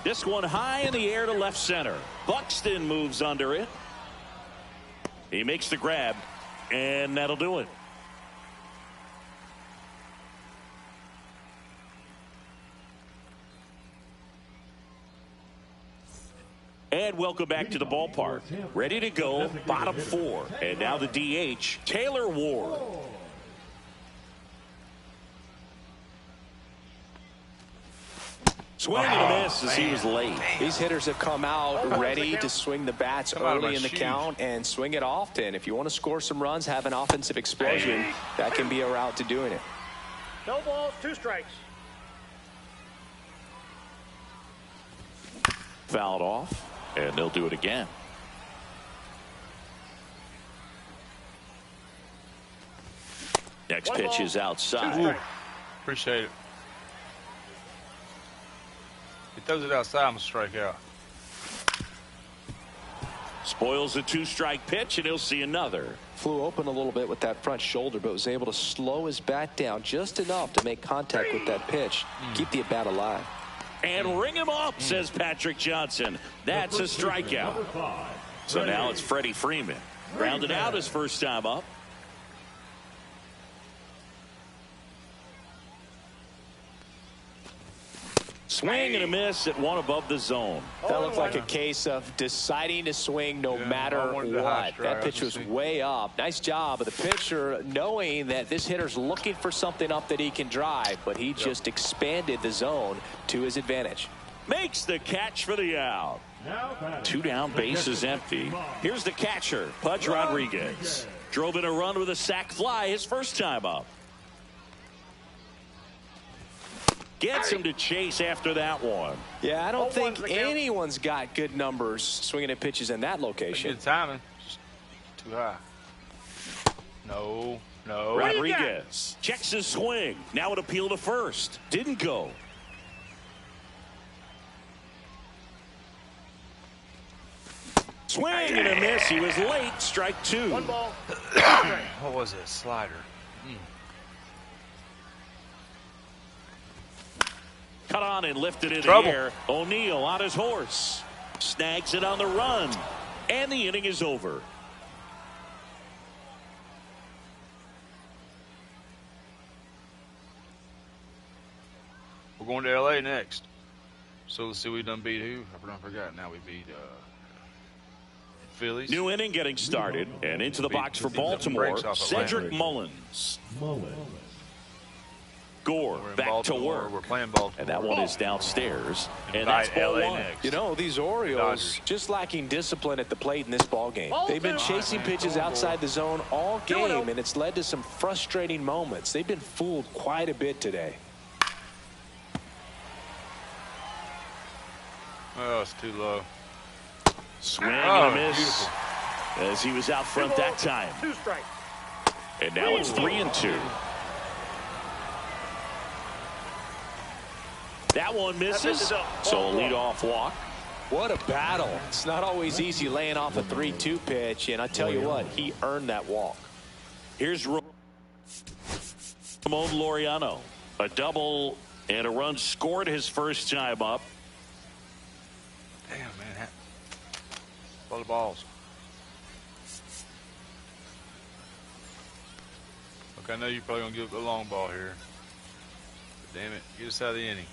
This one high in the air to left center. Buxton moves under it. He makes the grab, and that'll do it. And welcome back to the ballpark. Ready to go, bottom 4. And now the DH, Taylor Ward. Swing and a miss as he was late. These hitters have come out ready to swing the bats early in the count and swing it often. If you want to score some runs, have an offensive explosion, that can be a route to doing it. No balls, 2 strikes. Fouled off, and they'll do it again. Next pitch is outside. Appreciate it. He throws it outside, I'm going to strike out. Spoils a 2-strike pitch, and he'll see another. Flew open a little bit with that front shoulder, but was able to slow his bat down just enough to make contact with that pitch. Keep the at-bat alive. And ring him up, says Patrick Johnson. That's a strikeout. So now it's Freddie Freeman. Grounded out his first time up. Swing and a miss at 1 above the zone. That looked like a case of deciding to swing no matter what. That pitch was way up. Nice job of the pitcher knowing that this hitter's looking for something up that he can drive, but he just expanded the zone to his advantage. Makes the catch for the out. 2 down, base is empty. Here's the catcher, Pudge Rodriguez. Drove in a run with a sac fly his first time up. Gets him to chase after that one. Yeah, I don't think anyone's got good numbers swinging at pitches in that location. Good timing. Just too high. No. Rodriguez checks his swing. Now an appeal to first. Didn't go. Swing and a miss. He was late. Strike 2. 1 ball. What was it? Slider. Cut on and lifted in the air. O'Neill on his horse. Snags it on the run. And the inning is over. We're going to L.A. next. So let's see, we done beat who? I forgot. Now we beat Phillies. New inning getting started. And into the box for Baltimore, Cedric Mullins. Gore back to work. We're playing Baltimore. And that one is downstairs. And that's ball 1. Next. You know, these Orioles just lacking discipline at the plate in this ball game. They've been chasing pitches outside the zone all game, and it's led to some frustrating moments. They've been fooled quite a bit today. Oh, it's too low. Swing and a miss. Beautiful. As he was out front that time. 2 strikes. And now it's 3-2. That one misses. So a leadoff walk. What a battle. It's not always easy laying off a 3-2 pitch, and I tell you what, he earned that walk. Here's Ramon Laureano. A double and a run scored his first time up. Damn, man. All the balls. Look, I know you're probably going to give a long ball here. But damn it. Get us out of the inning.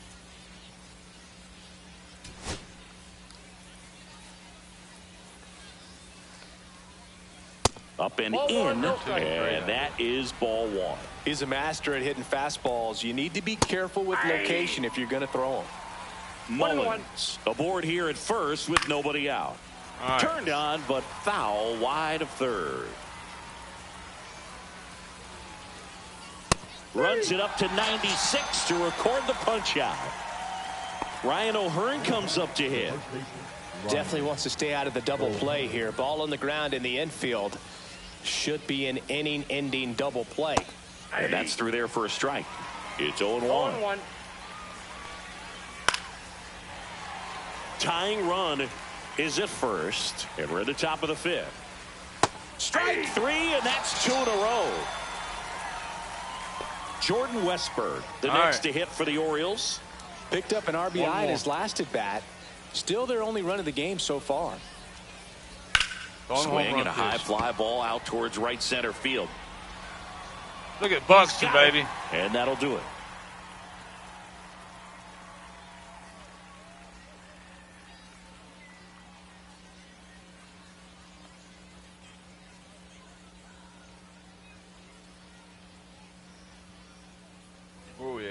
Up and in, and that is ball 1. He's a master at hitting fastballs. You need to be careful with location if you're going to throw them. Mullins aboard here at first with nobody out. Right. Turned on, but foul wide of third. Runs it up to 96 to record the punch out. Ryan O'Hearn comes up to hit. Definitely wants to stay out of the double play here. Ball on the ground in the infield. Should be an inning-ending double play. And that's through there for a strike. It's 0-1. 0-1. Tying run is at first, and we're at the top of the 5th. Strike 3, and that's 2 in a row. Jordan Westburg, the next to hit for the Orioles. Picked up an RBI in his last at bat. Still their only run of the game so far. Swing and a high fly ball out towards right center field. Look at Buxton, baby. And that'll do it.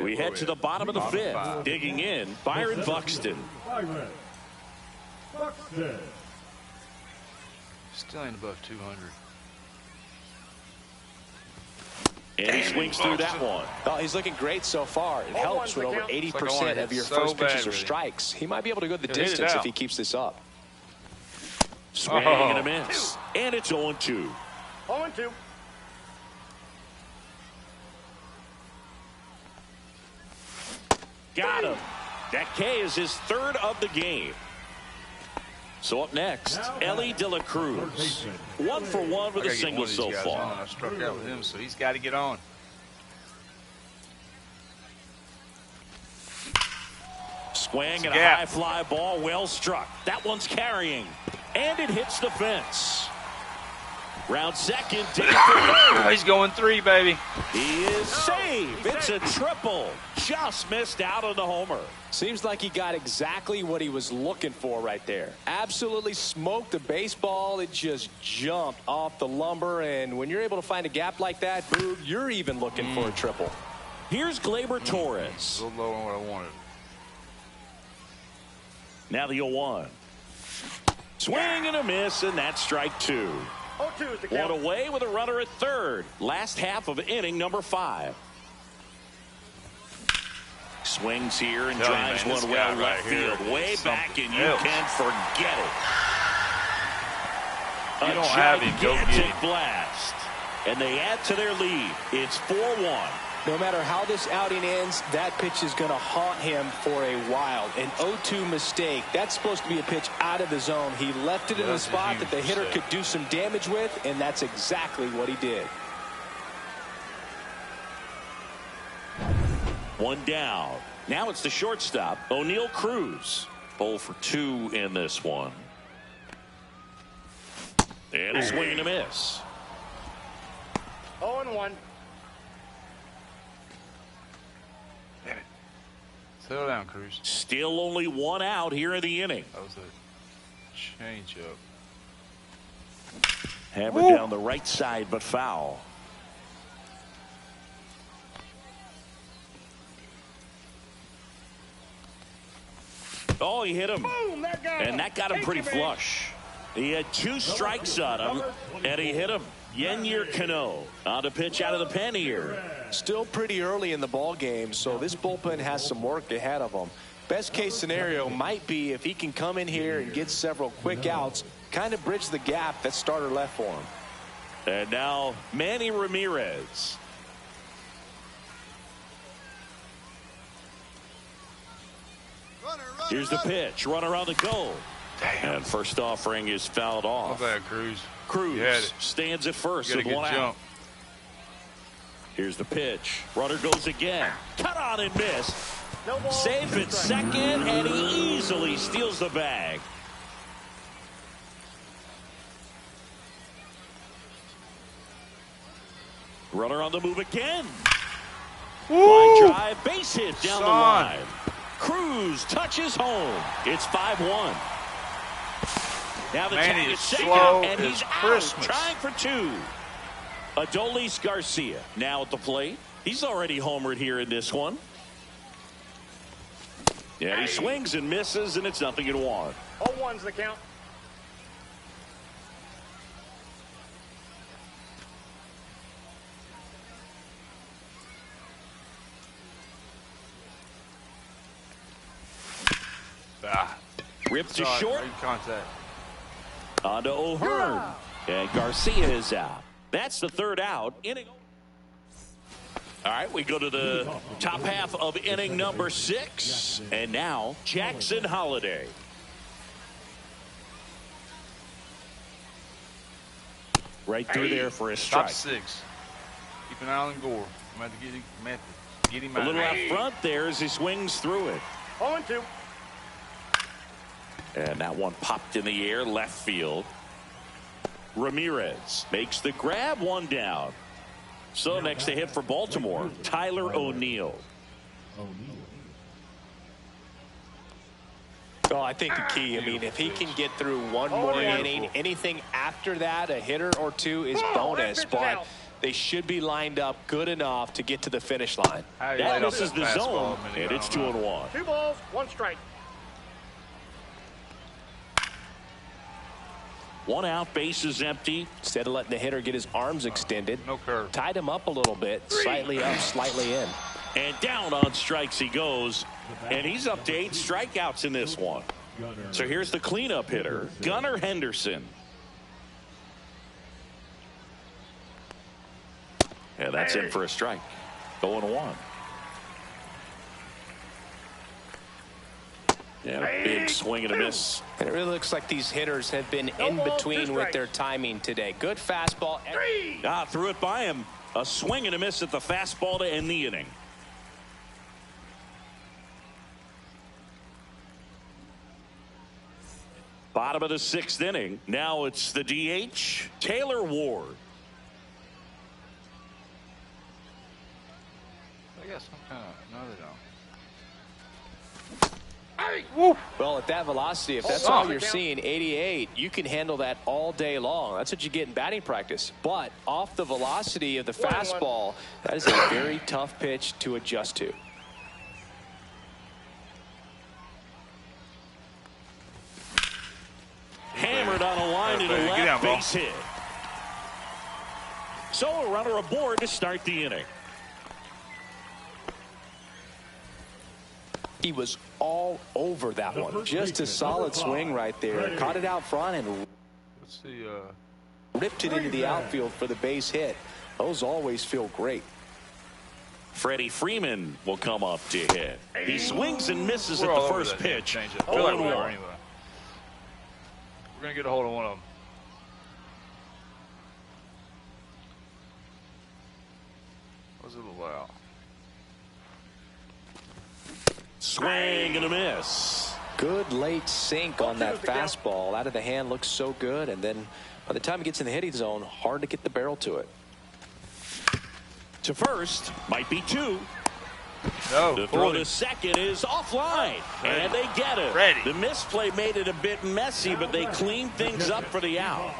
We head to the bottom of the 5th. Digging in, Byron Buxton. Byron Buxton. Still ain't above 200. And he swings through that one. Oh, he's looking great so far. It helps when over 80% of your first pitches are strikes. He might be able to go the distance if he keeps this up. Swing and a miss. And it's 0-2. 0-2. Got him. That K is his 3rd of the game. So up next, Ellie De La Cruz. 1 for 1 with a single so far. I struck out with him, so he's got to get on. Swing and a high fly ball, well struck. That one's carrying, and it hits the fence. Round second, he's going 3, baby. He is safe. It's a triple. Just missed out on the homer. Seems like he got exactly what he was looking for right there. Absolutely smoked the baseball. It just jumped off the lumber, and when you're able to find a gap like that, Boog, you're even looking for a triple. Here's Gleyber Torres. A little low on what I wanted. Now the 0-1. Swing and a miss, and that's strike 2. 0-2 is the count. One away with a runner at third. Last half of inning number 5. Swings here and drives one well left field. Way back, and you can forget it. You don't have him. Go get him. Blast. And they add to their lead. It's 4-1. No matter how this outing ends, that pitch is going to haunt him for a while. An 0-2 mistake. That's supposed to be a pitch out of the zone. He left it in a spot that the hitter could do some damage with, and that's exactly what he did. One down. Now it's the shortstop, O'Neal Cruz. 0 for 2 in this one. And a swing and a miss. 0-1. Settle down, Cruz. Still only 1 out here in the inning. That was a change up. Hammered down the right side, but foul. Oh, he hit him. Boom, that got him pretty flush. He had 2 strikes on him, and he hit him. Yennier Cano on the pitch out of the pen here. Still pretty early in the ball game, so this bullpen has some work ahead of them. Best case scenario might be if he can come in here and get several quick outs, kind of bridge the gap that starter left for him. And now Manny Ramirez. Here's the pitch. Runner on the go. Damn. And first offering is fouled off. Not bad, Cruz. Cruz stands at first with one out. Here's the pitch. Runner goes again. Cut on and miss. Safe at second, and he easily steals the bag. Runner on the move again. Line drive, base hit down the line. Cruz touches home. It's 5-1. Now the tag is second, and he's out, trying for two. Adolis Garcia now at the plate. He's already homered here in this one. Yeah, he swings and misses, and it's 0-1. 0-1's the count. Ripped to short. Contact. On to O'Hearn. And Garcia is out. That's the third out. Inning. All right, we go to the top half of inning number 6. And now Jackson Holiday. Right through there for a strike. Top 6. Keep an eye on Gore. I'm going to have to get him out. A little out front there as he swings through it. 0-2. And that one popped in the air, left field. Ramirez makes the grab, one down. So next to hit for Baltimore, Tyler O'Neill. Oh, I think the key, I mean, if he can get through one more inning, anything after that, a hitter or two is bonus, but they should be lined up good enough to get to the finish line. That misses the zone, and it's 2-1. 2 balls, 1 strike. 1 out, base is empty. Instead of letting the hitter get his arms extended, No curve. tied him up a little bit, slightly up, slightly in. And down on strikes he goes. And he's up to 8 strikeouts in this one. So here's the cleanup hitter, Gunnar Henderson. And that's in for a strike. 0-1. Yeah, a big swing and a miss. And it really looks like these hitters have been in between with their timing today. Good fastball. Threw it by him. A swing and a miss at the fastball to end the inning. Bottom of the 6th inning. Now it's the DH, Taylor Ward. I got some kind of, no, they don't. Well, at that velocity, if that's all you're seeing, 88, you can handle that all day long. That's what you get in batting practice. But off the velocity of the fastball, that is a very tough pitch to adjust to. Hammered on a line to the left, base hit. So a runner aboard to start the inning. He was all over that one. Just a solid swing right there. Caught it out front and ripped it into the outfield for the base hit. Those always feel great. Freddie Freeman will come up to hit. He swings and misses at the first pitch. 0-1. We're going to get a hold of one of them. Was it a little out? Swing and a miss. Good late sink on that fastball. Out of the hand, looks so good. And then by the time it gets in the hitting zone, hard to get the barrel to it. To first, might be 2. No. The throw to second is offline. And they get it. The misplay made it a bit messy, but they cleaned things up for the out.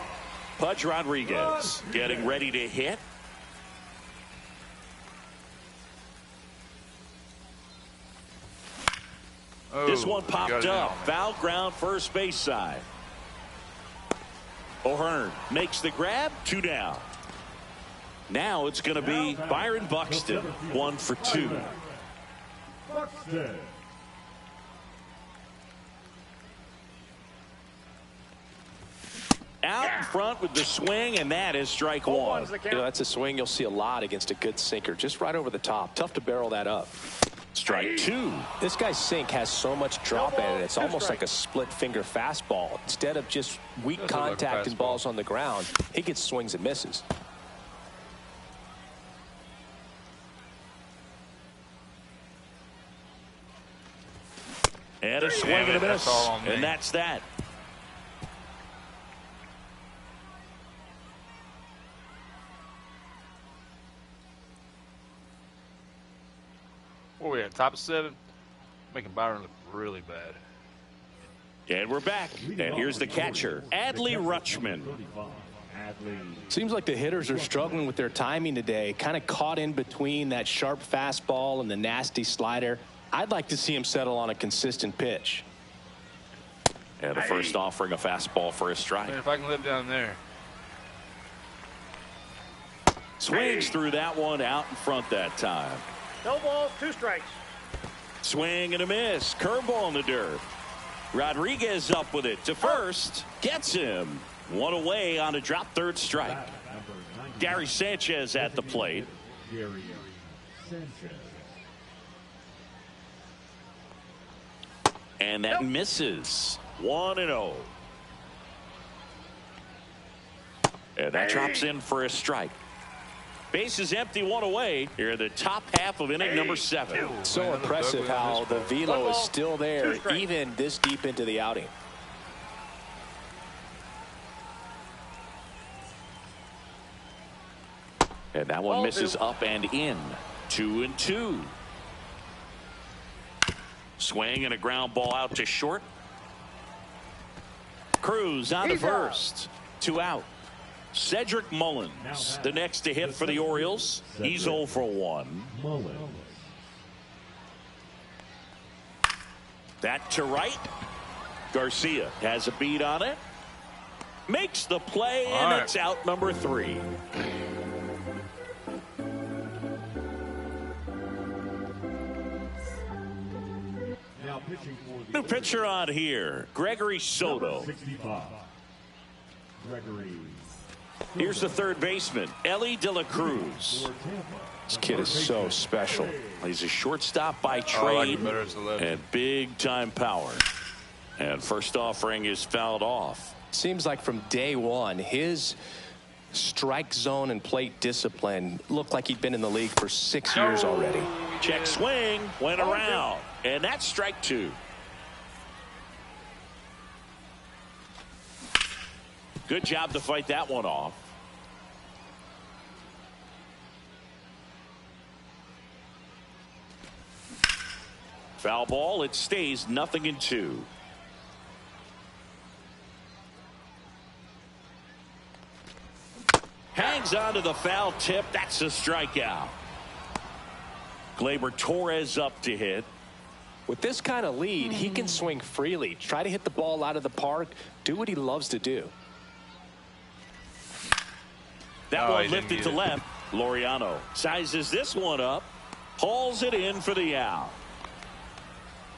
Pudge Rodriguez getting ready to hit. This one popped up. Foul ground, first base side. O'Hearn makes the grab, 2 down. Now it's going to be Byron Buxton, 1 for 2. Out in front with the swing, and that is strike one. You know, that's a swing you'll see a lot against a good sinker. Just right over the top. Tough to barrel that up. Strike two. This guy's sink has so much drop in it. It's almost like a split finger fastball. Instead of just weak contact and balls on the ground, he gets swings and misses. And a swing and a miss. And that's that. Where we at? Top of 7? Making Byron look really bad. And we're back. And here's the catcher, Adley Rutschman. Seems like the hitters are struggling with their timing today. Kind of caught in between that sharp fastball and the nasty slider. I'd like to see him settle on a consistent pitch. And the first offering a fastball for a strike. Man, if I can live down there. Swings through that one out in front that time. No balls, 2 strikes. Swing and a miss. Curveball in the dirt. Rodriguez up with it to first. Gets him. One away on a drop third strike. Gary Sanchez at the plate. And that misses. 1-0. And that drops in for a strike. Base is empty, 1 away. Here in the top half of inning number 7. So impressive how the velo is still there even this deep into the outing. And that one misses up and in. 2-2. Swing and a ground ball out to short. Cruz on to first. 2 out. Cedric Mullins, the next to hit for the Orioles. He's 0 for 1. That to right. Garcia has a beat on it. Makes the play, and it's out number 3. New pitcher on here, Gregory Soto. Here's the third baseman, Ellie De La Cruz. This kid is so special. He's a shortstop by trade and big time power. And first offering is fouled off. Seems like from day one, his strike zone and plate discipline looked like he'd been in the league for 6 years already. Check swing, went around, and that's strike 2. Good job to fight that one off. Foul ball, it stays 0-2. Hangs on to the foul tip. That's a strikeout. Gleyber Torres up to hit. With this kind of lead, he can swing freely, try to hit the ball out of the park, do what he loves to do. That one lifted to left. Laureano sizes this one up, hauls it in for the out.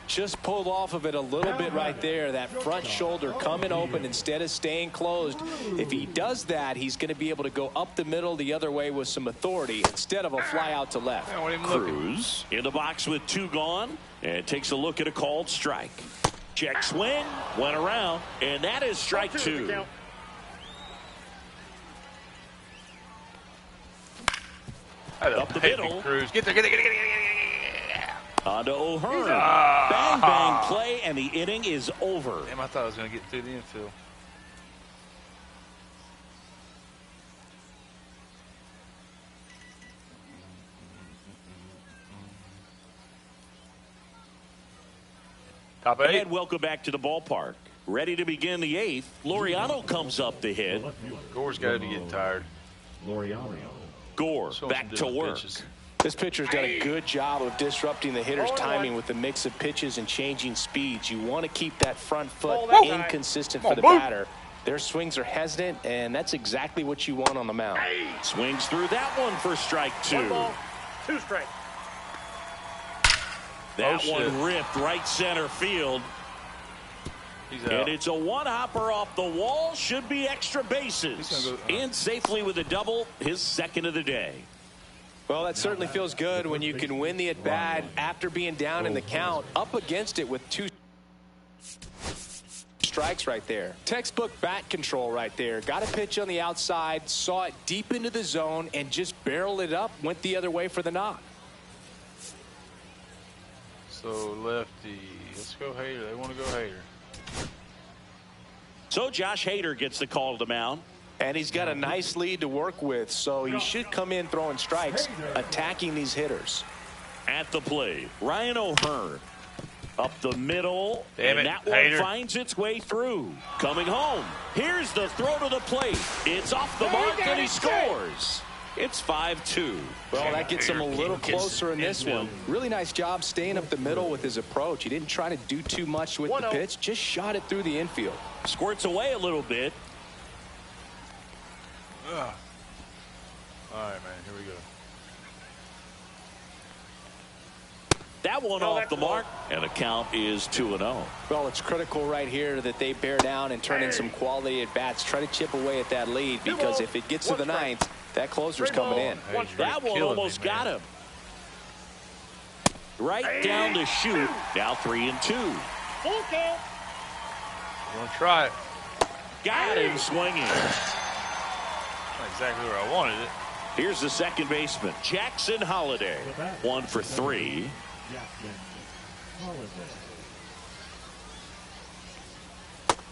Just pulled off of it a little bit right there. That front shoulder coming open instead of staying closed. If he does that, he's going to be able to go up the middle the other way with some authority instead of a fly out to left. Cruz in the box with 2 gone and takes a look at a called strike. Check swing, went around, and that is strike 2. Up the middle. Cruz. Get there, get there, get there, get there. On to O'Hearn. Bang, bang play, and the inning is over. Damn, I thought I was going to get through the infield. Top 8. And welcome back to the ballpark. Ready to begin the 8th. Laureano comes up to hit. Gore's got to be getting tired. Gore back to work. This pitcher's done a good job of disrupting the hitter's timing with the mix of pitches and changing speeds. You want to keep that front foot inconsistent for the batter. Their swings are hesitant, and that's exactly what you want on the mound. Swings through that one for strike 2. 1 ball, 2 strikes. That one ripped right center field. He's out. And it's a one-hopper off the wall. Should be extra bases. In safely with a double, his second of the day. Well, that certainly feels good when you can win the at-bat after being down in the count, up against it with 2 strikes right there. Textbook bat control right there. Got a pitch on the outside, saw it deep into the zone, and just barreled it up, went the other way for the knock. So lefty, let's go Hader. They want to go Hader. So Josh Hader gets the call to the mound. And he's got a nice lead to work with, so he should come in throwing strikes, attacking these hitters. At the plate, Ryan O'Hearn. Up the middle, Damn and it, that one Hader. finds its way through. Coming home, here's the throw to the plate. It's off the mark, and he scores. It's 5-2. Well, that gets him a little closer in this one. Really nice job staying up the middle with his approach. He didn't try to do too much with the pitch, just shot it through the infield. Squirts away a little bit. All right, man, here we go. That one off the mark, and the count is 2-0. Well, it's critical right here that they bear down and turn in some quality at-bats. Try to chip away at that lead, because if it gets to the ninth, that closer's coming in. That one almost got him. Right down to shoot. Now 3-2. Full count. You want to try it? Got him swinging. Not exactly where I wanted it. Here's the second baseman, Jackson Holliday. 1 for 3.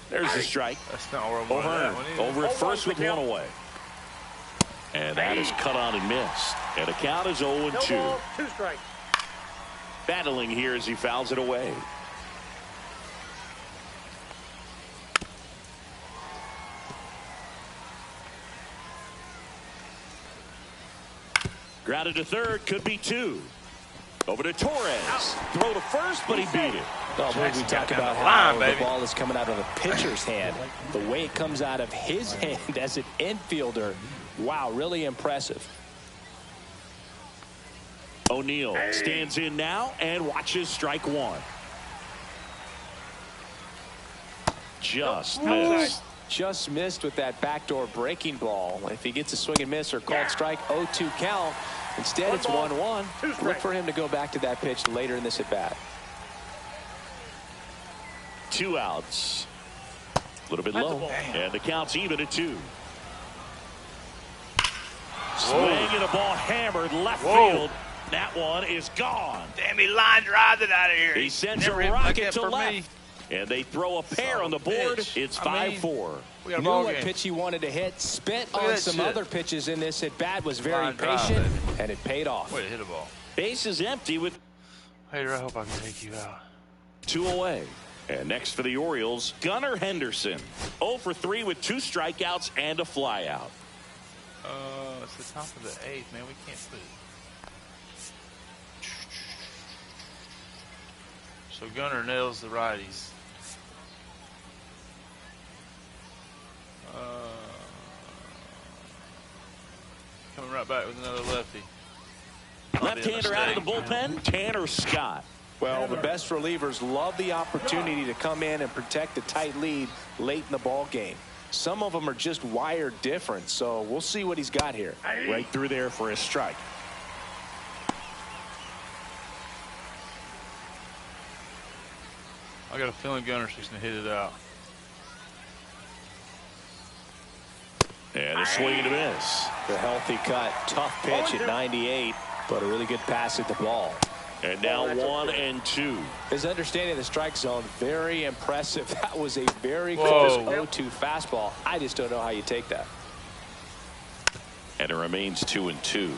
There's the strike. That's not where I wanted that one either. Over at first with one away. And that is cut on and missed. And the count is 0-2. No ball, 2 strikes. Battling here as he fouls it away. Grounded to third, could be 2. Over to Torres. Throw to first, but he beat it. Oh, we talk about how the ball is coming out of the pitcher's hand. The way it comes out of his hand as an infielder. Wow, really impressive. O'Neill stands in now and watches strike 1. Just missed. Just missed with that backdoor breaking ball. If he gets a swing and miss or called strike, 0-2 count. Instead, it's 1-1. Look for him to go back to that pitch later in this at-bat. 2 outs. A little bit low. And the count's even at 2. Swing and a ball hammered left field. That one is gone. Damn, he line drives it out of here. He sends a rocket to left. And they throw a pair on the board. It's 5-4. Knew what pitch he wanted to hit. Spent on some other pitches in this at-bat. Was very patient, and it paid off. Way to hit a ball. Base is empty with Hader, I hope I can take you out. 2 away. And next for the Orioles, Gunnar Henderson. 0 for 3 with 2 strikeouts and a flyout. It's the top of the 8th, man. We can't put it. So Gunnar nails the righties. Coming right back with another lefty. Left-hander out of the bullpen, Tanner Scott. Well, the best relievers love the opportunity to come in and protect a tight lead late in the ball game. Some of them are just wired different, so we'll see what he's got here. Right through there for a strike. I got a feeling Gunner's just going to hit it out. And a swing and a miss. The healthy cut. Tough pitch at 98, but a really good pass at the ball. And now 1-2. His understanding of the strike zone, very impressive. That was a very close 0-2 fastball. I just don't know how you take that. And it remains 2-2.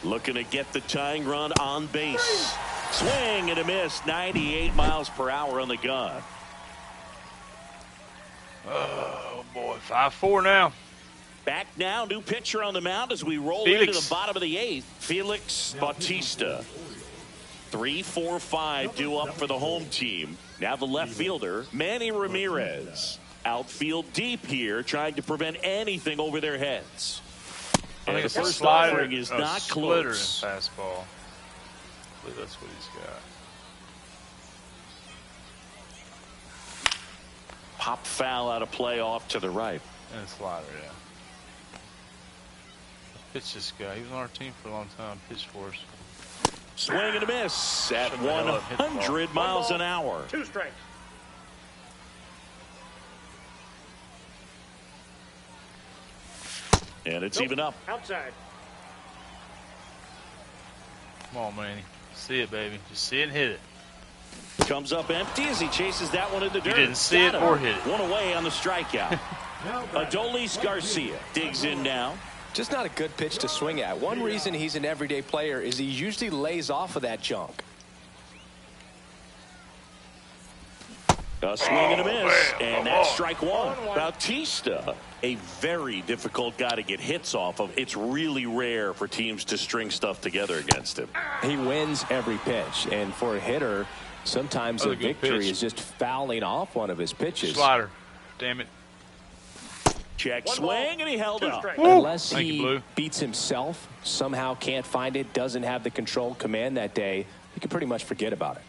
Looking to get the tying run on base. Swing and a miss. 98 miles per hour on the gun. Oh, boy. 5-4 now. Back now, new pitcher on the mound as we roll into the bottom of the 8th. Felix Bautista. 3-4-5 due up for the home team. Now the left fielder, Manny Ramirez. Outfield deep here, trying to prevent anything over their heads. I think the it's first slider, offering is not close. And fastball. I believe that's what he's got. Pop foul out of play off to the right. And a slider, yeah. Pitch this guy. He was on our team for a long time. Pitch for us. Swing and a miss at 100 miles an hour. 2 strikes. And it's even up. Outside. Come on, Manny. See it, baby. Just see it and hit it. Comes up empty as he chases that one in the dirt. You didn't see it or hit it. One away on the strikeout. Adolis Garcia digs in now. Just not a good pitch to swing at. One reason he's an everyday player is he usually lays off of that junk. A swing and a miss, and that's strike one. Bautista, a very difficult guy to get hits off of. It's really rare for teams to string stuff together against him. He wins every pitch, and for a hitter, sometimes a victory is just fouling off one of his pitches. Slider. Damn it. Check swing, and he held up. Unless he beats himself, somehow can't find it, doesn't have the control command that day, you can pretty much forget about it.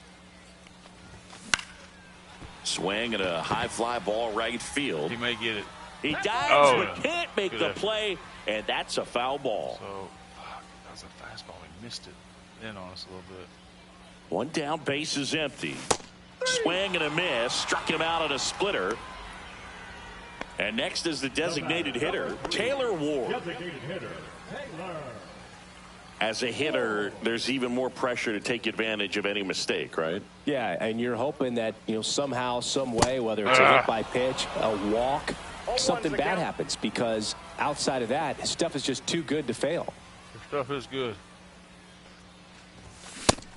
Swing and a high fly ball right field. He may get it. He dives but can't make the play, and that's a foul ball. So, that was a fastball. He missed it in on us a little bit. One down, base is empty. Swing and a miss. Struck him out on a splitter. And next is the designated hitter, Taylor Ward. Designated hitter, Taylor. As a hitter, there's even more pressure to take advantage of any mistake, right? Yeah, and you're hoping that, somehow, some way, whether it's a hit by pitch, a walk, something bad happens, because outside of that, his stuff is just too good to fail. His stuff is good.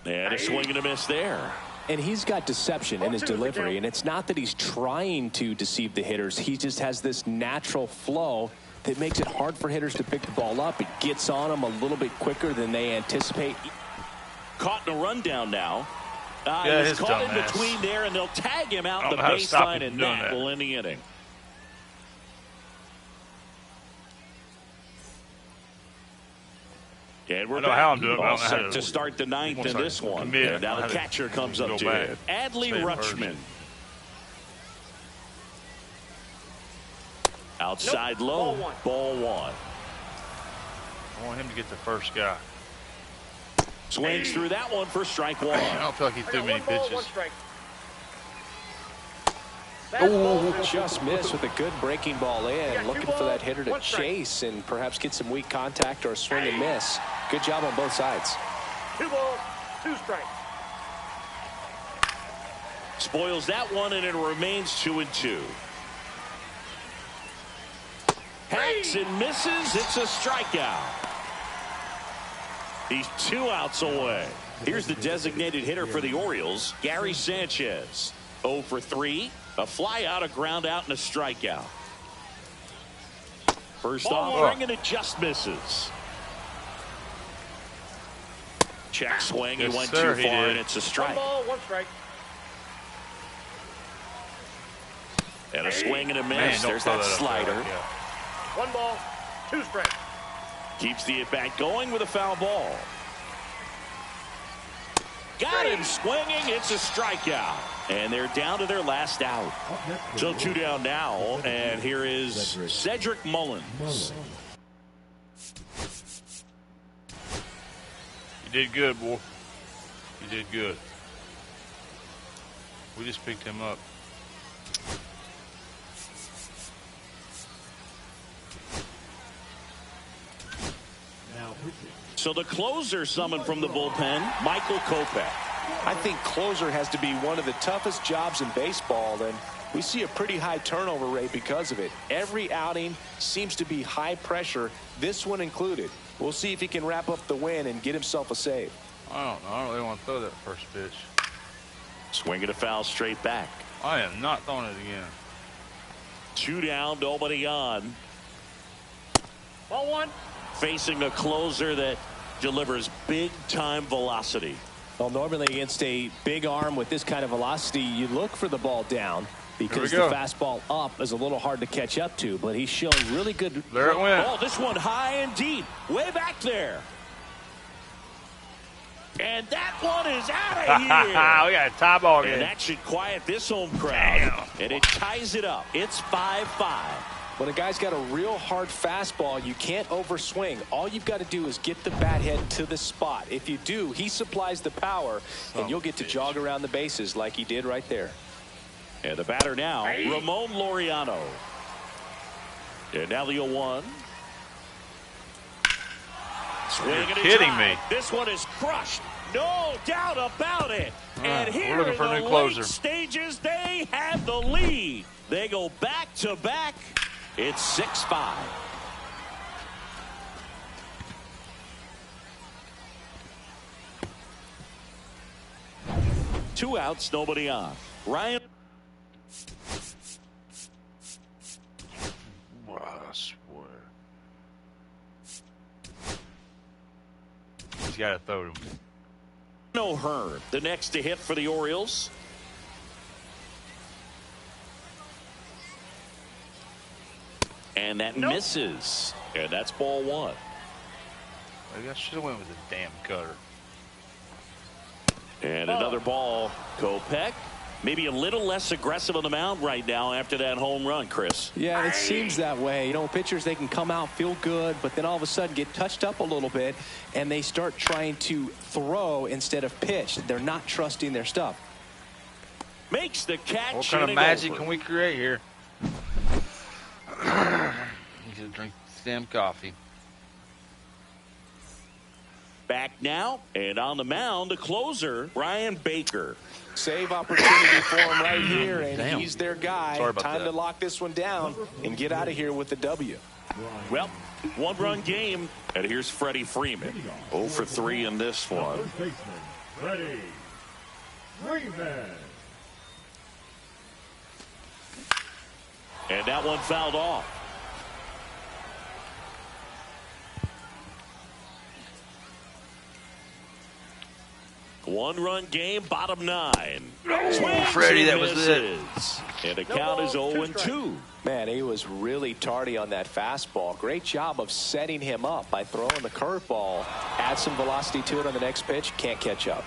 And a swing and a miss there. And he's got deception in his delivery, and it's not that he's trying to deceive the hitters. He just has this natural flow that makes it hard for hitters to pick the ball up. It gets on them a little bit quicker than they anticipate. Caught in a rundown now. Yeah, he was caught in between there, and they'll tag him out the baseline, and that will end the inning. And we're all set to start the ninth in this one. And now the catcher comes up to hit. Adley Rutschman. Outside low, ball one. I want him to get the first guy. Swings through that one for strike one. I don't feel like he threw many pitches. Oh, just missed with a good breaking ball in. Looking for that hitter to chase and perhaps get some weak contact or a swing and miss. Good job on both sides. 2 balls, 2 strikes. Spoils that one, and it remains 2-2. Hacks and misses. It's a strikeout. He's 2 outs away. Here's the designated hitter for the Orioles, Gary Sanchez. 0 for 3. A fly out, a ground out, and a strikeout. First offering, and it just misses. Check swing. He went too far, and it's a strike. 1 ball, 1 strike. And a swing and a miss. There's that slider. 1 ball, 2 strikes. Keeps the at-bat going with a foul ball. Got him swinging. It's a strikeout. And they're down to their last out. So 2 down now. And here is Cedric Mullins. You did good, boy. You did good. We just picked him up. So the closer summoned from the bullpen, Michael Kopech. I think closer has to be one of the toughest jobs in baseball, and we see a pretty high turnover rate because of it. Every outing seems to be high pressure, this one included. We'll see if he can wrap up the win and get himself a save. I don't know. I don't really want to throw that first pitch. Swinging a foul straight back. I am not throwing it again. 2 down, nobody on. Ball 1. Facing a closer that delivers big-time velocity. Well, normally against a big arm with this kind of velocity, you look for the ball down because the fastball up is a little hard to catch up to, but he's showing really good. There it went. Oh, this one high and deep, way back there. And that one is out of We here. got a tie ball And game. that should quiet this home crowd. Damn. And it ties it up. It's 5-5. When a guy's got a real hard fastball, you can't overswing. All you've got to do is get the bat head to the spot. If you do, he supplies the power, and you'll get to jog around the bases like he did right there. And the batter now, Ramon Laureano. And now the 0-1. Swing You're kidding me. This one is crushed. No doubt about it. And here we're looking for in a the new closer. late stages, they have the lead. They go back to back. It's 6-5. Two outs, nobody on. Ryan. I swear. He's got to throw him. No Hearn, the next to hit for the Orioles. And that misses. And that's ball one. Maybe I should have went with the damn cutter. And another ball. Kopech, maybe a little less aggressive on the mound right now after that home run, Chris. Yeah, it seems that way. You know, pitchers, they can come out, feel good, but then all of a sudden get touched up a little bit, and they start trying to throw instead of pitch. They're not trusting their stuff. Makes the catch. What kind of magic can we create here? You should drink damn coffee. Back now, and on the mound, the closer, Brian Baker. Save opportunity for him right here, and Damn. he's their guy. Sorry about Time that. to lock this one down and get out of here with the W. Well, one-run game, and here's Freddie Freeman. 0 for 3 in this one. First baseman, Freddie Freeman. And that one fouled off. One-run game, bottom 9. Swings Freddie, and that was it. misses. And the count is 0-2. Man, he was really tardy on that fastball. Great job of setting him up by throwing the curveball. Add some velocity to it on the next pitch. Can't catch up.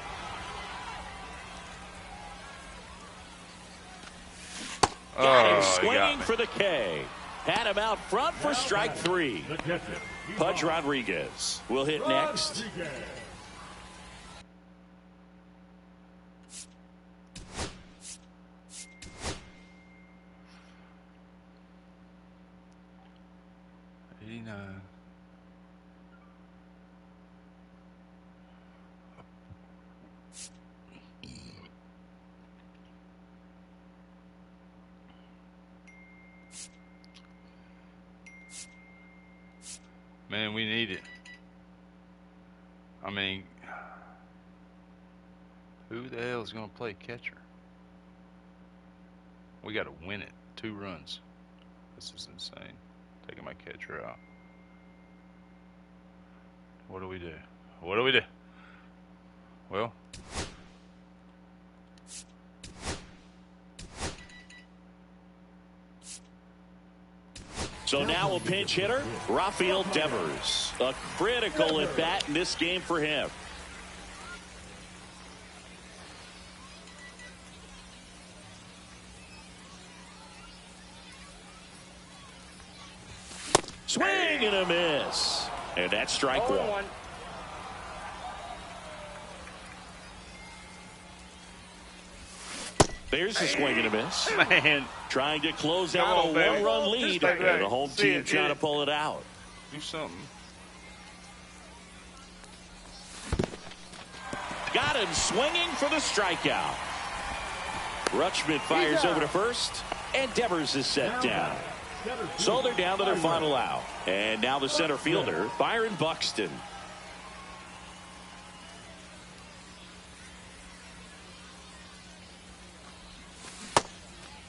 Got him he got swinging me. for the K. Had him out front for strike 3. The catcher, Pudge Rodriguez will hit next. Rodriguez. Man, we need it. I mean, who the hell is going to play catcher? We got to win it. 2 runs. This is insane. Taking my catcher out. What do we do? What do we do? Well, So now a pinch hitter, Rafael Devers. A critical at bat in this game for him. Swing and a miss. And that's strike 1. There's a swing and a miss. man, Trying to close Come out on, a baby. one-run lead. Just like that. And the home See team it, trying hit to it. pull it out. do something. Got him swinging for the strikeout. Rutschman fires over to first, and Devers is set down. So they're down to their final out. And now the center fielder, Byron Buxton.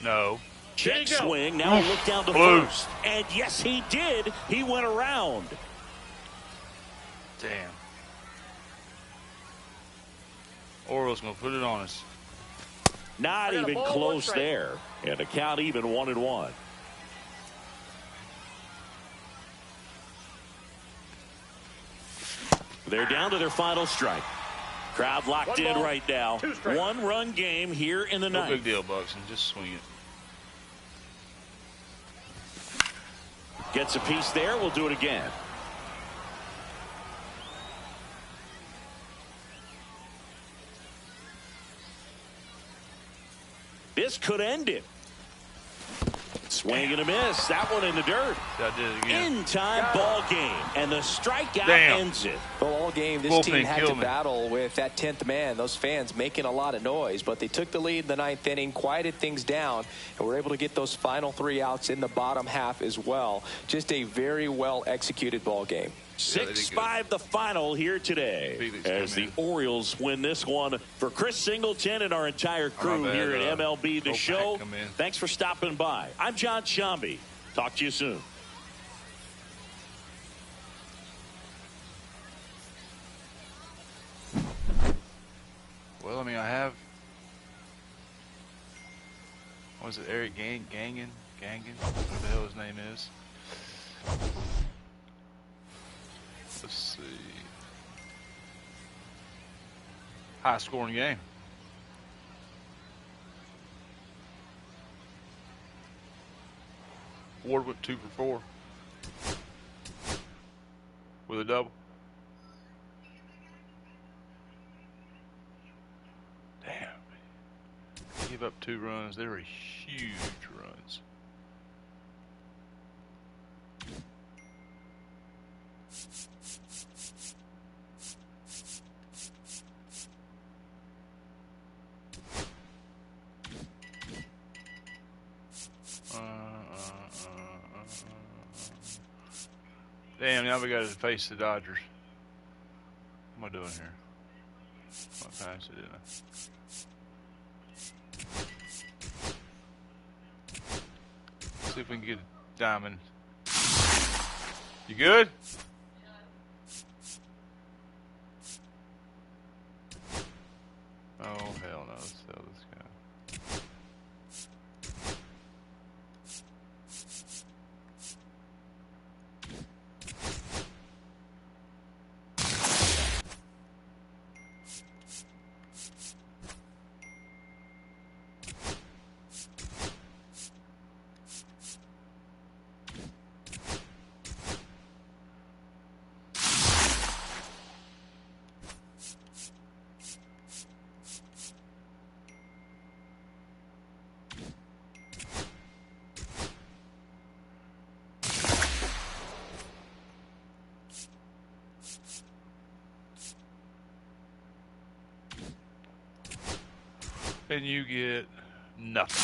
No. Check swing. Now he looked down to Blue. first. And yes, he did. He went around. Damn. Orioles going to put it on us. Not even ball, 1 close strike. there. And the count even 1-1. They're down to their final strike. Crowd locked One in ball, right now. 2 strikes. 1-run game here in the No ninth. big deal, Buxton. Just swing it. Gets a piece there. We'll do it again. This could end it. Swing and a miss. That one in the dirt. I did it again. In-time ball game. And the strikeout Damn. ends it. Well, all game, this Bullpen team had to killed me. battle with that 10th man. Those fans making a lot of noise, but they took the lead in the 9th inning, quieted things down, and were able to get those final 3 outs in the bottom half as well. Just a very well-executed ball game. 6-5 the final here today Felix as come the in. Orioles win this one. For Chris Singleton and our entire crew bad, here at MLB The Opac Show, come in. thanks for stopping by. I'm John Shambi. Talk to you soon. Well, I mean, I have. What was it? Eric Gangan? What the hell his name is? Let's see. High scoring game. Ward went 2 for 4 with a double. Damn. Give up 2 runs. They were huge runs. Damn, now we got to face the Dodgers. What am I doing here? I passed it, didn't I? See if we can get a diamond. You good? Oh, hell no. Let's sell this guy. And you get nothing.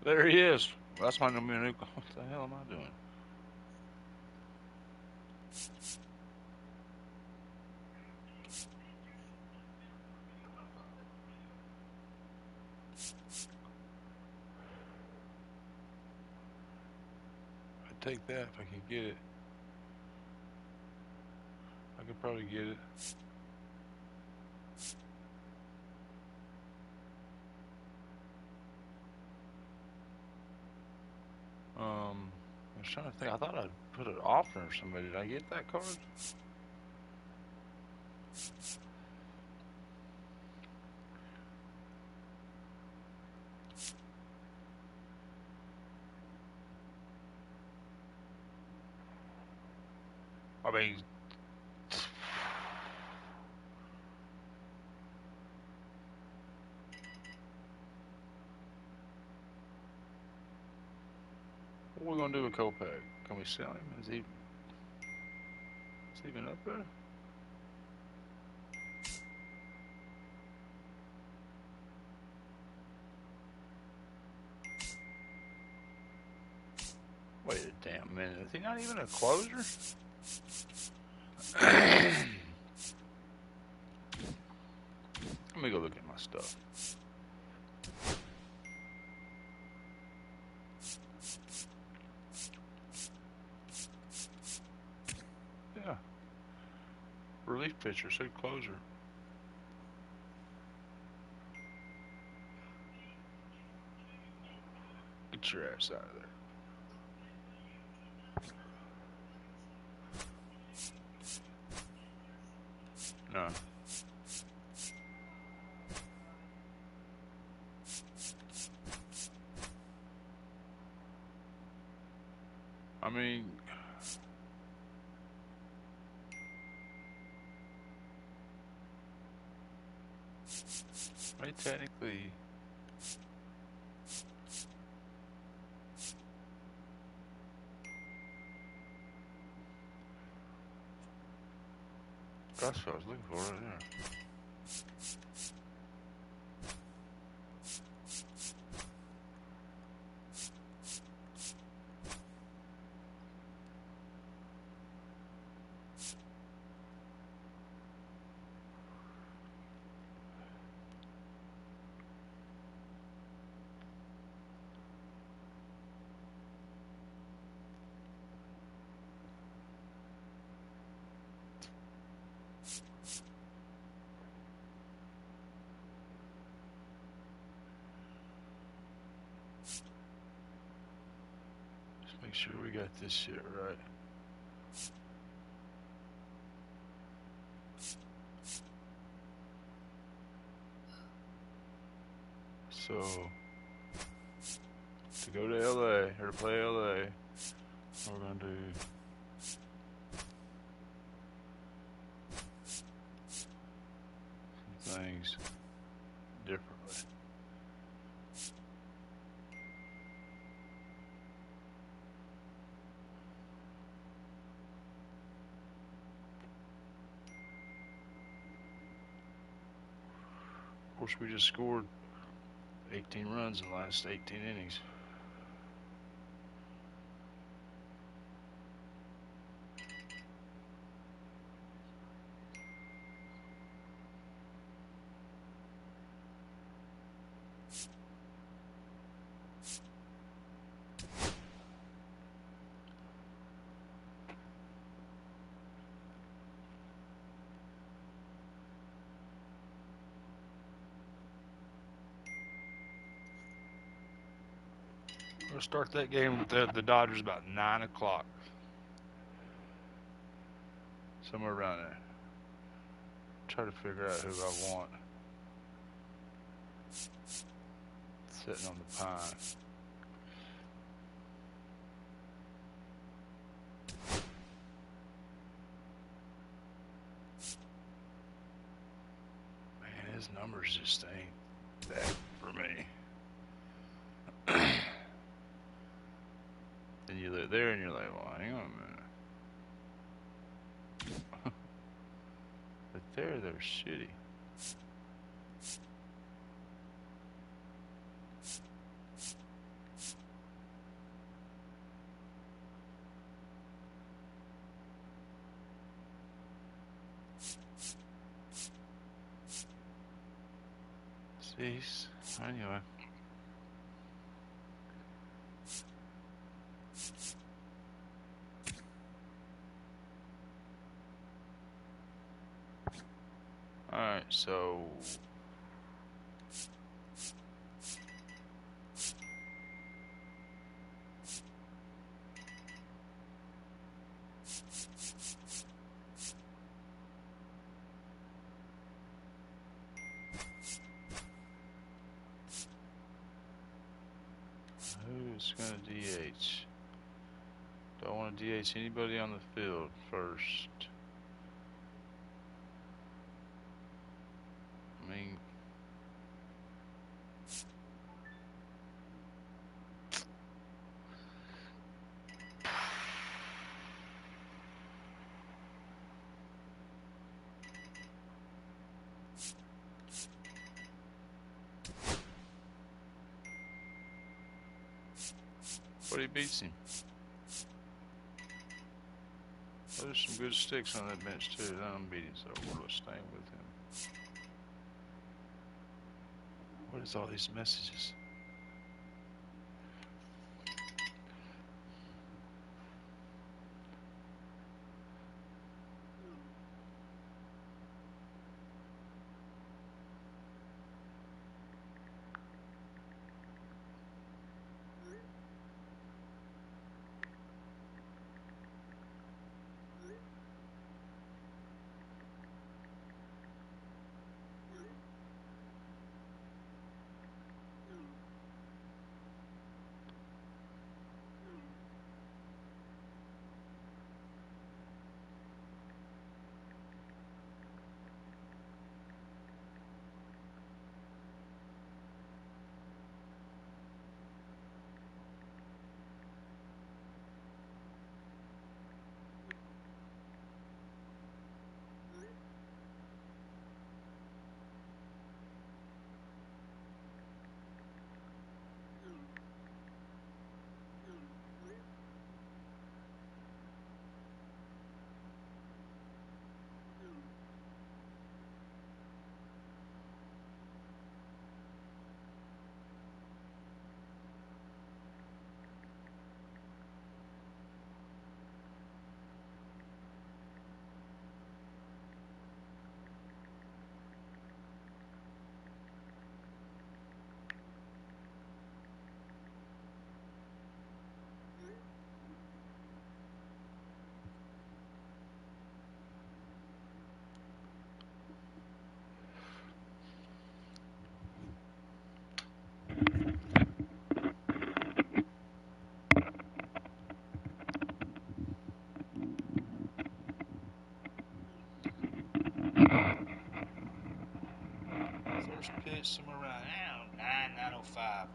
There he is. That's my number. What the hell am I doing? I'd take that if I could get it. I could probably get it. I was trying to think. I thought I'd put an offer or somebody. Did I get that card? I mean, what are we gonna do with Kopech? Can we sell him? Is he even up there? a minute. Is he not even a closer? Let me go look at my stuff. Yeah. Relief pitcher, said closer. Get your ass out of there. No. I mean, right, technically, that's what I was looking for right there. Make sure we got this shit right. So, to go to LA, or to play LA, we're going to do some things differently. Of course, we just scored 18 runs in the last 18 innings. We'll start that game with the Dodgers about 9 o'clock. Somewhere around there. Try to figure out who I want. Sitting on the pine. Man, his numbers just ain't that for me. Then you live there and you're like, well, hang on a minute. But they're shitty. Jeez. Anyway. Alright, so who's gonna DH? Don't want to DH anybody on the field first. I mean, but he beats him. There's some good sticks on that bench too. I'm beating, so we're staying with him. What is all these messages? First pitch somewhere around 9:05.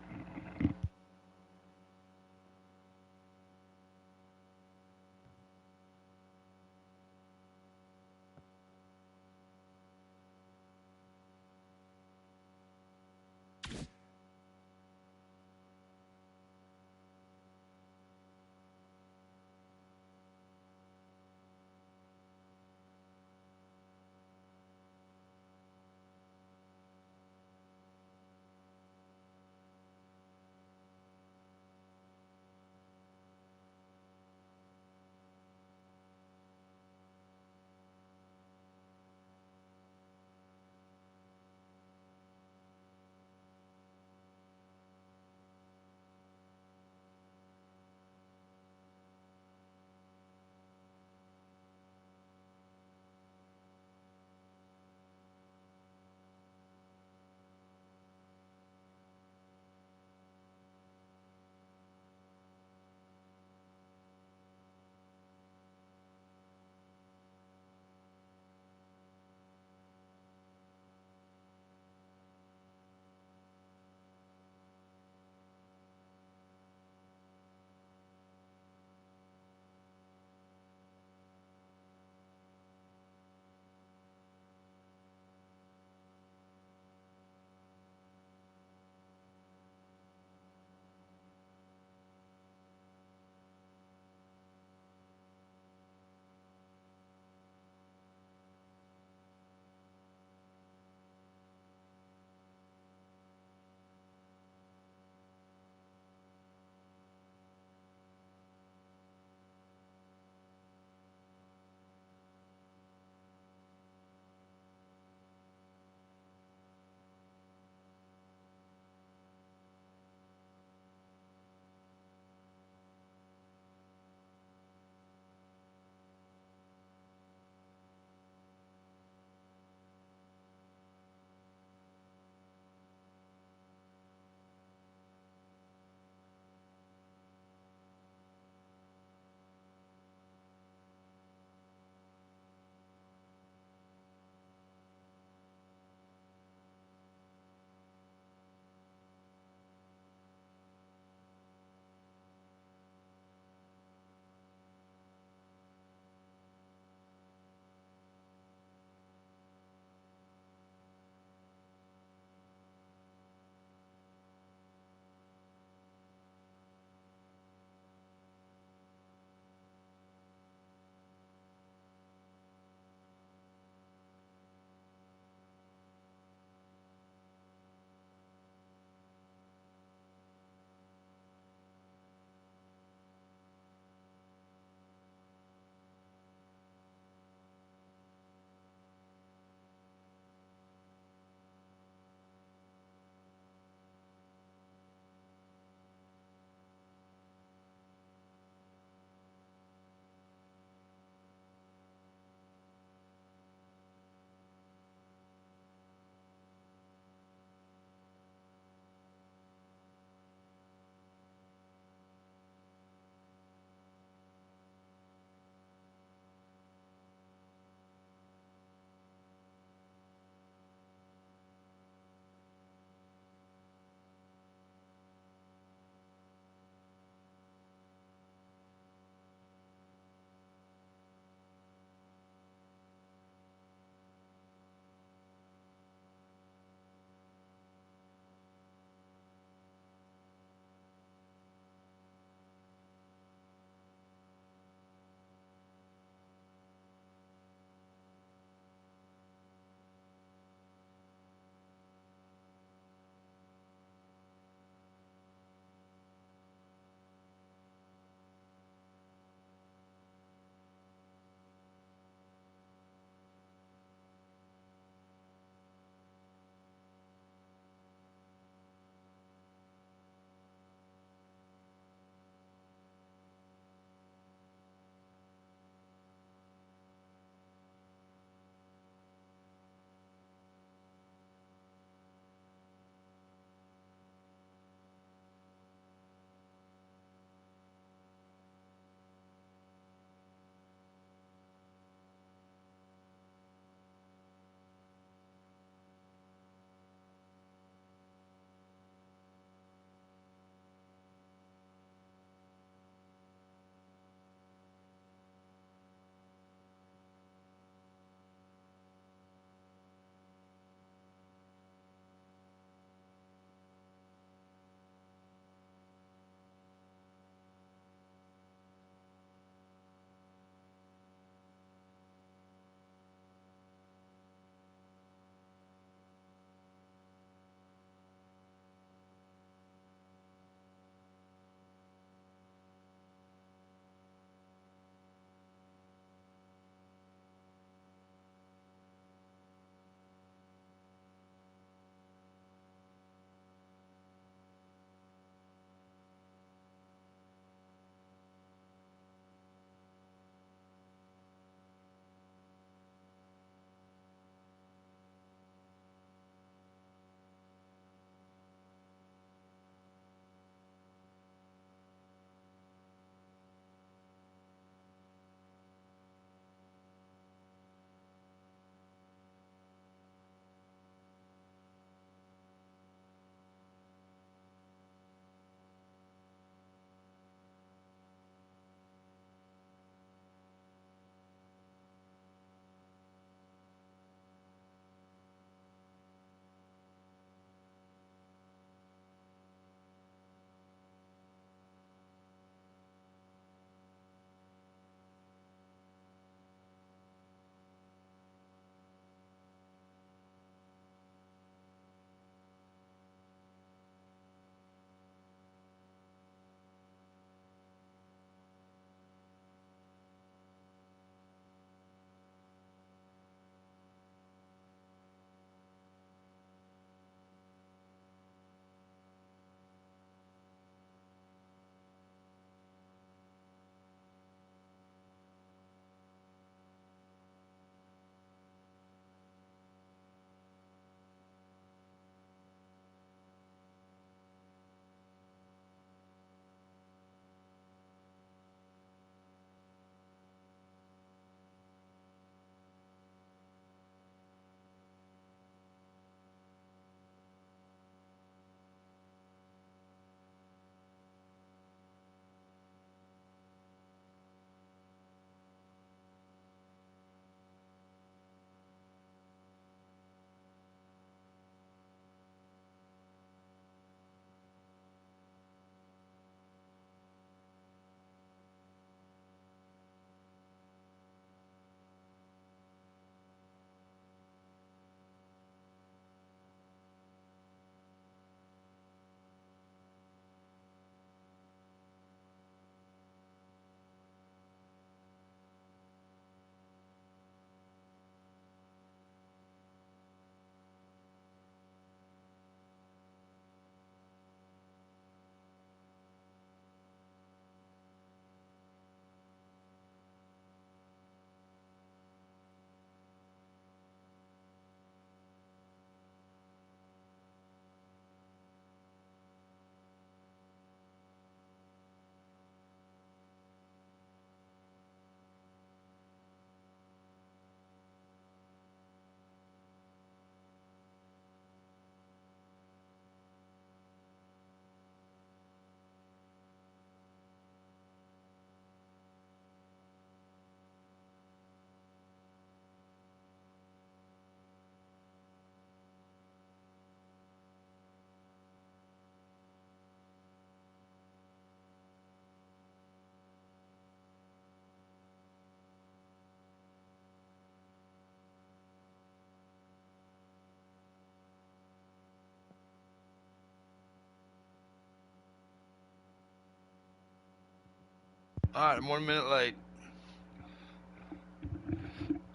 All right, I'm 1 minute late.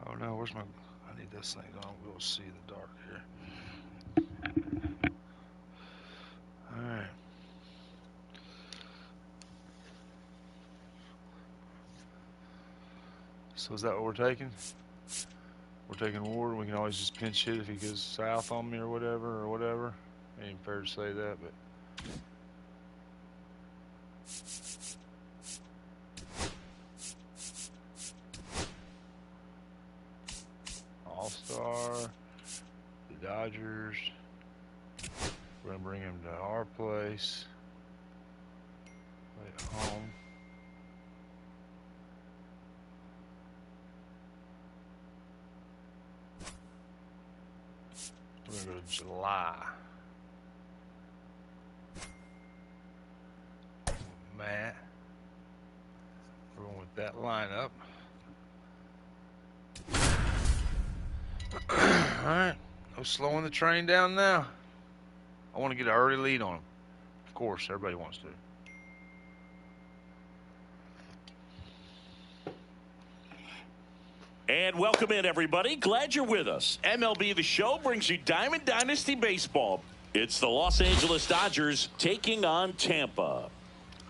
Oh no, where's my? I need this thing on. We'll see in the dark here. All right. So is that what we're taking? We're taking Ward. We can always just pinch hit if he goes south on me or whatever. Ain't fair to say that, but. All-Star, the Dodgers. We're gonna bring him to our place. Play at home. We're gonna go to July. Matt. We're going with that lineup. Alright. No slowing the train down now. I want to get an early lead on him. Of course, everybody wants to. And welcome in, everybody. Glad you're with us. MLB The Show brings you Diamond Dynasty Baseball. It's the Los Angeles Dodgers taking on Tampa.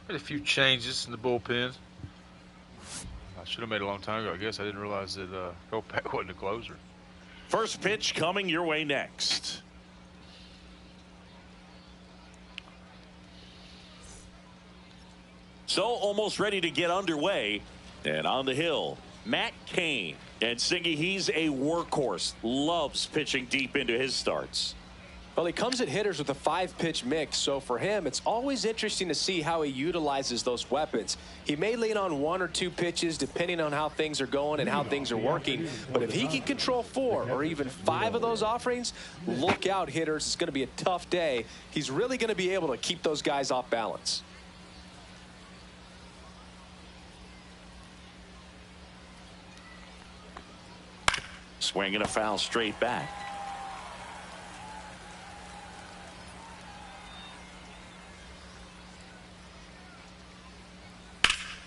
Made a few changes in the bullpen. I should have made it a long time ago. I guess I didn't realize that Kopech wasn't a closer. First pitch coming your way next. So almost ready to get underway. And on the hill, Matt Cain. And Singy, he's a workhorse. Loves pitching deep into his starts. Well, he comes at hitters with a 5-pitch mix, so for him, it's always interesting to see how he utilizes those weapons. He may lean on 1 or 2 pitches depending on how things are going and how things are working, but if he can control 4 or even 5 of those offerings, look out, hitters. It's going to be a tough day. He's really going to be able to keep those guys off balance. Swinging a foul straight back.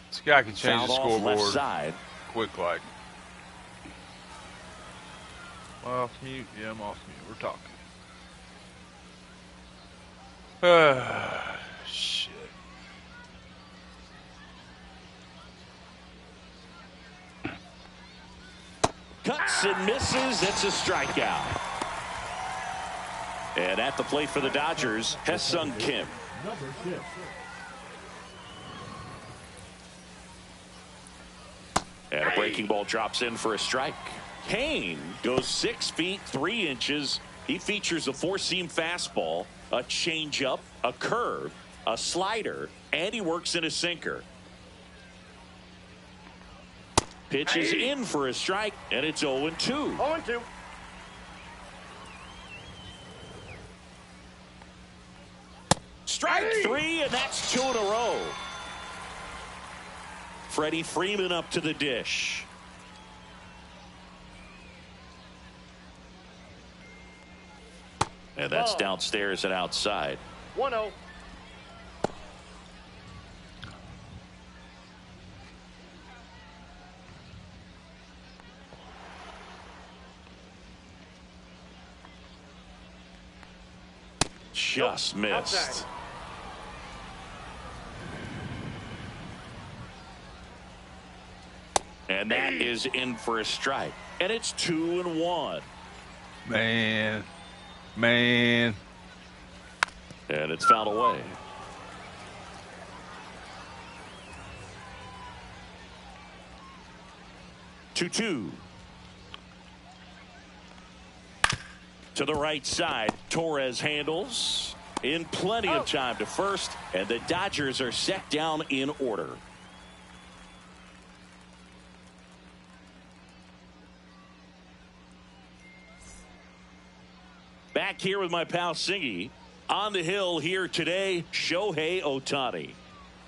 This guy can change the Fouled off left scoreboard side. quick like. Off mute. Yeah, I'm off mute. We're talking. Shit. Cuts and misses. It's a strikeout. And at the plate for the Dodgers, Hesung Kim. Number 6. And a breaking ball drops in for a strike. Cain goes 6 feet 3 inches. He features a 4-seam fastball, a changeup, a curve, a slider, and he works in a sinker. Pitches in for a strike, and it's 0-2. 0-2. Strike 3, and that's 2 in a row. Freddie Freeman up to the dish. And that's downstairs and outside. 1-0. Just missed. Outside. And that is in for a strike. And it's 2-1. Man. And it's fouled away. Two. To the right side, Torres handles in plenty of time to first, and the Dodgers are set down in order. Back here with my pal Singy. On the hill here today, Shohei Ohtani.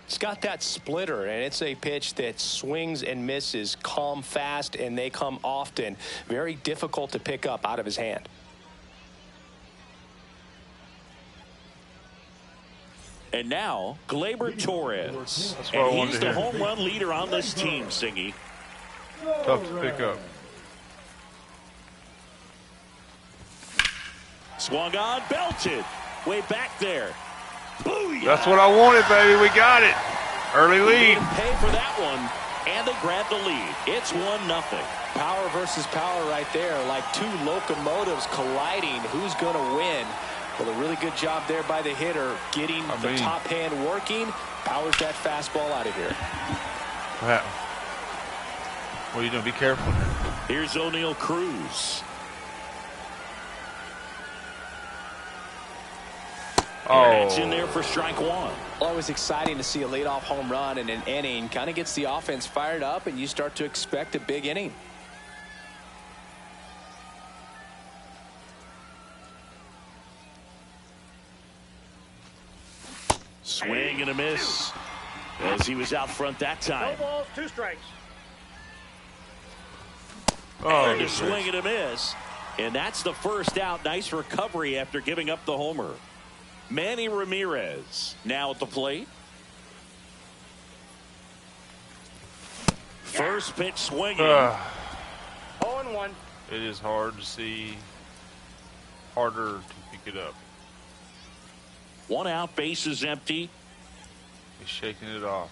It's got that splitter, and it's a pitch that swings and misses, come fast, and they come often. Very difficult to pick up out of his hand. And now, Gleyber Torres. That's what I And wanted he's to the hear. home run leader on this team, Singy. Tough to pick up. Swung on, belted. Way back there. Booyah! That's what I wanted, baby. We got it. Early He lead. didn't pay for that one, and they grab the lead. It's 1-0. Power versus power right there, like two locomotives colliding. Who's going to win? Well, a really good job there by the hitter, getting the top hand working. Powers that fastball out of here. What are you doing? Be careful. Here's O'Neal Cruz. And that's in there for strike one. Always exciting to see a leadoff home run in an inning. Kind of gets the offense fired up, and you start to expect a big inning. Swing and a miss as he was out front that time. No balls, 2 strikes. And a swing and a miss. And that's the first out. Nice recovery after giving up the homer. Manny Ramirez now at the plate. First pitch swinging. 0-1. It is hard to see. Harder to pick it up. 1 out, bases empty. He's shaking it off.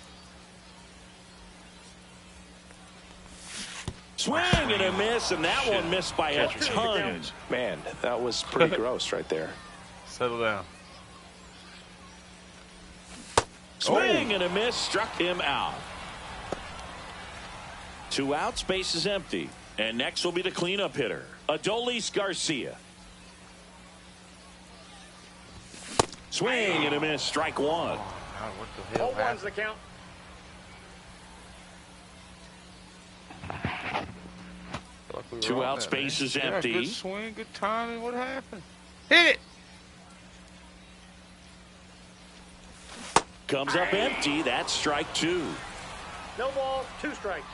Swing and a miss, and that one missed by a ton. Man, that was pretty gross right there. Settle down. Swing and a miss, struck him out. 2 outs, bases empty. And next will be the cleanup hitter, Adolis Garcia. Swing and a miss, strike one. God, what the hell 0-1's happened? the count. Like we were 2 on outs, that, man. bases Yeah, empty. good swing, good timing. What happened? Hit it. Comes up empty. That's strike 2. No balls, 2 strikes.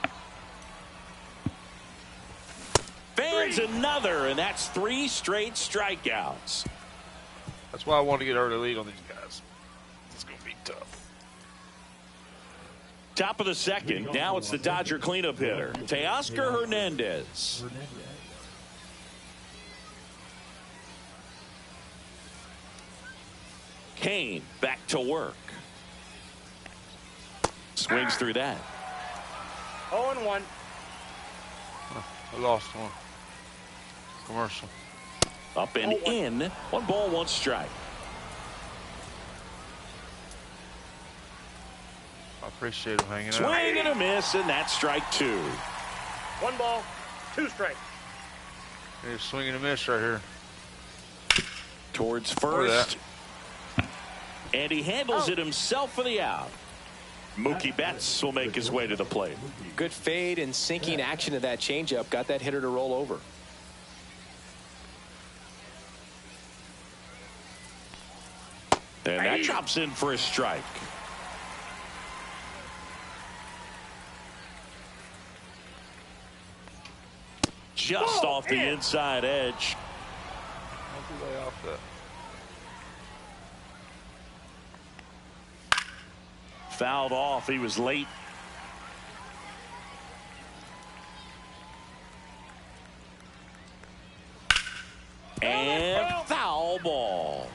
Fans another, and that's 3 straight strikeouts. That's why I want to get early lead on these guys. It's going to be tough. Top of the second. Now it's the Dodger cleanup hitter, Teoscar Hernandez. Kane back to work. Swings through that. 0-1. I lost one. Commercial. Up and in. 1 ball, 1 strike. I appreciate him hanging out. Swing and a miss, and that's strike 2. 1 ball, 2 strikes. Here's swing and a miss right here. Towards first. And he handles it himself for the out. Mookie Betts will make his way to the plate. Good fade and sinking action of that changeup. Got that hitter to roll over. And that drops in for a strike. Just off the inside edge. How'd you lay off that? Fouled off. He was late. And foul ball.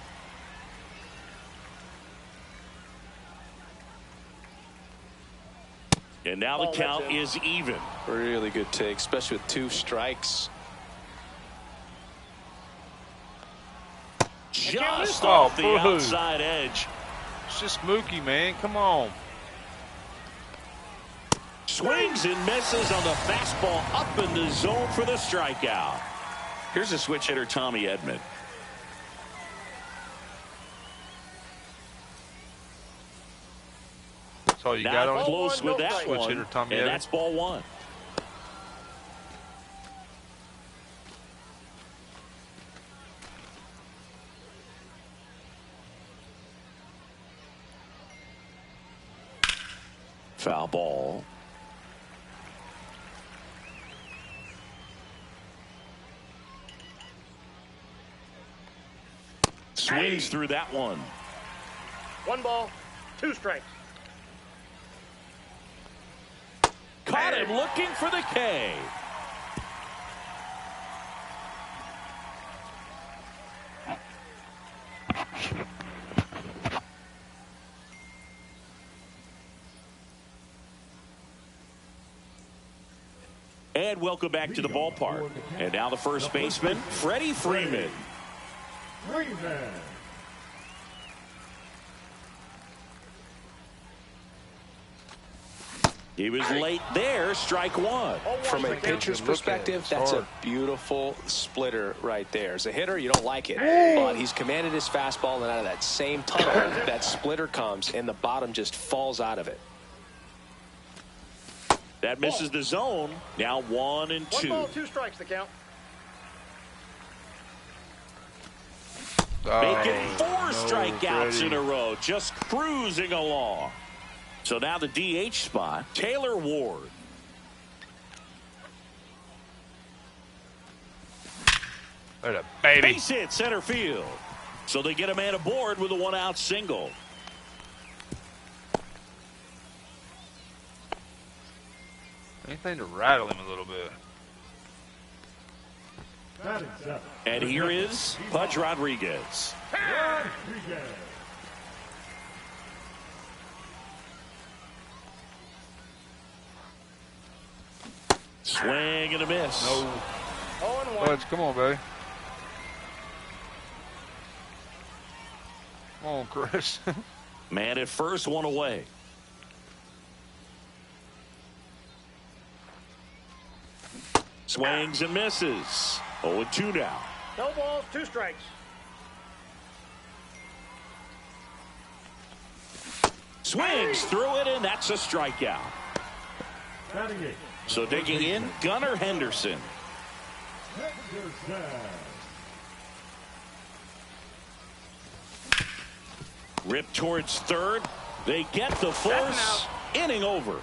And now the count is even. Really good take, especially with 2 strikes. Just off the outside edge. It's just Mookie, man. Come on. Swings and misses on the fastball up in the zone for the strikeout. Here's a switch hitter, Tommy Edman. That's all you got on it? Close with that Switch one, hitter, Tommy and Edman. that's ball 1. Foul ball. Swings through that one. 1 ball, 2 strikes. Caught him looking for the K. And welcome back to the ballpark. And now the first baseman, Freddie Freeman. He was late there, strike one. From a pitcher's perspective, that's a beautiful splitter right there. As a hitter, you don't like it, but he's commanded his fastball, and out of that same tunnel, that splitter comes, and the bottom just falls out of it. That misses the zone. Now 1 and 2. 1 ball, 2 strikes the count. Making 4 strikeouts in a row, just cruising along. So now the DH spot, Taylor Ward. There's a baby. Base hit center field. So they get a man aboard with a 1-out single. Anything to rattle him a little bit. And here is Pudge Rodriguez. Swing and a miss. No. 0-1. Pudge, come on, baby. Come on, Chris. Man at first, 1 away. Swings and misses. 0-2 now. No balls, 2 strikes. Swings through it, and that's a strikeout. So digging in, Gunnar Henderson. Rip towards third. They get the force. Inning over.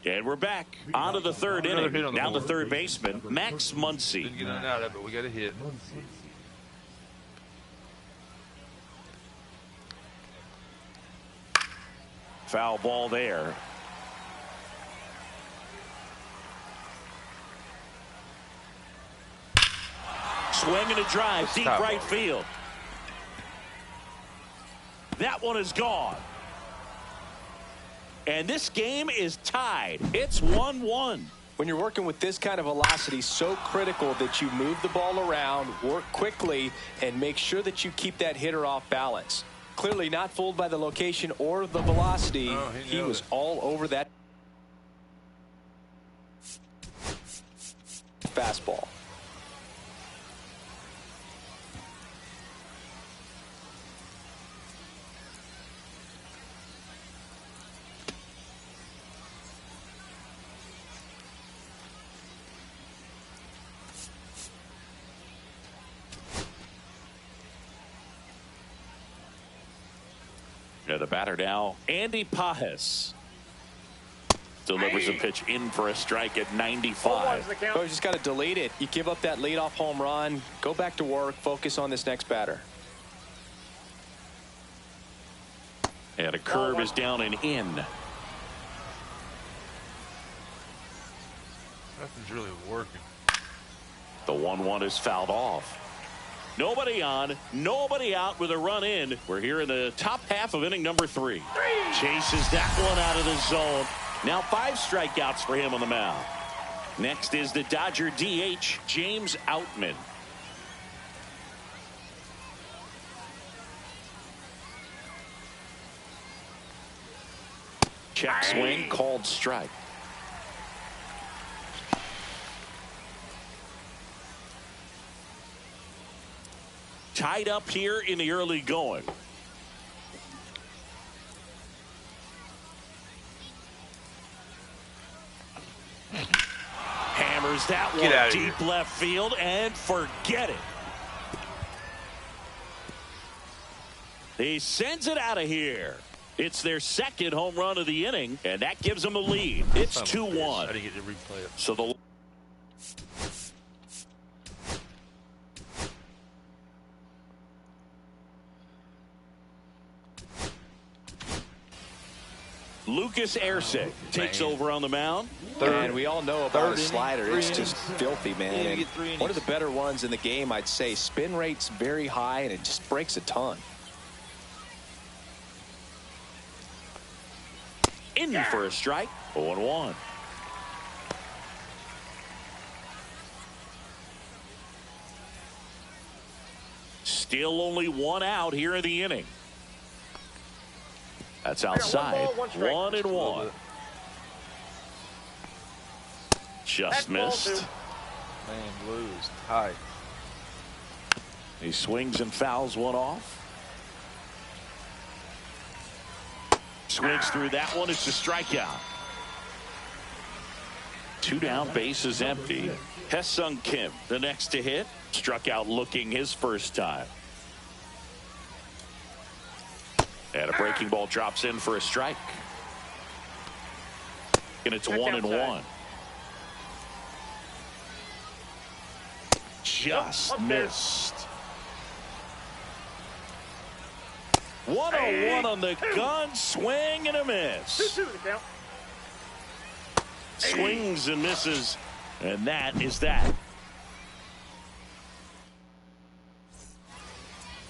And we're back onto the third inning. Now the third baseman, Max Muncy. Didn't get in and out of it, but we got a hit. Foul ball there. Swing and a drive, deep right field. That one is gone. And this game is tied. It's 1-1. When you're working with this kind of velocity, so critical that you move the ball around, work quickly, and make sure that you keep that hitter off balance. Clearly not fooled by the location or the velocity. Oh, he was all over that fastball. The batter now, Andy Pajes. Delivers a pitch in for a strike at 95. So you just got to delete it. You give up that leadoff home run, go back to work, focus on this next batter. And a curve is down and in. Nothing's really working. The 1-1 is fouled off. Nobody on, nobody out with a run in. We're here in the top half of inning number 3. Chases that one out of the zone. Now 5 strikeouts for him on the mound. Next is the Dodger DH, James Outman. Check swing, called strike. Tied up here in the early going. Hammers that one deep left field and forget it. He sends it out of here. It's their second home run of the inning, and that gives them a lead. It's 2-1. I didn't get to replay it. So the Lucas Erceg takes over on the mound. And we all know about his inning, slider. 3 It's innings. just filthy, man. You And get 3 innings. one of the better ones in the game, I'd say. Spin rate's very high, and it just breaks a ton. In for a strike. 0-1. Still only one out here in the inning. That's outside. 1-1. Just missed. Man, blue is tight. He swings and fouls one off. Swings through that one. It's a strikeout. 2 down, bases empty. Hesung Kim, the next to hit, struck out looking his first time. And a breaking ball drops in for a strike. And it's 1-1. Just missed. 1-1 on the gun. Swing and a miss. 2-2 the count. Swings and misses. And that is that.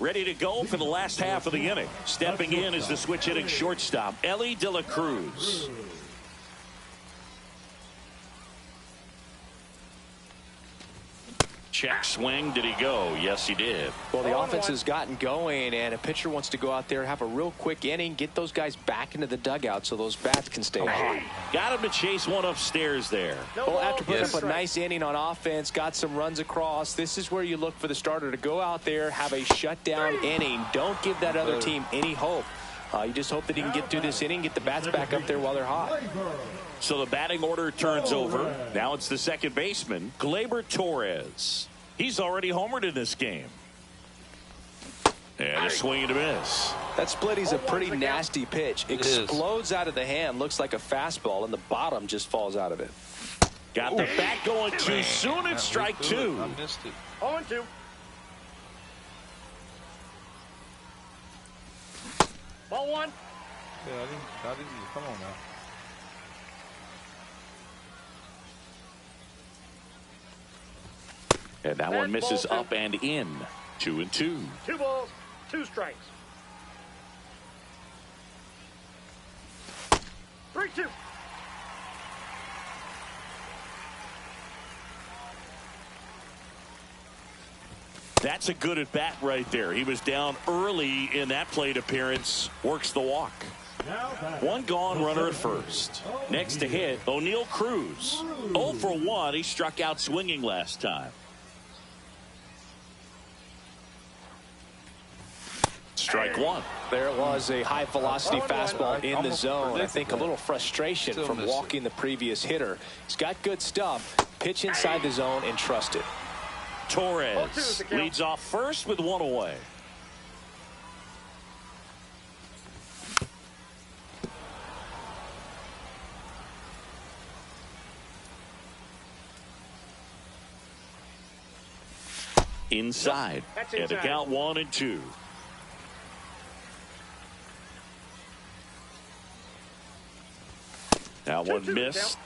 Ready to go for the last half of the inning. Stepping in is the switch hitting shortstop, Ellie De La Cruz. Check swing. Did he go? Yes, he did. Well, the offense has gotten going, and a pitcher wants to go out there, have a real quick inning, get those guys back into the dugout so those bats can stay hot. Got him to chase one upstairs there. Well, after putting up a nice inning on offense, got some runs across, this is where you look for the starter to go out there, have a shutdown inning. Don't give that other team any hope. You just hope that he can get through this inning, get the bats back up there while they're hot. So the batting order turns over. Now it's the second baseman, Gleyber Torres. He's already homered in this game. And a swing and a miss. That splitty's a pretty nasty pitch. Explodes out of the hand, looks like a fastball, and the bottom just falls out of it. Got the bat going too soon. It's strike 2. I missed it. 0-2. Ball 1. Yeah, I didn't. Come on now. And that one misses up and in. 2-2. 2 balls, 2 strikes. 3-2. That's a good at bat right there. He was down early in that plate appearance. Works the walk. 1 gone, runner at first. Next to hit, O'Neal Cruz. 0 for 1. He struck out swinging last time. Strike 1. There was a high velocity fastball in the zone. I think a little frustration from walking the previous hitter. He's got good stuff. Pitch inside the zone and trust it. Torres leads off first with 1 away. Inside. And a count 1-2. That one missed.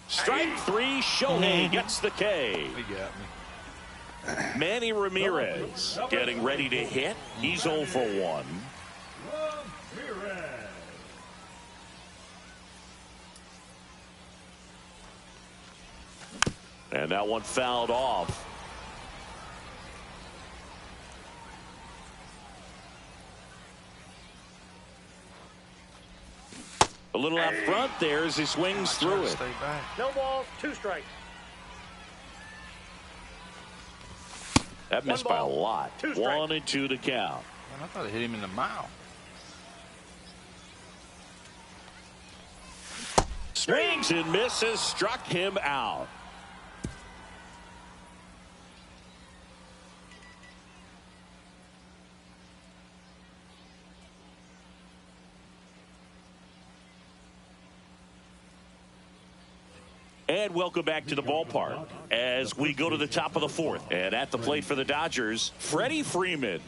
Strike 3. Shohei gets the K. He got me. Manny Ramirez getting ready to hit. He's 0 for 1. And that one fouled off. A little out front there as he swings through it. Stay back. No balls, 2 strikes. That missed by a lot. 2 strikes. 1-2 to count. Man, I thought it hit him in the mouth. Swings and misses. Struck him out. And welcome back to the ballpark as we go to the top of the fourth. And at the plate for the Dodgers, Freddie Freeman.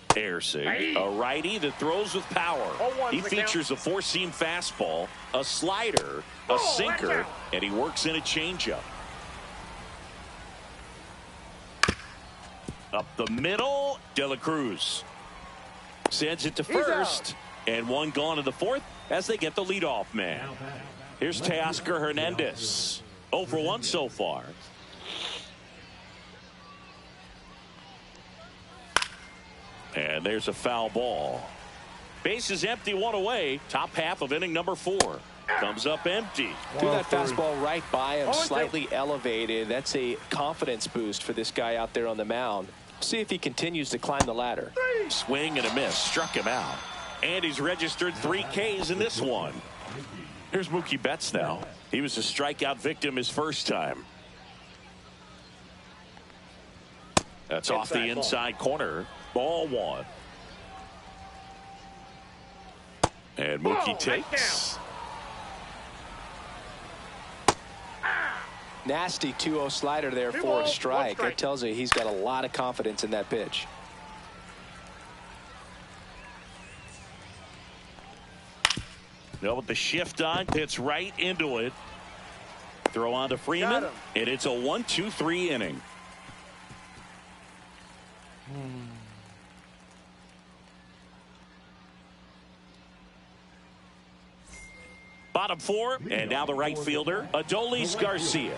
Ersig, a righty that throws with power. He features a four-seam fastball, a slider, a sinker, and he works in a changeup. Up the middle, De La Cruz sends it to first, and one gone in the fourth as they get the leadoff man. Here's Teoscar Hernandez. 0 for 1 so far. And there's a foul ball. Base is empty, one away. Top half of inning number 4. Comes up empty. Threw that fastball right by him, slightly elevated. That's a confidence boost for this guy out there on the mound. See if he continues to climb the ladder. Swing and a miss. Struck him out. And he's registered 3 Ks in this one. Here's Mookie Betts now. He was a strikeout victim his first time. That's off the inside corner. Ball 1. And Mookie takes. Nasty 2-0 slider there for a strike. That tells you he's got a lot of confidence in that pitch. Now with the shift on, hits right into it. Throw on to Freeman, and it's a 1-2-3 inning. Bottom 4, and now the right fielder, Adolis Garcia.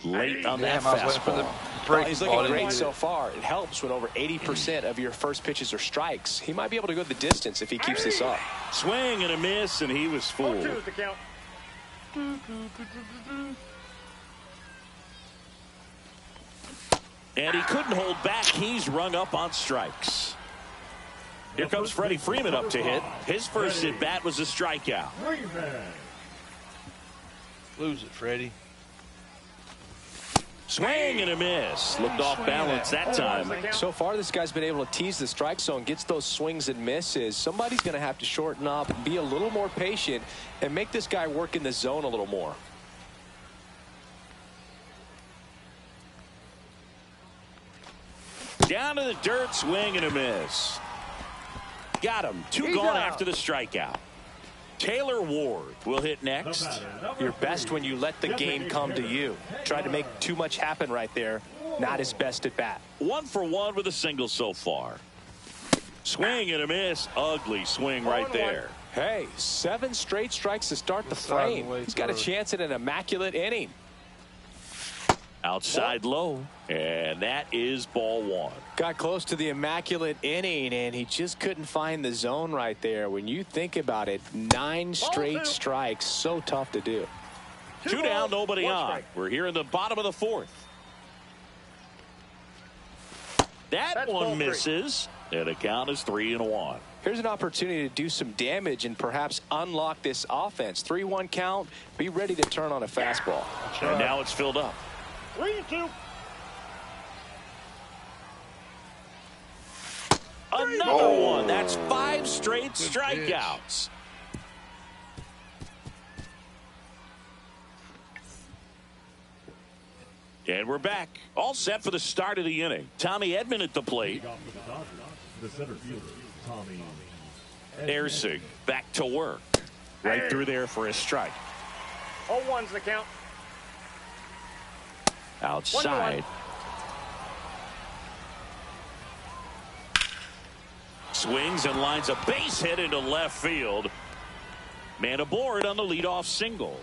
Late on that fastball. Well, he's looking great so far. It helps when over 80% of your first pitches are strikes. He might be able to go the distance if he keeps this up. Swing and a miss, and he was fooled. And he couldn't hold back. He's rung up on strikes. Here comes Freddie Freeman up to hit. His first at bat was a strikeout. Lose it, Freddie. Swing and a miss. Looked off balance that time. So far, this guy's been able to tease the strike zone, gets those swings and misses. Somebody's going to have to shorten up, be a little more patient, and make this guy work in the zone a little more. Down to the dirt, swing and a miss. Got him. 2 gone after the strikeout. Taylor Ward will hit next. You're best when you let the game come to you. Tried to make too much happen right there. Not his best at bat. 1 for 1 with a single so far. Swing and a miss. Ugly swing right there. Hey, 7 straight strikes to start the frame. He's got a chance at an immaculate inning. Outside low, and that is ball 1. Got close to the immaculate inning, and he just couldn't find the zone right there. When you think about it, 9 straight strikes, so tough to do. 2 down, nobody on. We're here in the bottom of the 4th. That one misses, and the count is 3-1. Here's an opportunity to do some damage and perhaps unlock this offense. 3-1 count, be ready to turn on a fastball. And now it's filled up. 3-2. Another one. That's 5 straight strikeouts. And we're back. All set for the start of the inning. Tommy Edman at the plate. The center fielder, Tommy Ersig back to work. Right through there for a strike. 0-1's the count. Outside. Swings and lines a base hit into left field. Man aboard on the leadoff single.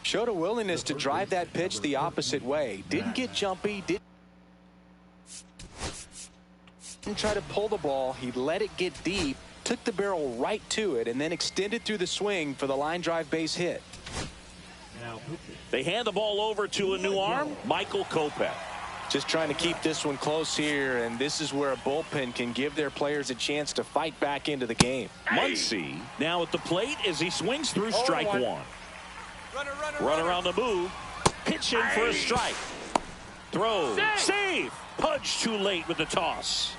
Showed a willingness to drive that pitch the opposite way. Didn't get jumpy. Didn't try to pull the ball. He let it get deep. Took the barrel right to it and then extended through the swing for the line drive base hit. They hand the ball over to a new arm, Michael Kopech. Just trying to keep this one close here, and this is where a bullpen can give their players a chance to fight back into the game. Muncy now at the plate as he swings through strike 1. Runner on the move. Pitch in for a strike. Throw. Save. Punch too late with the toss.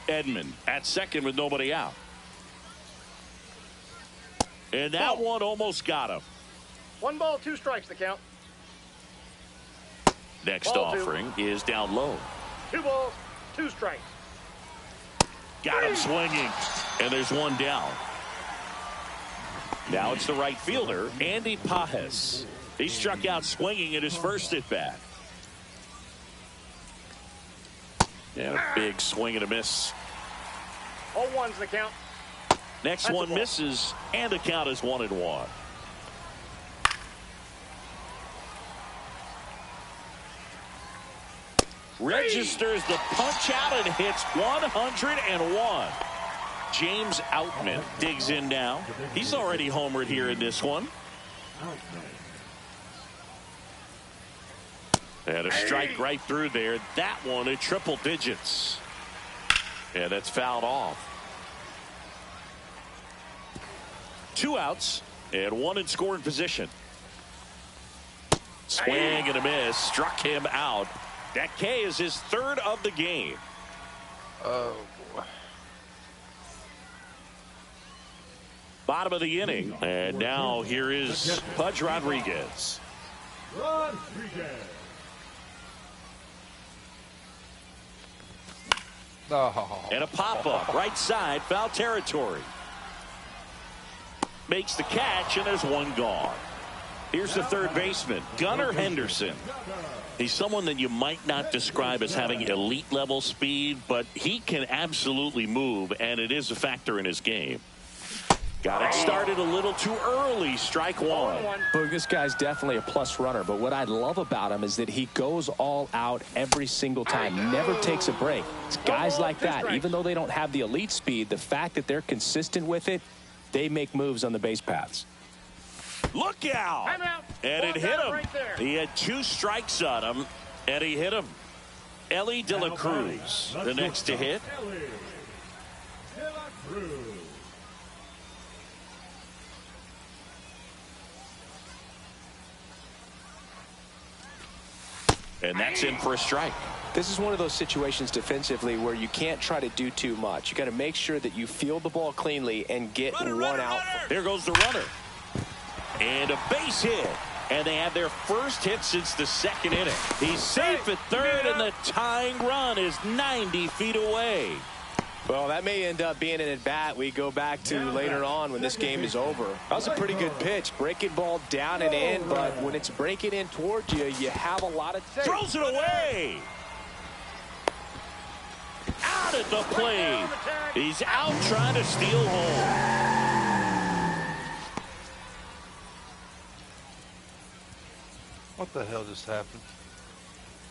Edman at second with nobody out. And that one almost got him. 1 ball, 2 strikes the count. Next Ball offering is down low. 2 balls, 2 strikes. Got him swinging. And there's one down. Now it's the right fielder, Andy Pajes. He struck out swinging at his first at bat. And a big swing and a miss. 0-1's the count. Next one misses, and the count is 1-1. Registers the punch out and hits 101. James Outman digs in now. He's already homered here in this one. And a strike right through there. That one at triple digits. And that's fouled off. 2 outs and 1 in scoring position. Swing and a miss. Struck him out. That K is his 3rd of the game. Oh, boy. Bottom of the inning. And now here is Pudge Rodriguez. Oh. And a pop-up. Right side. Foul territory. Makes the catch, and there's one gone. Here's the third baseman, Gunnar Henderson. He's someone that you might not describe as having elite level speed, but he can absolutely move, and it is a factor in his game. Got it started a little too early. Strike one. Boog, this guy's definitely a plus runner, but what I love about him is that he goes all out every single time, never takes a break. It's guys like that, even though they don't have the elite speed, the fact that they're consistent with it, they make moves on the base paths. Look out! And it hit him. He had 2 strikes on him, and he hit him. Ellie De La Cruz, the next to hit. And that's in for a strike. This is one of those situations defensively where you can't try to do too much. You got to make sure that you field the ball cleanly and get one out. Here goes the runner. And a base hit. And they have their first hit since the 2nd inning. He's safe at third, and the tying run is 90 feet away. Well, that may end up being an at-bat we go back to later on when this game is over. That was a pretty good pitch. Breaking ball down and in, but when it's breaking in towards you, you have a lot of... Throws it away. Out at the plate. He's out trying to steal home. What the hell just happened?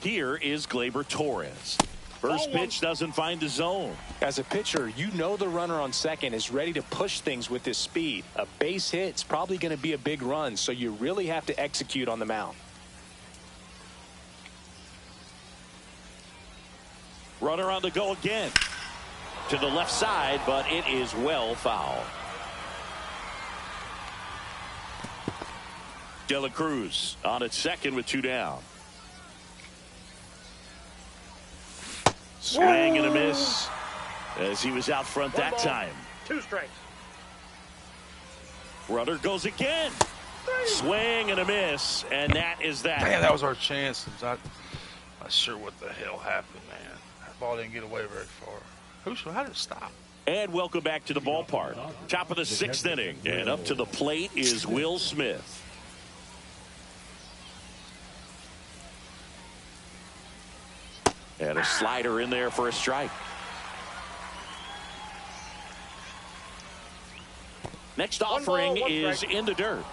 Here is Gleyber Torres. First pitch doesn't find the zone. As a pitcher, you know the runner on second is ready to push things with his speed. A base hit's probably going to be a big run, so you really have to execute on the mound. Runner on the go again. To the left side, but it is well foul. De La Cruz on at second with 2 down. Swing and a miss as he was out front that time. 2 strikes. Runner goes again. Swing and a miss, and that is that. Damn, that was our chance. I'm not sure what the hell happened, man. That ball didn't get away very far. How did it stop? And welcome back to the ballpark. Top of the 6th inning, and up to the plate is Will Smith. And a slider in there for a strike. Next offering is in the dirt.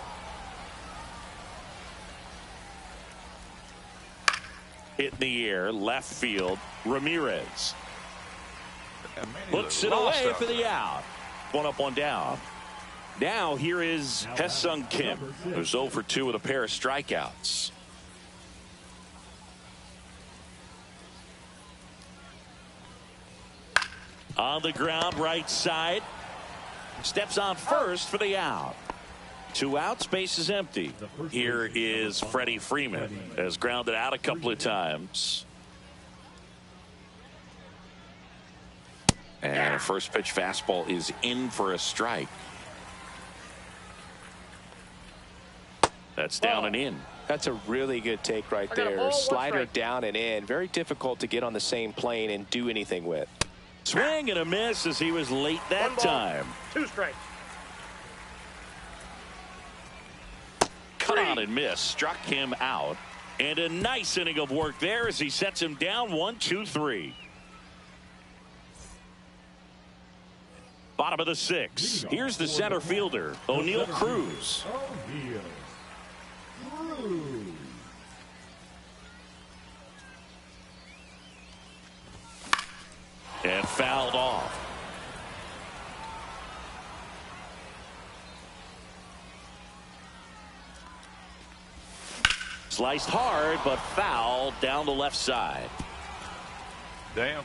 Hit in the air, left field, Ramirez. Looks it away for the out. 1 up, 1 down. Now here is Hesung Kim, who's 0 for 2 with a pair of strikeouts. On the ground, right side. Steps on first for the out. 2 outs, base is empty. Here is Freddie Freeman, has grounded out a couple of times. And a first pitch fastball is in for a strike. That's down and in. That's a really good take right there. Slider down and in. Very difficult to get on the same plane and do anything with. Swing and a miss as he was late that time. 2 strikes. Cut on and miss. Struck him out. And a nice inning of work there as he sets him down 1-2-3. Bottom of the 6th. Here's the center fielder, O'Neal Cruz. And fouled off. Sliced hard, but fouled down the left side. Damn.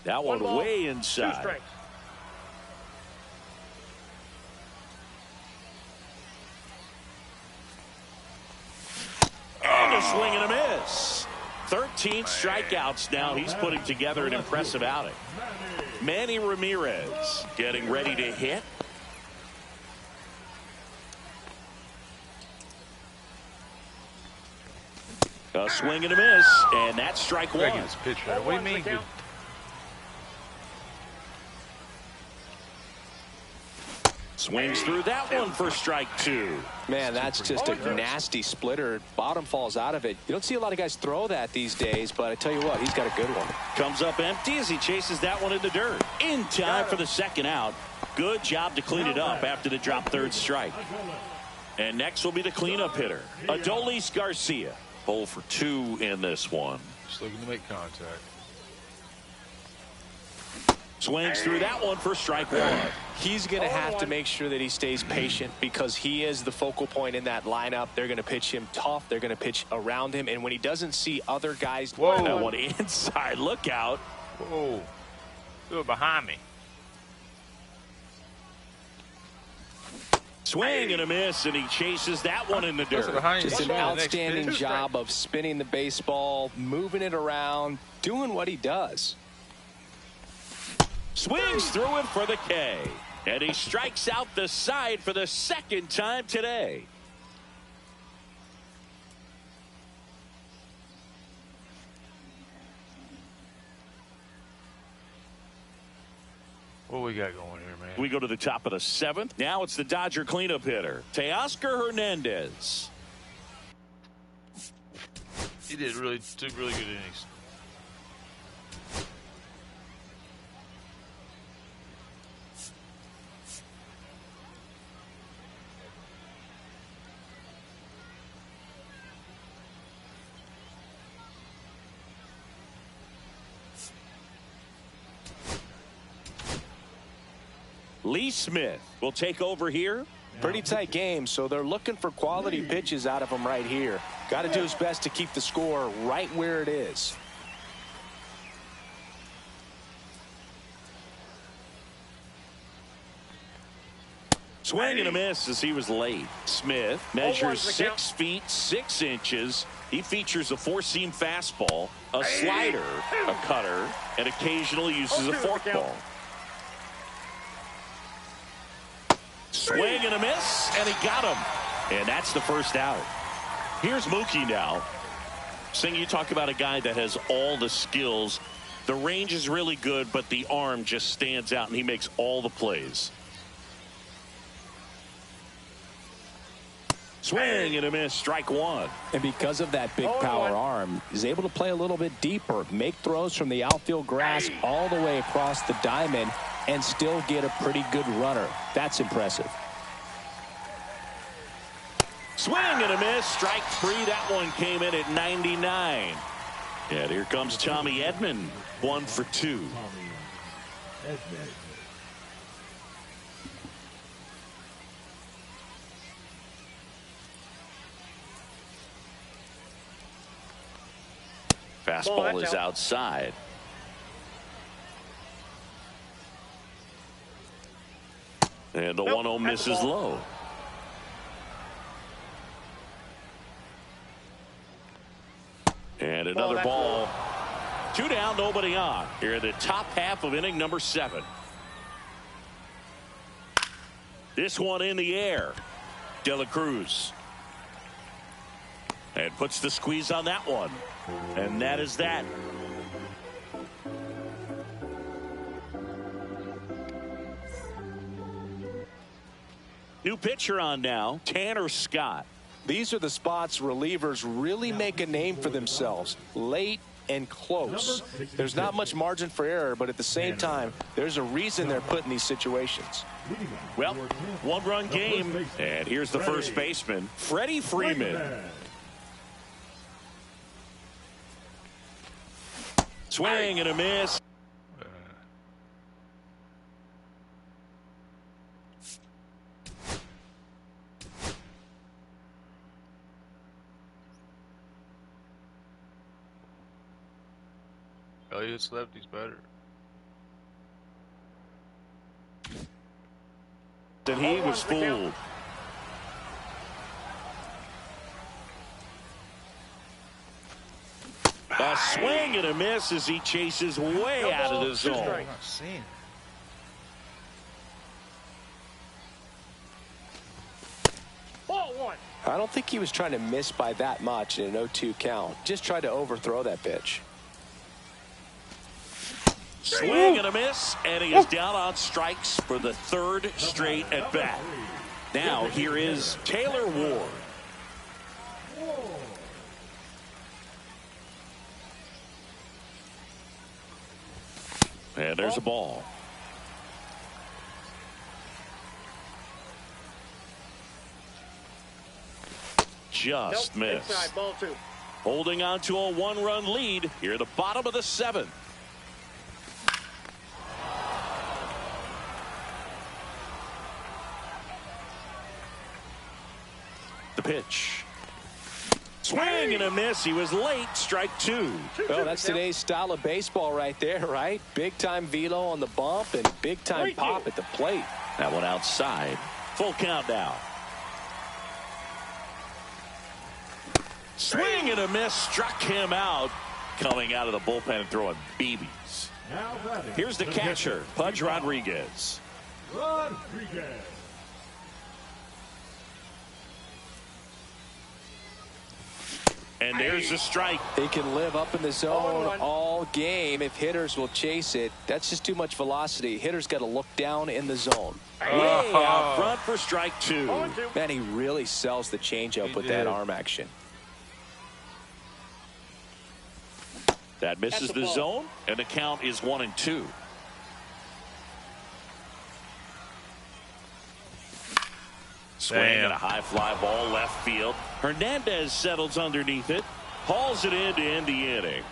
That one way inside. 2 strikes. And a swing and a miss. 13 strikeouts now. He's putting together an impressive outing. Manny Ramirez getting ready to hit. A swing and a miss, and that's strike 1. What do you mean? Swings through that one for strike 2. Man, that's just a nasty splitter. Bottom falls out of it. You don't see a lot of guys throw that these days, but I tell you what, he's got a good one. Comes up empty as he chases that one in the dirt. In time for the second out. Good job to clean it up after the drop third strike. And next will be the cleanup hitter, Adolis Garcia. 0 for 2 in this one. Just looking to make contact. Swings through that one for strike 1. He's going to have to make sure that he stays patient because he is the focal point in that lineup. They're going to pitch him tough. They're going to pitch around him. And when he doesn't see other guys. Whoa. That one inside. Look out. Whoa. Do it behind me. Swing and a miss, and he chases that one in the dirt. Just an outstanding job of spinning the baseball, moving it around, doing what he does. Swings through it for the K. And he strikes out the side for the second time today. What we got going here, man? We go to the top of the 7th. Now it's the Dodger cleanup hitter, Teoscar Hernandez. He did two really good innings. Lee Smith will take over here. Pretty tight game, so they're looking for quality pitches out of him right here. Got to do his best to keep the score right where it is. Swing and a miss as he was late. Smith measures 6 feet 6 inches. He features a 4-seam fastball, a slider, a cutter, and occasionally uses a forkball. Swing and a miss, and he got him. And that's the first out. Here's Mookie now. Sing, you talk about a guy that has all the skills. The range is really good, but the arm just stands out, and he makes all the plays. Swing and a miss, strike 1. And because of that big power arm, he's able to play a little bit deeper, make throws from the outfield grass all the way across the diamond, and still get a pretty good runner. That's impressive. Swing and a miss, strike 3. That one came in at 99. And here comes Tommy Edman, 1 for 2. Fastball is outside. And the 1-0 misses low. And another ball. 2 down, nobody on. Here in the top half of inning number 7. This one in the air. De La Cruz. And puts the squeeze on that one. And that is that. New pitcher on now, Tanner Scott. These are the spots relievers really make a name for themselves. Late and close. There's not much margin for error, but at the same time, there's a reason they're put in these situations. Well, 1-run game. And here's the first baseman, Freddie Freeman. Swing and a miss. Elliott's lefty's better. And he was fooled. A swing and a miss as he chases way out of the zone. I'm not seeing it. Ball 1. I don't think he was trying to miss by that much in an 0-2 count. Just tried to overthrow that pitch. Swing and a miss, and he is down on strikes for the 3rd straight at bat. Now here is Taylor Ward. And there's a ball. Just missed. Inside, ball 2. Holding on to a 1-run lead here at the bottom of the 7th. The pitch. Swing and a miss. He was late. Strike 2. Well, that's today's style of baseball right there, right? Big time velo on the bump and big time pop at the plate. That one outside. Full count now. Swing and a miss. Struck him out. Coming out of the bullpen and throwing BBs. Here's the catcher, Pudge Rodriguez. And there's a strike. He can live up in the zone all game if hitters will chase it. That's just too much velocity. Hitters got to look down in the zone. Way out front for strike 2. Man, he really sells the changeup with that arm action. That misses the zone, and the count is 1-2. Swing and a high fly ball left field. Hernandez settles underneath it. Hauls it in to end the inning.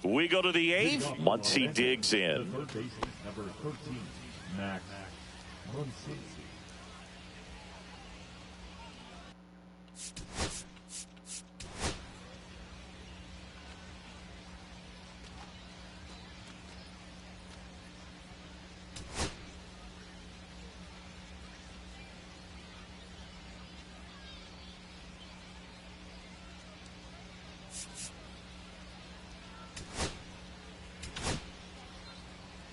We go to the 8th. Muncy digs in. Number 13, Max Muncy.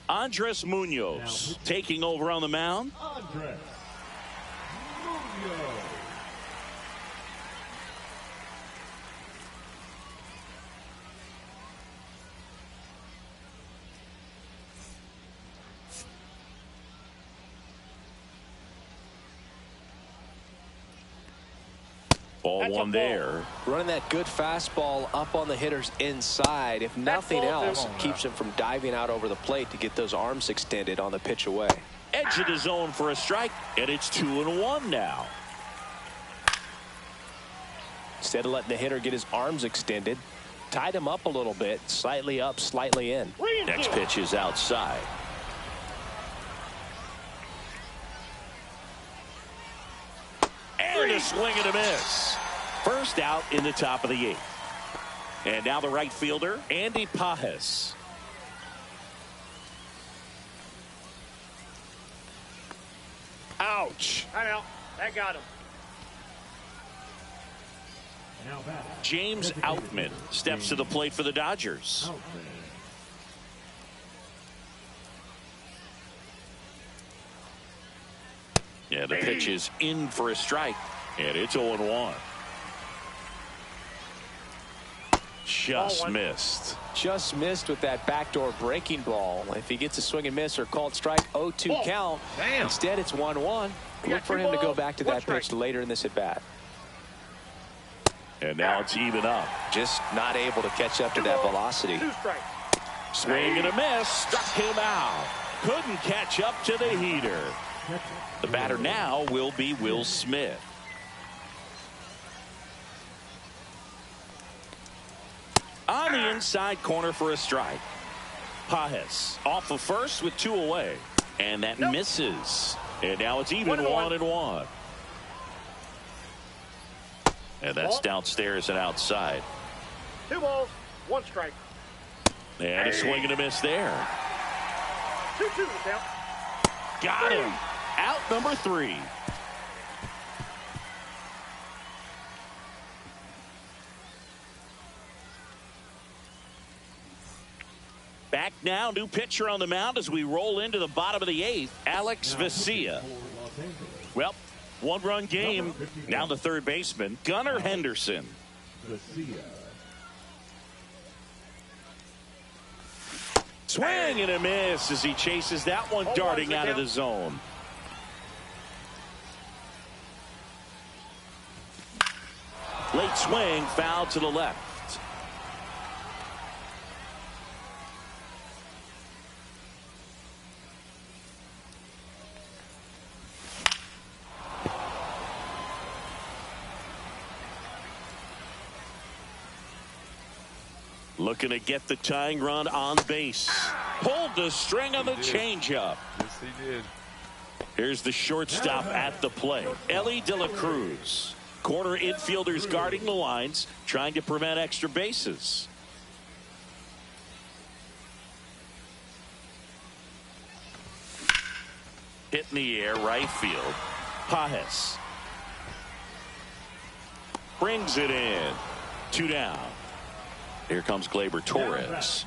Andres Munoz taking over on the mound. Andres Munoz. Ball 1 there. Running that good fastball up on the hitter's inside. If nothing else, keeps him from diving out over the plate to get those arms extended on the pitch away. Edge of the zone for a strike, and it's 2-1 now. Instead of letting the hitter get his arms extended, tied him up a little bit, slightly up, slightly in. Next pitch is outside. And a swing and a miss. First out in the top of the 8th. And now the right fielder, Andy Pajes. Ouch. I know. That got him. James Outman steps to the plate for the Dodgers. Yeah, the pitch is in for a strike, and it's 0-1. Just missed. Just missed with that backdoor breaking ball. If he gets a swing and miss or called strike, 0-2 count. Damn. Instead, it's 1-1. Look for him to go back to that pitch later in this at bat. And now it's even up. Just not able to catch up to that velocity. 2 strikes. Swing and a miss. Struck him out. Couldn't catch up to the heater. The batter now will be Will Smith. On the inside corner for a strike. Pajes off of first with 2 away. And that misses. And now it's even 1-1. And that's downstairs and outside. 2 balls, 1 strike. And a swing and a miss there. 2-2 the count. Got him. Out number 3. Back now, new pitcher on the mound as we roll into the bottom of the 8th, Alex Vesia. Well, 1-run game. Now the third baseman, Gunnar Henderson. Swing and a miss as he chases that one darting out of the zone. Late swing, foul to the left. Looking to get the tying run on base. Pulled the string on the changeup. Yes, he did. Here's the shortstop at the plate, Ellie De La Cruz. Corner infielders guarding the lines, trying to prevent extra bases. Hit in the air, right field. Pajes brings it in. 2 down. Here comes Gleyber Torres.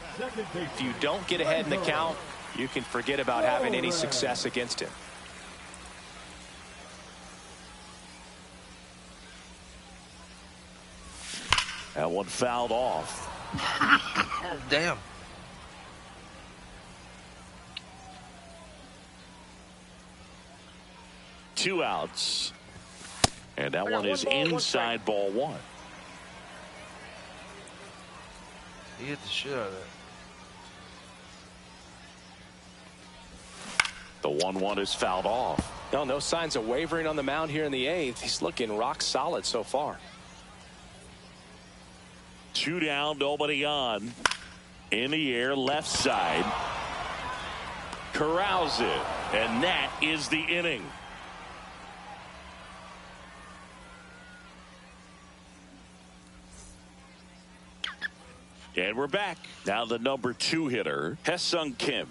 If you don't get ahead in the count, you can forget about having any success against him. That one fouled off. Damn. Two outs. And that one is inside ball 1. He hit the shit out of that. The 1-1 is fouled off. No signs of wavering on the mound here in the 8th. He's looking rock solid so far. 2 down, nobody on. In the air, left side. Corrals it. And that is the inning. And we're back. Now the number 2 hitter, Hae-Sung Kim.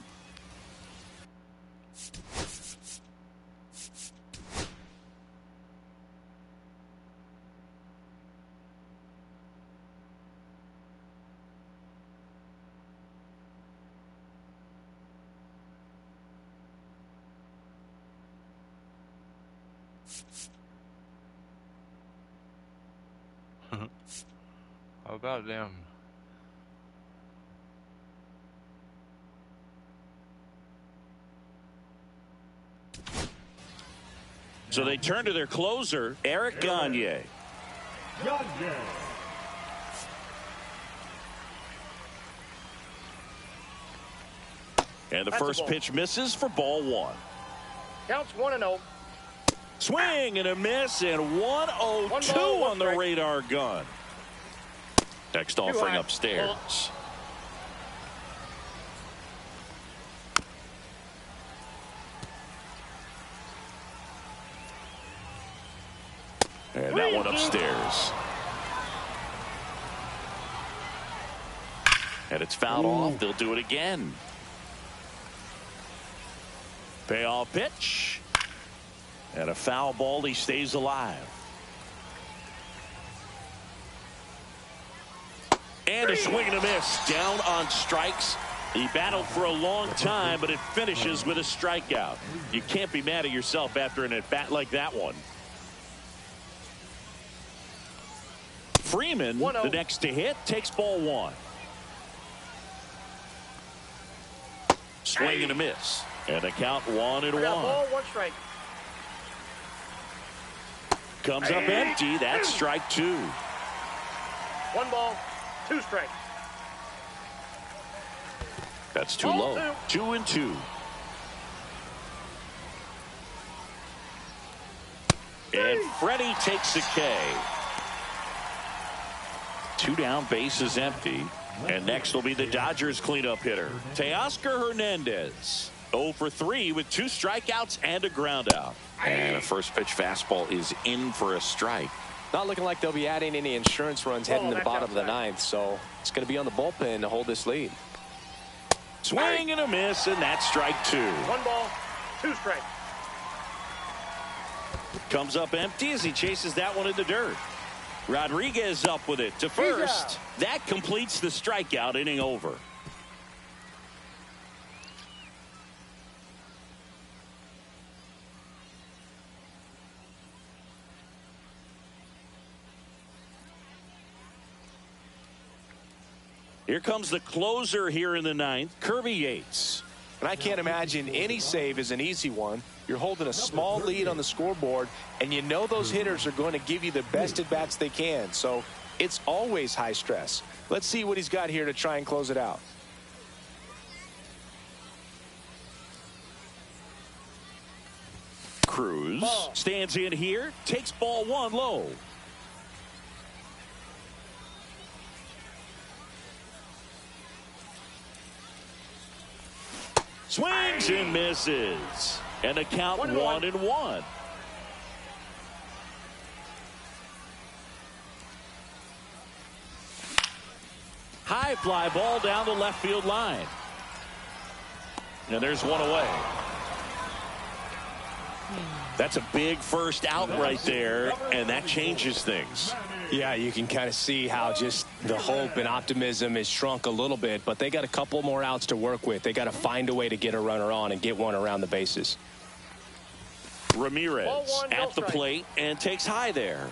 How about them? So they turn to their closer, Eric Gagne. And the first pitch misses for ball 1. Counts 1-0. Swing and a miss, and 1-0-2 on the radar gun. Next offering upstairs. And that one upstairs. And it's fouled off. They'll do it again. Payoff pitch. And a foul ball. He stays alive. And a swing and a miss. Down on strikes. He battled for a long time, but it finishes with a strikeout. You can't be mad at yourself after an at-bat like that one. Freeman, the next to hit, takes ball one. Swing and a miss. And a count 1-1. Ball, 1 strike. Comes up empty. That's strike 2. 1 ball, 2 strikes. That's too low. 2-2. And Freddie takes a K. 2 down, bases empty. And next will be the Dodgers cleanup hitter, Teoscar Hernandez. 0 for 3 with 2 strikeouts and a ground out. And a first pitch fastball is in for a strike. Not looking like they'll be adding any insurance runs heading to the bottom of the 9th, so it's going to be on the bullpen to hold this lead. Swing and a miss, and that's strike 2. 1 ball, 2 strikes. Comes up empty as he chases that one in the dirt. Rodriguez up with it to first. That completes the strikeout. Inning over. Here comes the closer here in the 9th, Kirby Yates. And I can't imagine any save is an easy one. You're holding a small lead on the scoreboard, and you know those hitters are going to give you the best at-bats they can. So it's always high stress. Let's see what he's got here to try and close it out. Cruz stands in here, takes ball 1 low. Swings and misses. And a count 1-1. High fly ball down the left field line. And there's one away. That's a big first out right there, and that changes things. Yeah, you can kind of see how just the hope and optimism is shrunk a little bit, but they got a couple more outs to work with. They got to find a way to get a runner on and get one around the bases. Ramirez at the plate and takes high there.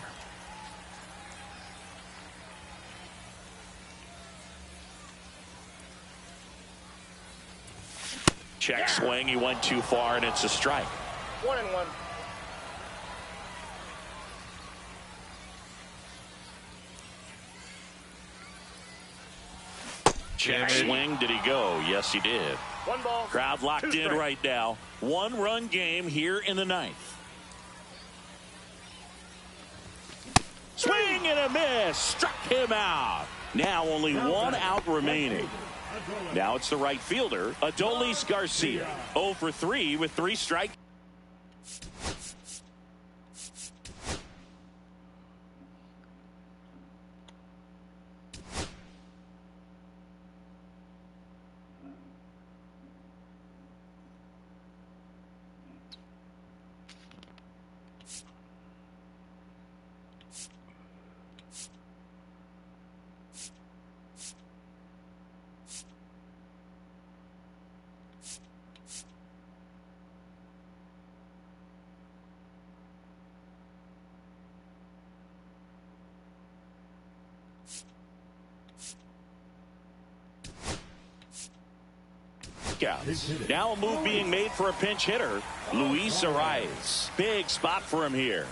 Check swing. He went too far, and it's a strike. 1-1. Check swing. Did he go? Yes, he did. 1 ball. Crowd locked in right now. 1-run game here in the 9th. Swing and a miss. Struck him out. Now only 1 out remaining. Now it's the right fielder, Adolis Garcia. 0 for 3 with 3 strikes. Now a move being made for a pinch hitter, Luis Arias. Big spot for him here.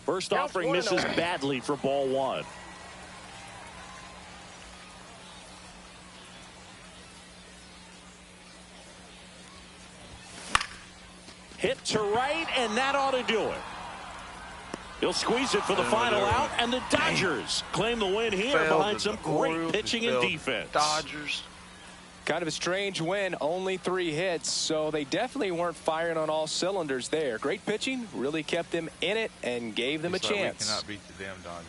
First offering misses badly for ball 1. Hit to right, and that ought to do it. He'll squeeze it for the final out, and the Dodgers claim the win here behind some great pitching and defense. Dodgers. Kind of a strange win, only 3 hits, so they definitely weren't firing on all cylinders there. Great pitching, really kept them in it and gave them a chance. We cannot beat the damn Dodgers.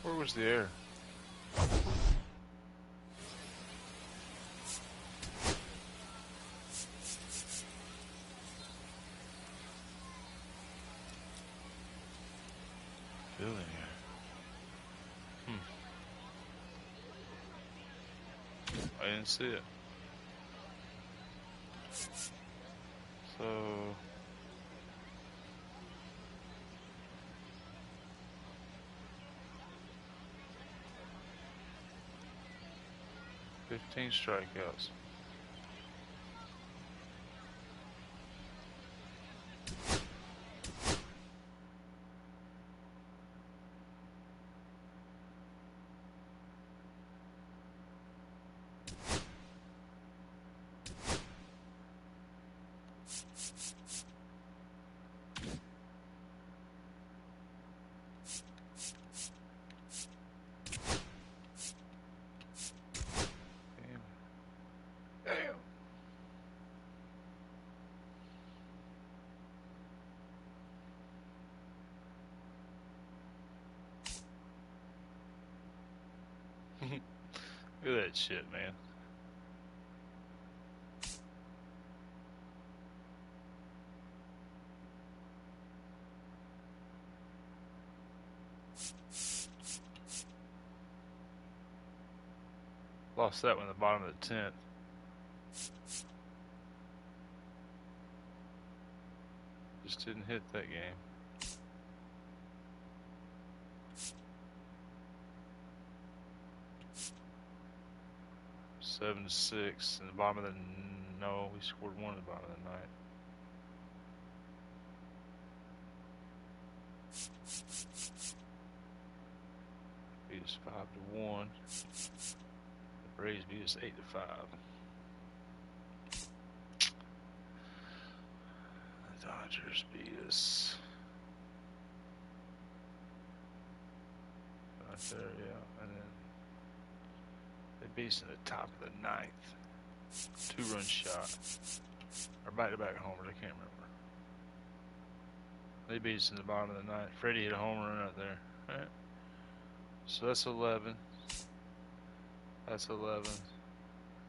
Where was the air? Feeling it. I didn't see it. So 15 strikeouts. Look at that shit, man. Lost that one at the bottom of the 10th. Just didn't hit that game. Seven to 6 in the bottom of the no, we scored 1 at the bottom of the ninth. Beat us 5-1. The Braves beat us 8-5. The Dodgers beat us right there, yeah, and then they beat us in the top of the 9th. 2-run shot. Or back-to-back homers, I can't remember. They beat us in the bottom of the 9th. Freddie hit a home run out there. All right. So that's 11. That's 11.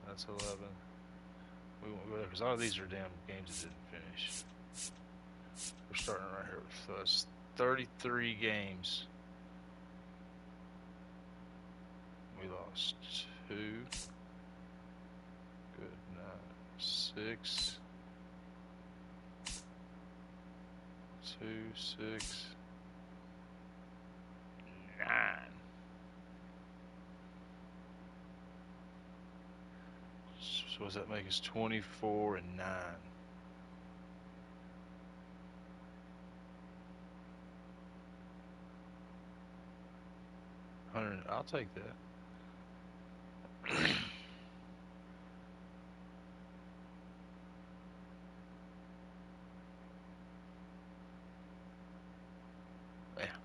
That's 11. We won't go there because all of these are damn games that didn't finish. We're starting right here with us. 33 games. We lost 2. Good. 6. 2, 6, 9. So does that make us 24-9? I'll take that. Yeah.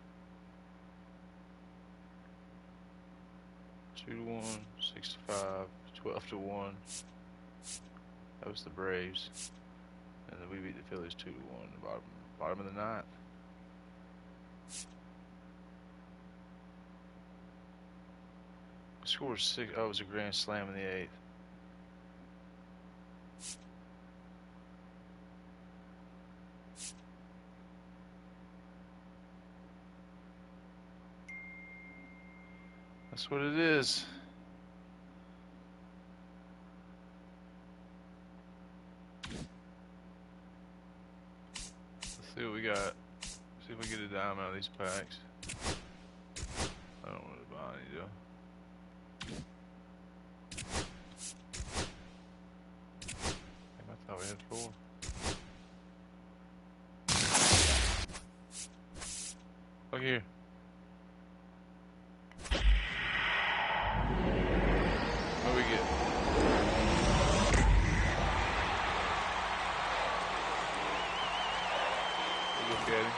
2-1, 6-5, 12-1. That was the Braves, and then we beat the Phillies 2-1. The bottom of the 9th. Scored 6. Oh, it was a grand slam in the 8th. That's what it is. Let's see what we got. See if we get a dime out of these packs. I don't want to buy any though. I thought we had 4. Look here. What do we get? Look at him.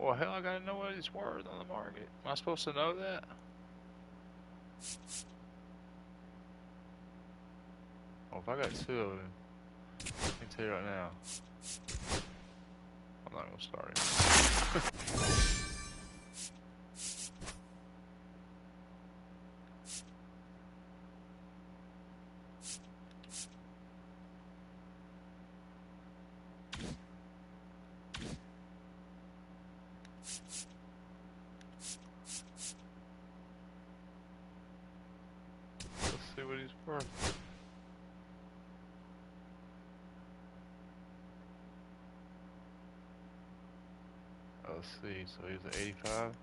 Well, hell, I gotta know what it's worth on the market. Am I supposed to know that? Well, if I got two of them, I can tell you right now, I'm not gonna start it. Let's see what he's worth. Let's see, so he's at 85.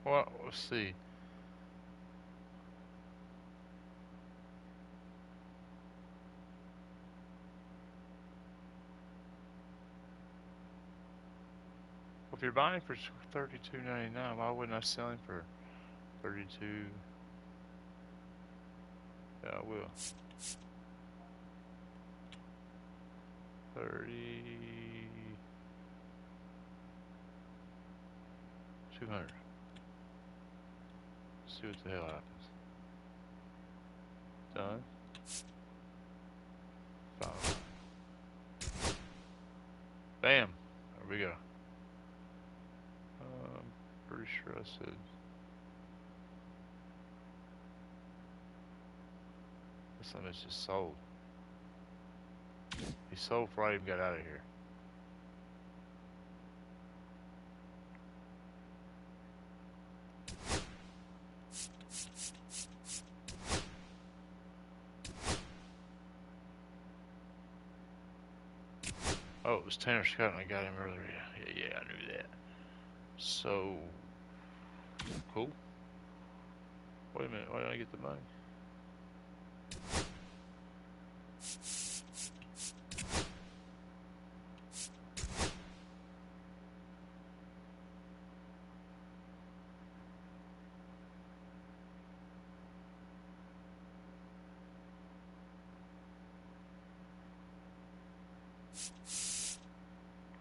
Well, let's see. If you're buying for $32.99, why wouldn't I sell him for 32? Yeah, I will. 200. See what the hell happens. Done. 5. Bam. There we go. Pretty sure I said. This one is just sold. He sold before I even got out of here. Oh, it was Tanner Scott and I got him earlier. Yeah, I knew that. So, cool. Wait a minute, why didn't I get the money?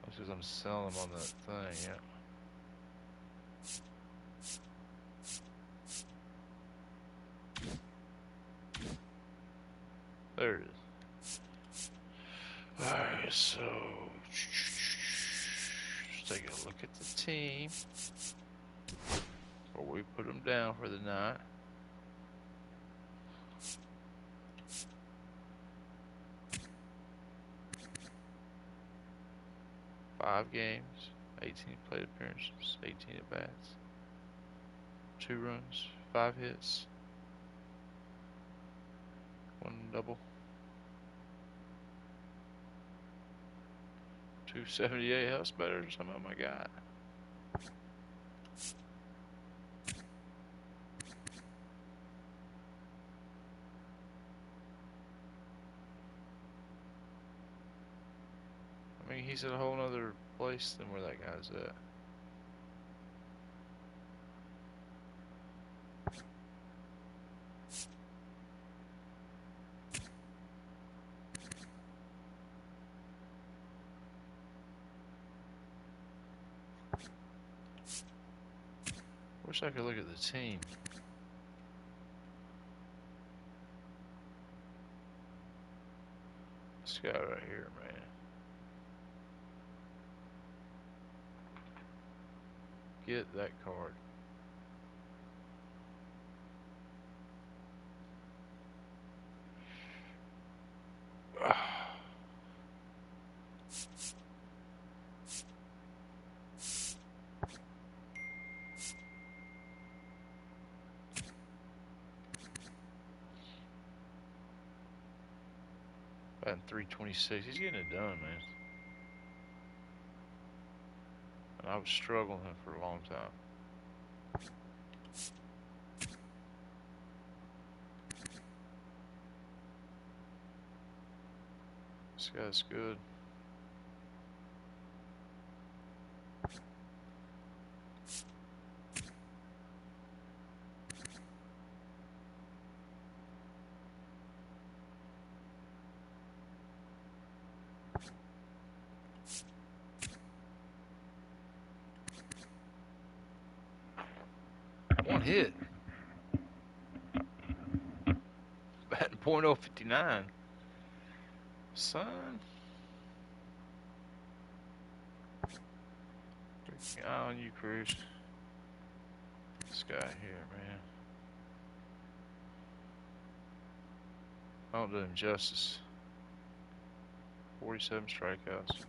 That's because I'm selling them on that thing, yeah. There it is. Alright, so let's take a look at the team before we put them down for the night. Five games, 18 plate appearances, 18 at bats, 2 runs, 5 hits, 1 double, 278 house better. Some of them I got. I mean, he's at a whole nother place than where that guy's at. Wish I could look at the team. This guy right here, man. Get that card. Batting 326. He's getting it done, man. And I was struggling him for a long time. This guy's good. One hit. Batting .059. Son. Freaking eye on you, Cruz. This guy here, man. I don't do him justice. 47 strikeouts.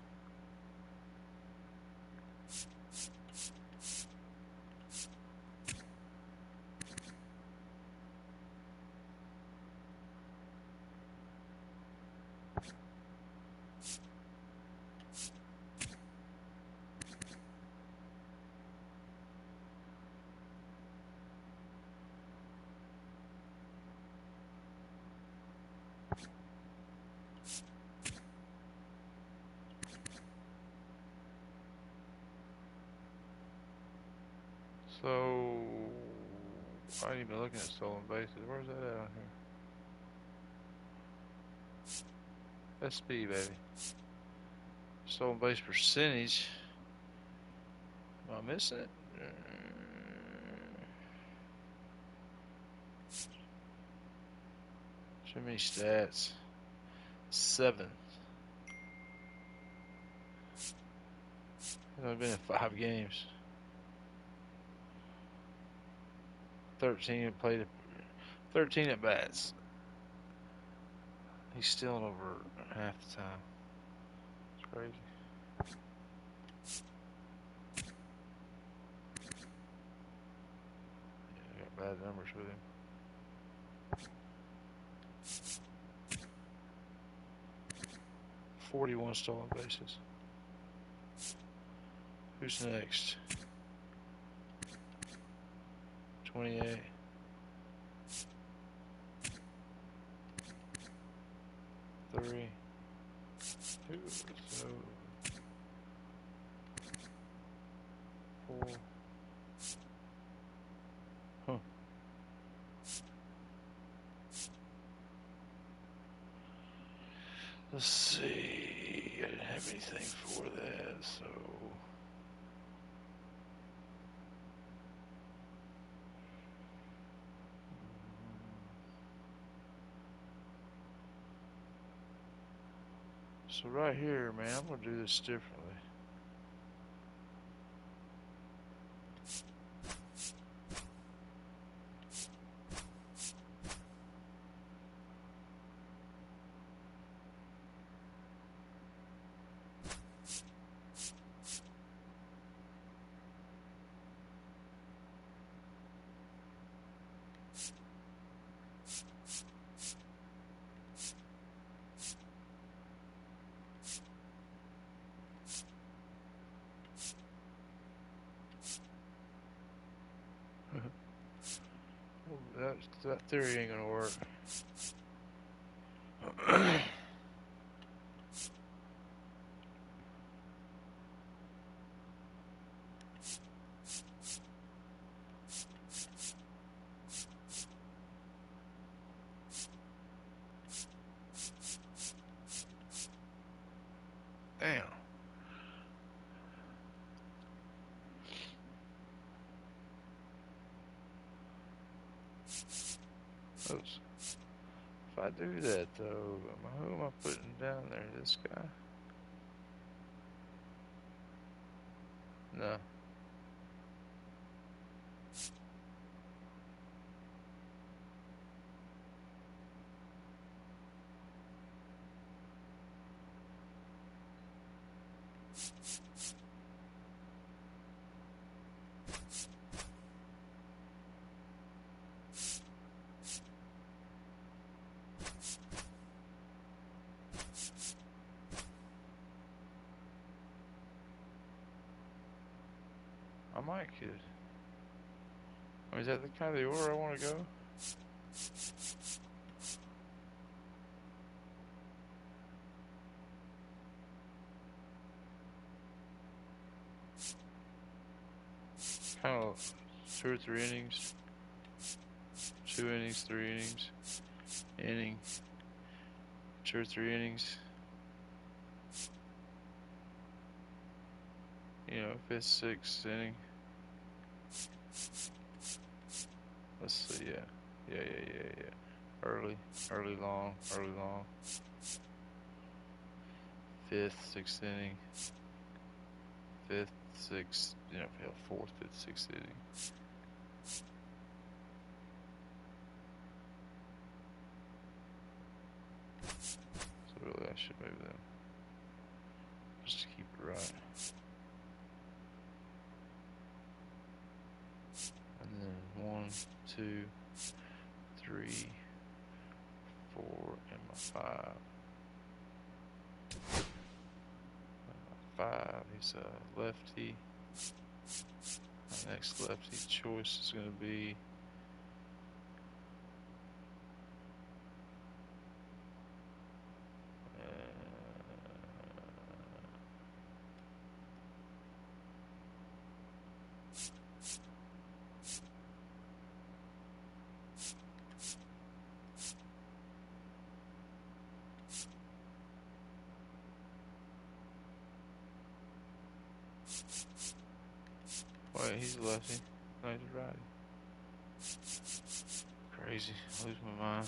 So, I ain't even looking at stolen bases. Where's that at on here? SB, baby. Stolen base percentage. Am I missing it? Too many stats. 7. He's only been in 5 games. 13 played 13 at bats. He's still over half the time. It's crazy. Yeah, I got bad numbers with him. .41 stolen bases. Who's next? 28. 3. 2. So 4. Huh. Let's see. I didn't have anything for that, so. So right here, man, I'm going to do this differently. That theory ain't gonna work. Damn. Oops. If I do that though, who am I putting down there? This guy? No. I might could. I mean, is that the kind of the order I want to go? Kind of 2 or 3 innings. 2 innings, 3 innings. Inning. 2 or 3 innings. You know, 5th, 6th inning. Let's see, yeah. Early, long. 5th, 6th inning. 5th, 6th, you know, 4th, 5th, 6th inning. So really, I should move them just to keep it right. And then 1, 2, 3, 4, and my 5. My 5, he's a lefty. My next lefty choice is going to be wait, he's a lefty. No, he's a righty. Crazy. I lose my mind.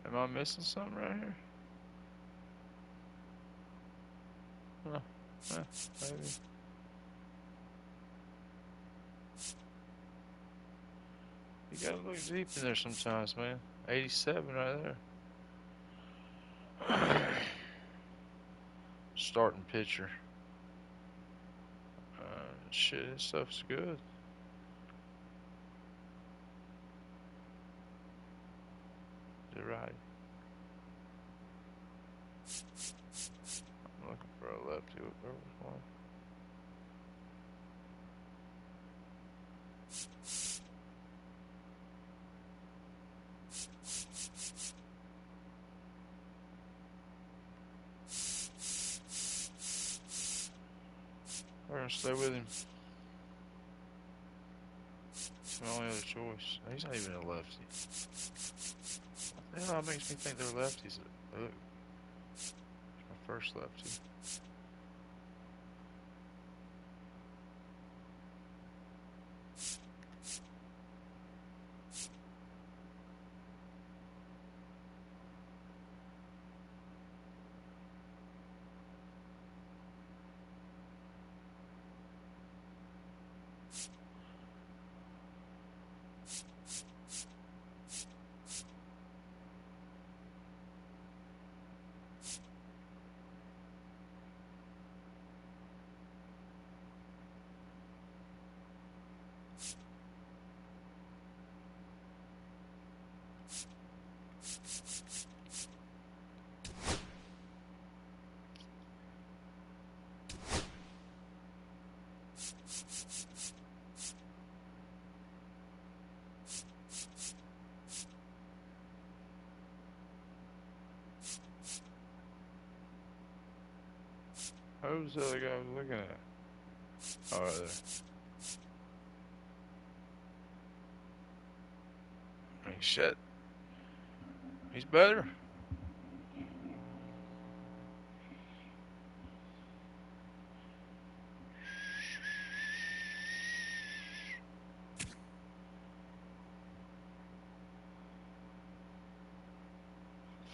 Am I missing something right here? Maybe. You gotta look deep in there sometimes, man. 87 right there. Starting pitcher. Shit, this stuff's good. You're right. I'm looking for a lefty. There was one. We're gonna stay with him. It's my only other choice. He's not even a lefty. What the hell makes me think they're lefties? Look, it's my first lefty. Who's the other guy I was looking at? Oh, right there. I mean, shit. He's better.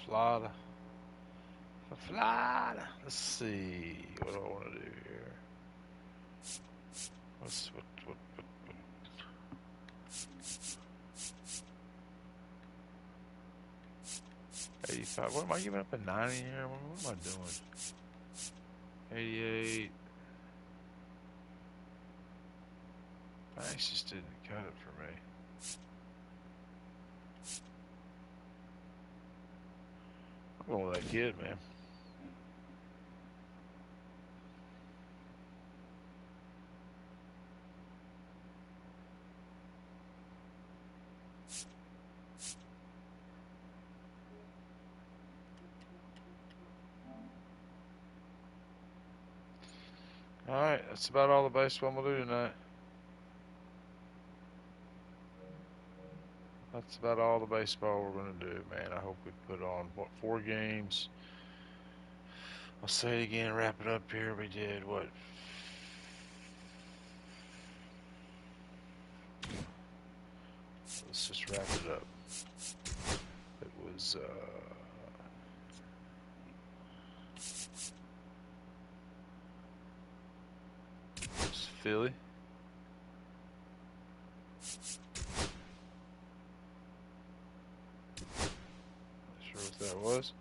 Florida. Let's see. What do I want to do here? What 85. What am I giving up a 90 here? What am I doing? 88. Nice, just didn't cut it for me. I'm going with that kid, man. All right, that's about all the baseball I'm going to do tonight. That's about all the baseball we're going to do, man. I hope we put on, 4 games? I'll say it again, wrap it up here. We did, what? Let's just wrap it up. It was, Philly. Not sure what that was.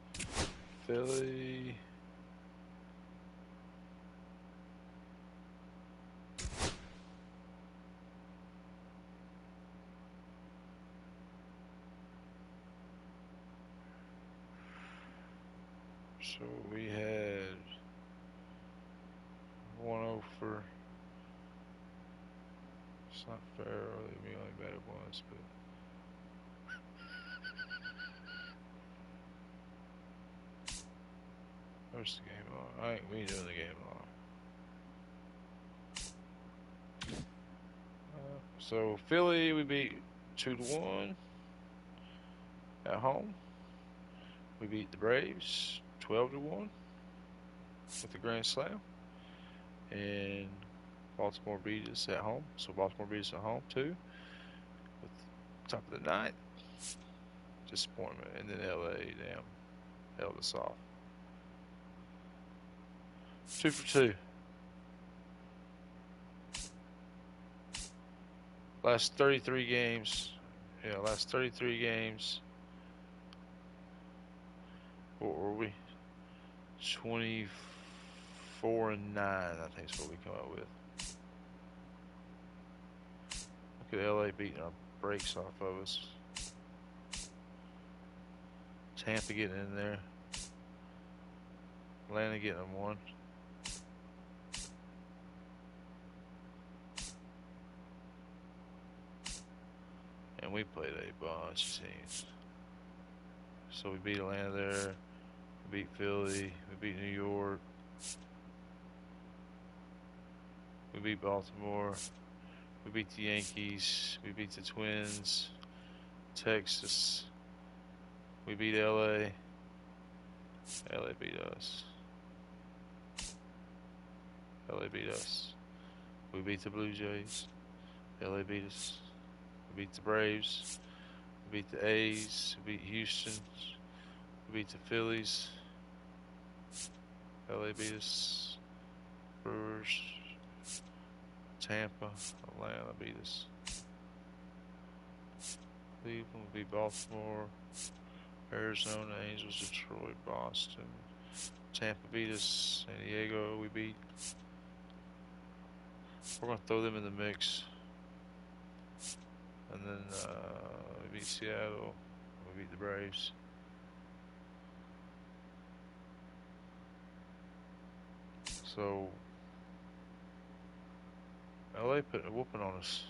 Philly. So we had 1 for. It's not fair. We only bet it once, but. Where's the game on? We ain't doing the game on. So Philly, we beat 2-1 at home. We beat the Braves 12-1 with the grand slam, and Baltimore beat us at home. So Baltimore beat us at home too, with top of the ninth. Disappointment, and then LA, held us off. 2 for 2. Last 33 games. Yeah, last 33 games. What were we? 24-9, I think is what we come up with. Look at LA beating our brakes off of us. Tampa getting in there. Atlanta getting them 1. And we played a bunch of teams. So we beat Atlanta there. We beat Philly. We beat New York. We beat Baltimore. We beat the Yankees. We beat the Twins. Texas. We beat LA. LA beat us. LA beat us. We beat the Blue Jays. LA beat us. We beat the Braves. We beat the A's. We beat Houston. We beat the Phillies. LA beat us. Brewers. Tampa. Atlanta beat us. Cleveland beat Baltimore. Arizona, Angels, Detroit, Boston. Tampa beat us. San Diego we beat. We're going to throw them in the mix. And then we beat Seattle. We beat the Braves. So LA put a whooping on us.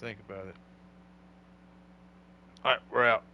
Think about it. All right, we're out.